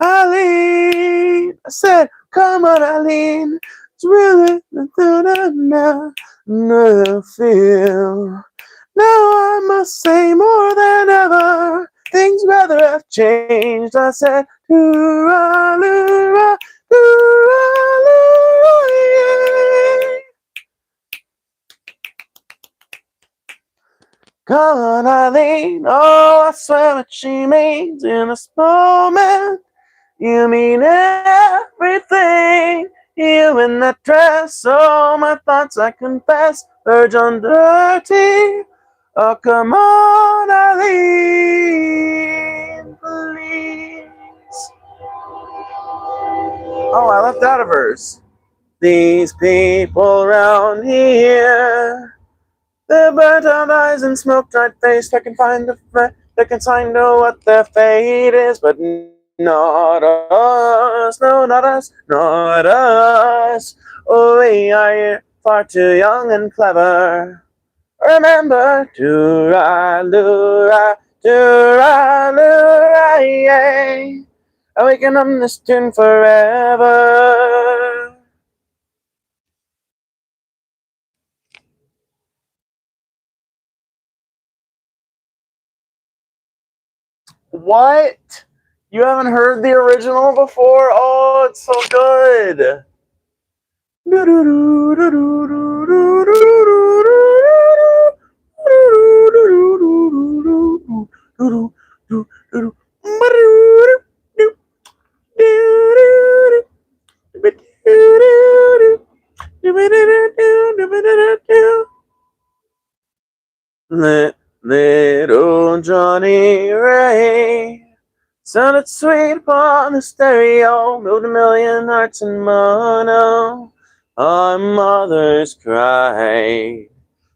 Eileen. I said, come on, Eileen. It's really now feel. Now I must say more than ever. Things rather have changed. I said, hurrah, come on, Eileen. Oh, I swear what she means in this moment. You mean everything. You in that dress. Oh, my thoughts I confess. Verge on dirty. Oh, come on, Eileen, please. Oh, I left out a verse. These people around here, they're burnt out eyes and smoke-dried face. They can find they can sign to what their fate is, but not us. No, not us. Not us. Oh, we are far too young and clever. Remember to ra-lu-ra, yay. And we can hum this tune forever. What? You haven't heard the original before? Oh, it's so good. Little Johnny Ray sounded sweet upon the stereo, moved a million hearts in mono. Our mothers cried,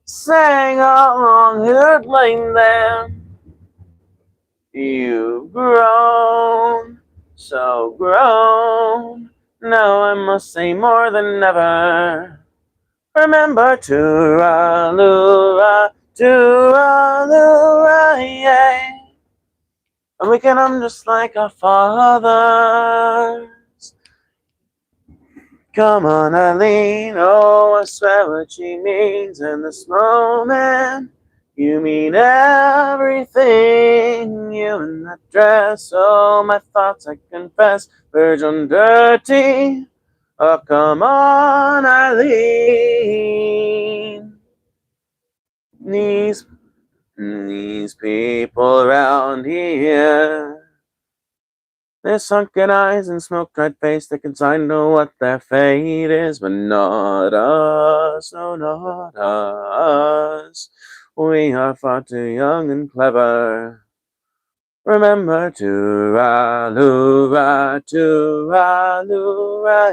sang along her lane there. You've grown, so grown. Now I must say more than ever. Remember to yeah. And we can just like our fathers. Come on, Eileen, oh, I swear what she means in this moment. You mean everything, you in that dress. Oh, my thoughts, I confess, virgin dirty. Oh, come on, Eileen. These people around here, their sunken eyes and smoke-dried face, they consign to what their fate is, but not us, no, not us. We are far too young and clever. Remember to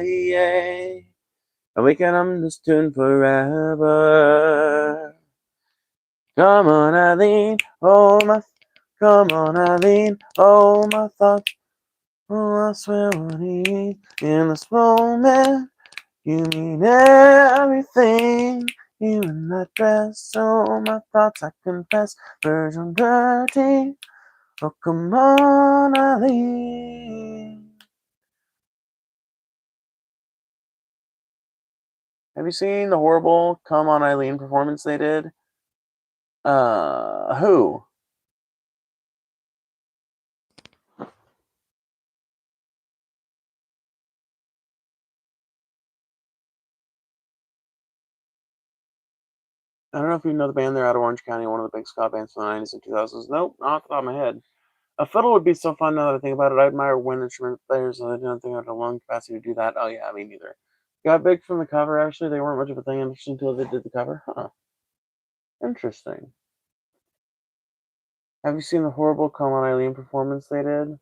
yeah. And we can hum this tune forever. Come on, Eileen, oh my, come on, Eileen, oh my thoughts. Oh, I swear what he means in this moment. You mean everything. You in that dress, oh my thoughts I confess. Virgin dirty. Oh, come on, Eileen. Have you seen the horrible Come On Eileen performance they did? Who? I don't know if you know the band. They're out of Orange County, one of the big ska bands from the 90s and 2000s. Nope, not off the top of my head. A fiddle would be so fun now that I think about it. I admire wind instrument players, and I don't think I have the lung capacity to do that. Oh, yeah, me neither. Got big from the cover, actually. They weren't much of a thing until they did the cover. Huh. Interesting. Have you seen the horrible Come On Eileen performance they did?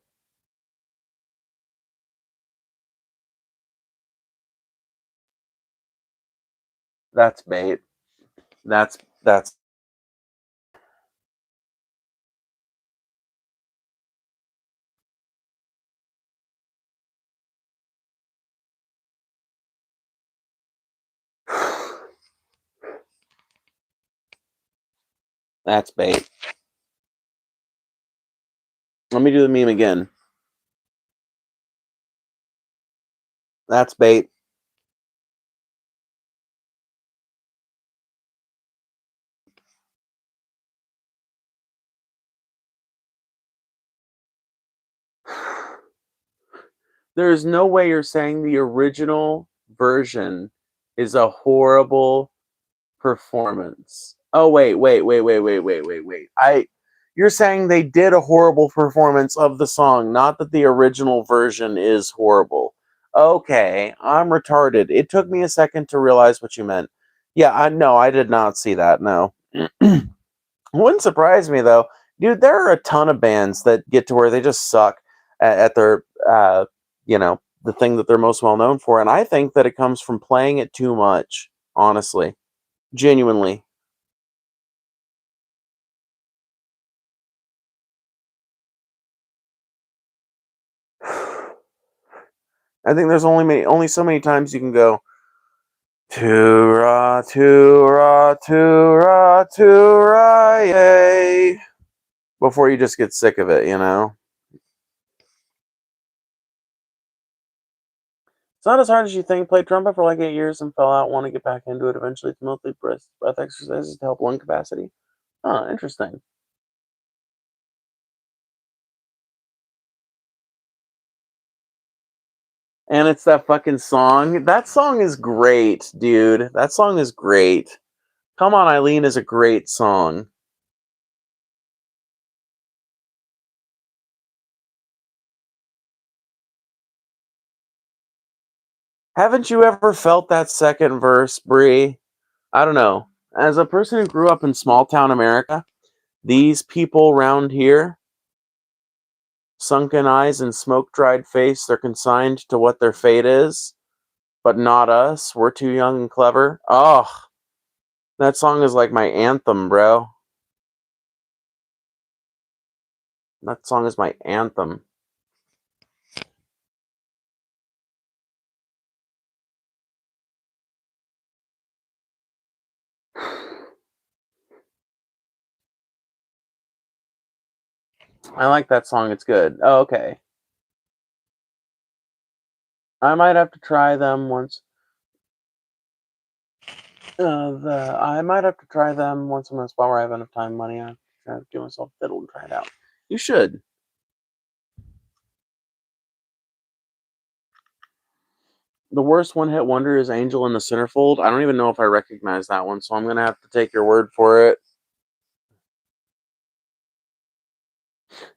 That's bait. That's that's bait. Let me do the meme again. That's bait. There is no way you're saying the original version is a horrible performance. Oh wait. You're saying they did a horrible performance of the song, not that the original version is horrible. Okay, I'm retarded. It took me a second to realize what you meant. Yeah, I did not see that. No. Wouldn't surprise me though. Dude, there are a ton of bands that get to where they just suck at their the thing that they're most well known for, and I think that it comes from playing it too much, honestly. Genuinely. I think there's only so many times you can go toora toora toora toora yay before you just get sick of it, you know. It's not as hard as you think. Played trumpet for like 8 years and fell out. Want to get back into it eventually. It's mostly breath exercises to help lung capacity. Oh, interesting. And it's that fucking song. That song is great, dude. That song is great. Come on, Eileen is a great song. Haven't you ever felt that second verse, Brie? I don't know. As a person who grew up in small town America, these people round here, sunken eyes and smoke dried face, they're consigned to what their fate is, but not us. We're too young and clever. Oh, that song is like my anthem, bro. That song is my anthem. I like that song. It's good. Oh, okay. I might have to try them once. I might have to try them once I'm in a spot where I have enough time and money. I try to give myself a fiddle and try it out. You should. The worst one-hit wonder is Angel in the Centerfold. I don't even know if I recognize that one, so I'm gonna have to take your word for it.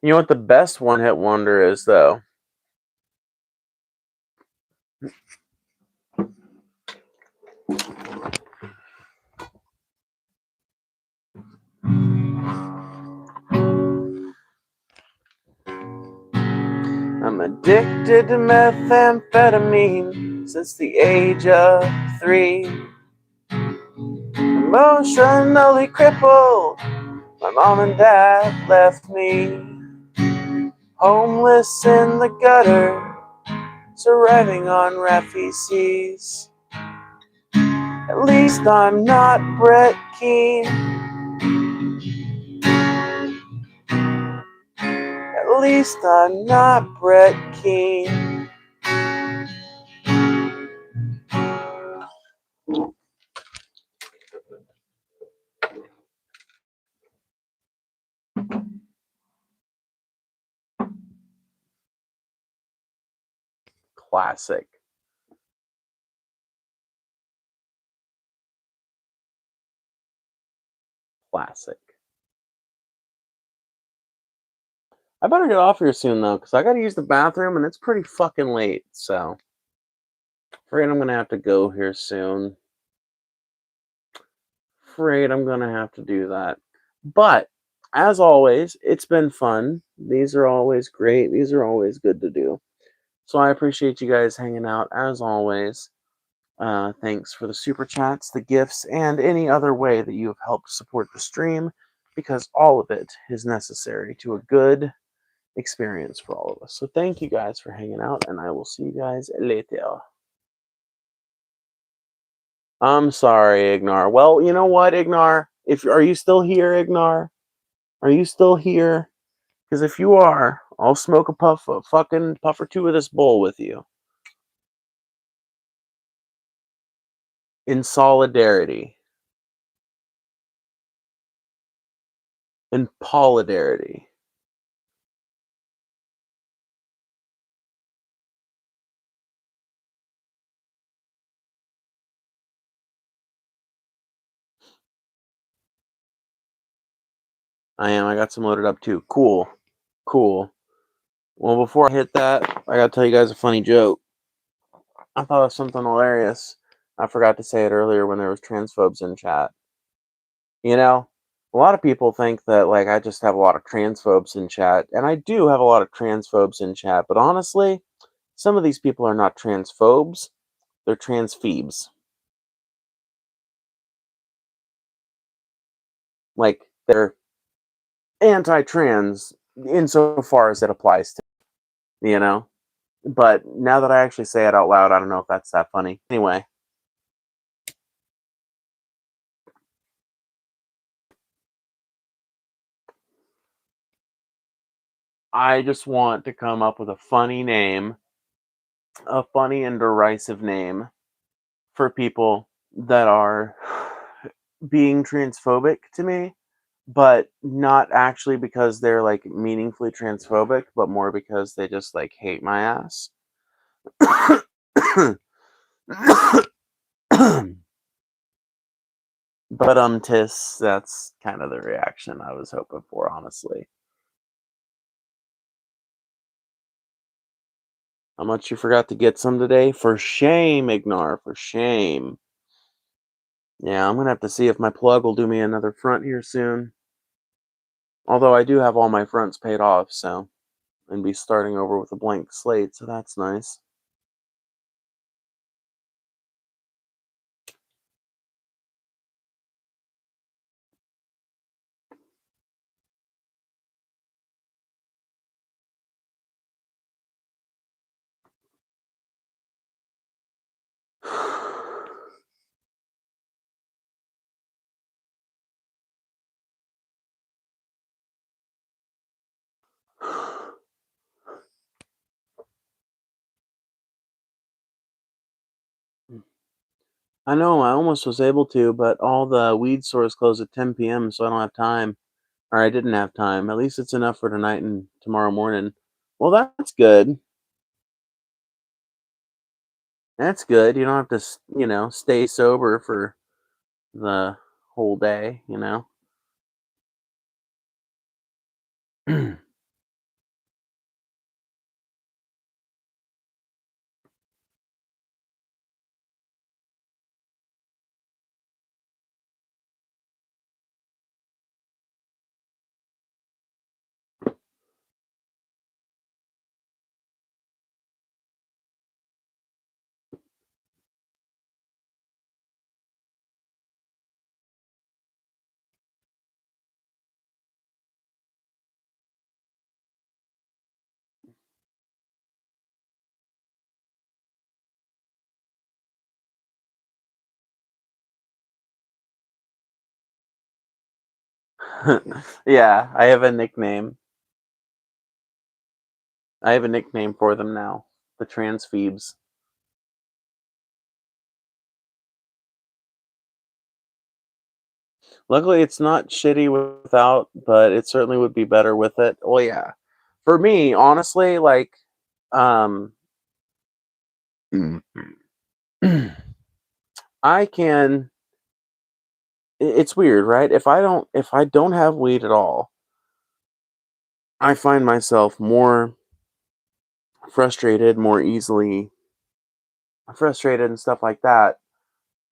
You know what the best one-hit wonder is, though? I'm addicted to methamphetamine since the age of 3. Emotionally crippled, my mom and dad left me homeless in the gutter, surviving on refugees. At least I'm not Brett Keane. At least I'm not Brett Keane. Classic. Classic. I better get off here soon, though, because I gotta use the bathroom, and it's pretty fucking late, so... Afraid I'm gonna have to go here soon. Afraid I'm gonna have to do that. But, as always, it's been fun. These are always great. These are always good to do. So I appreciate you guys hanging out, as always. Thanks for the super chats, the gifts, and any other way that you have helped support the stream, because all of it is necessary to a good experience for all of us. So thank you guys for hanging out, and I will see you guys later. I'm sorry, Ignar. Well, you know what, Ignar? Are you still here, Ignar? Are you still here? Because if you are, I'll smoke a fucking puff or two of this bowl with you. In solidarity. In polidarity. I am. I got some loaded up too. Cool. Cool. Well, before I hit that, I gotta tell you guys a funny joke. I thought of something hilarious. I forgot to say it earlier when there was transphobes in chat. You know, a lot of people think that like I just have a lot of transphobes in chat, and I do have a lot of transphobes in chat, but honestly, some of these people are not transphobes, they're transphoebes. Like they're anti-trans insofar as it applies to, you know? But now that I actually say it out loud, I don't know if that's that funny. Anyway, I just want to come up with a funny name a funny and derisive name for people that are being transphobic to me, but not actually because they're like meaningfully transphobic, but more because they just like hate my ass. But tis that's kind of the reaction I was hoping for, honestly. How much you forgot to get some today? For shame, Ignar, for shame. Yeah, I'm gonna have to see if my plug will do me another front here soon. Although I do have all my fronts paid off, so and be starting over with a blank slate, so that's nice. I know, I almost was able to, but all the weed stores close at 10 p.m., so I don't have time. Or I didn't have time. At least it's enough for tonight and tomorrow morning. Well, that's good. That's good. You don't have to, stay sober for the whole day, Yeah, I have a nickname. I have a nickname for them now. The Transfebes. Luckily, it's not shitty without, but it certainly would be better with it. Well, yeah. For me, honestly, like, um, I can. It's weird, right? If I don't have weed at all, I find myself more frustrated, more easily frustrated, and stuff like that.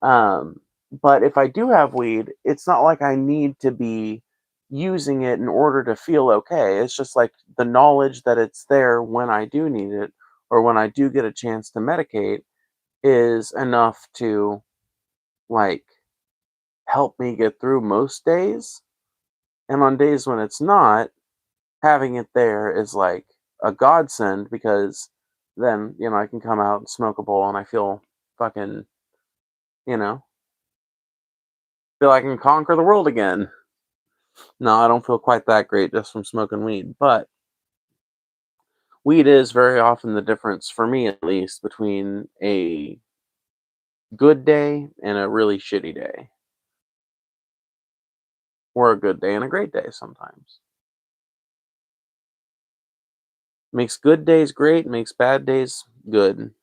Um, but if I do have weed, it's not like I need to be using it in order to feel okay. It's just like the knowledge that it's there when I do need it or when I do get a chance to medicate is enough to like help me get through most days. And on days when it's not, having it there is like a godsend because then, I can come out and smoke a bowl and I feel fucking, you know, feel like I can conquer the world again. No, I don't feel quite that great just from smoking weed, but weed is very often the difference, for me at least, between a good day and a really shitty day, or a good day and a great day sometimes. Makes good days great, makes bad days good.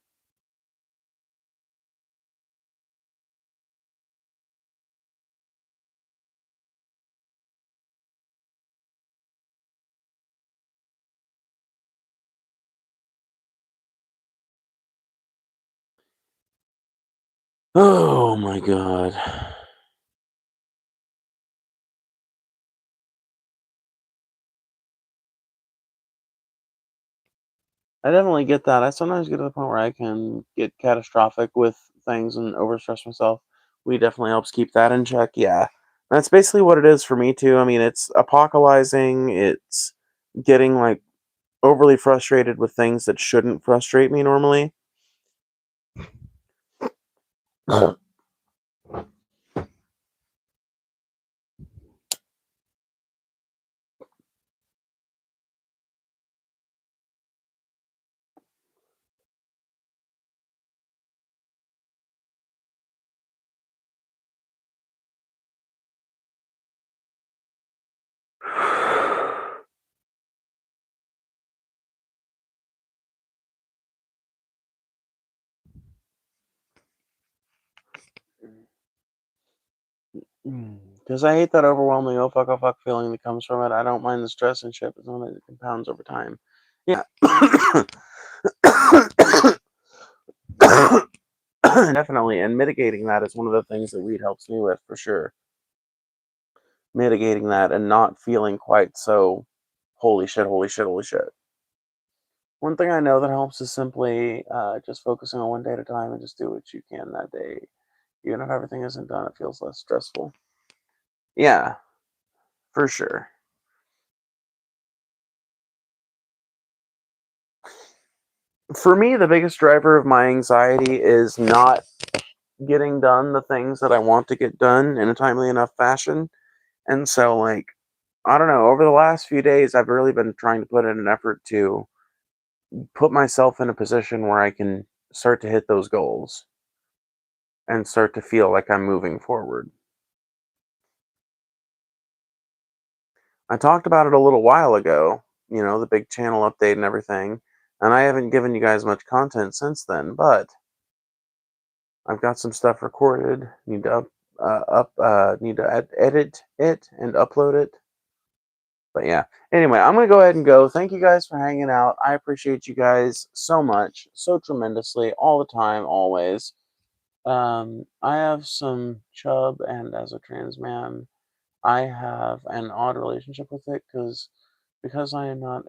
Oh my god. I definitely get that. I sometimes get to the point where I can get catastrophic with things and overstress myself. Weed definitely helps keep that in check. Yeah. That's basically what it is for me too. I mean, it's apocalypsing, it's getting like overly frustrated with things that shouldn't frustrate me normally. Because I hate that overwhelming oh fuck feeling that comes from it. I don't mind the stress and shit, but sometimes it compounds over time. Yeah. Definitely. And mitigating that is one of the things that weed helps me with for sure. Mitigating that and not feeling quite so holy shit, holy shit, holy shit. One thing I know that helps is simply just focusing on one day at a time and just do what you can that day. Even if everything isn't done, it feels less stressful. Yeah, for sure. For me, the biggest driver of my anxiety is not getting done the things that I want to get done in a timely enough fashion. And so, like, I don't know, over the last few days, I've really been trying to put in an effort to put myself in a position where I can start to hit those goals and start to feel like I'm moving forward. I talked about it a little while ago, the big channel update and everything, and I haven't given you guys much content since then, but I've got some stuff recorded. Need to edit it and upload it. But yeah. Anyway, I'm gonna go ahead and go. Thank you guys for hanging out. I appreciate you guys so much, so tremendously, all the time, always. I have some chub, and as a trans man, I have an odd relationship with it because I am not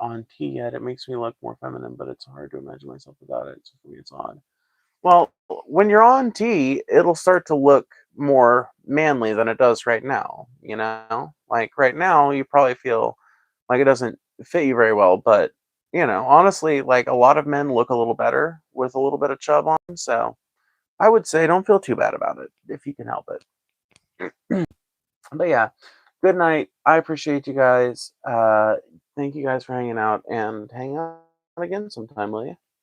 on T yet. It makes me look more feminine, but it's hard to imagine myself without it. So for me, it's odd. Well, when you're on T, it'll start to look more manly than it does right now, Like right now, you probably feel like it doesn't fit you very well, but honestly, like a lot of men look a little better with a little bit of chub on, so I would say don't feel too bad about it if you can help it. But yeah, good night. I appreciate you guys. Thank you guys for hanging out and hang out again sometime, will you?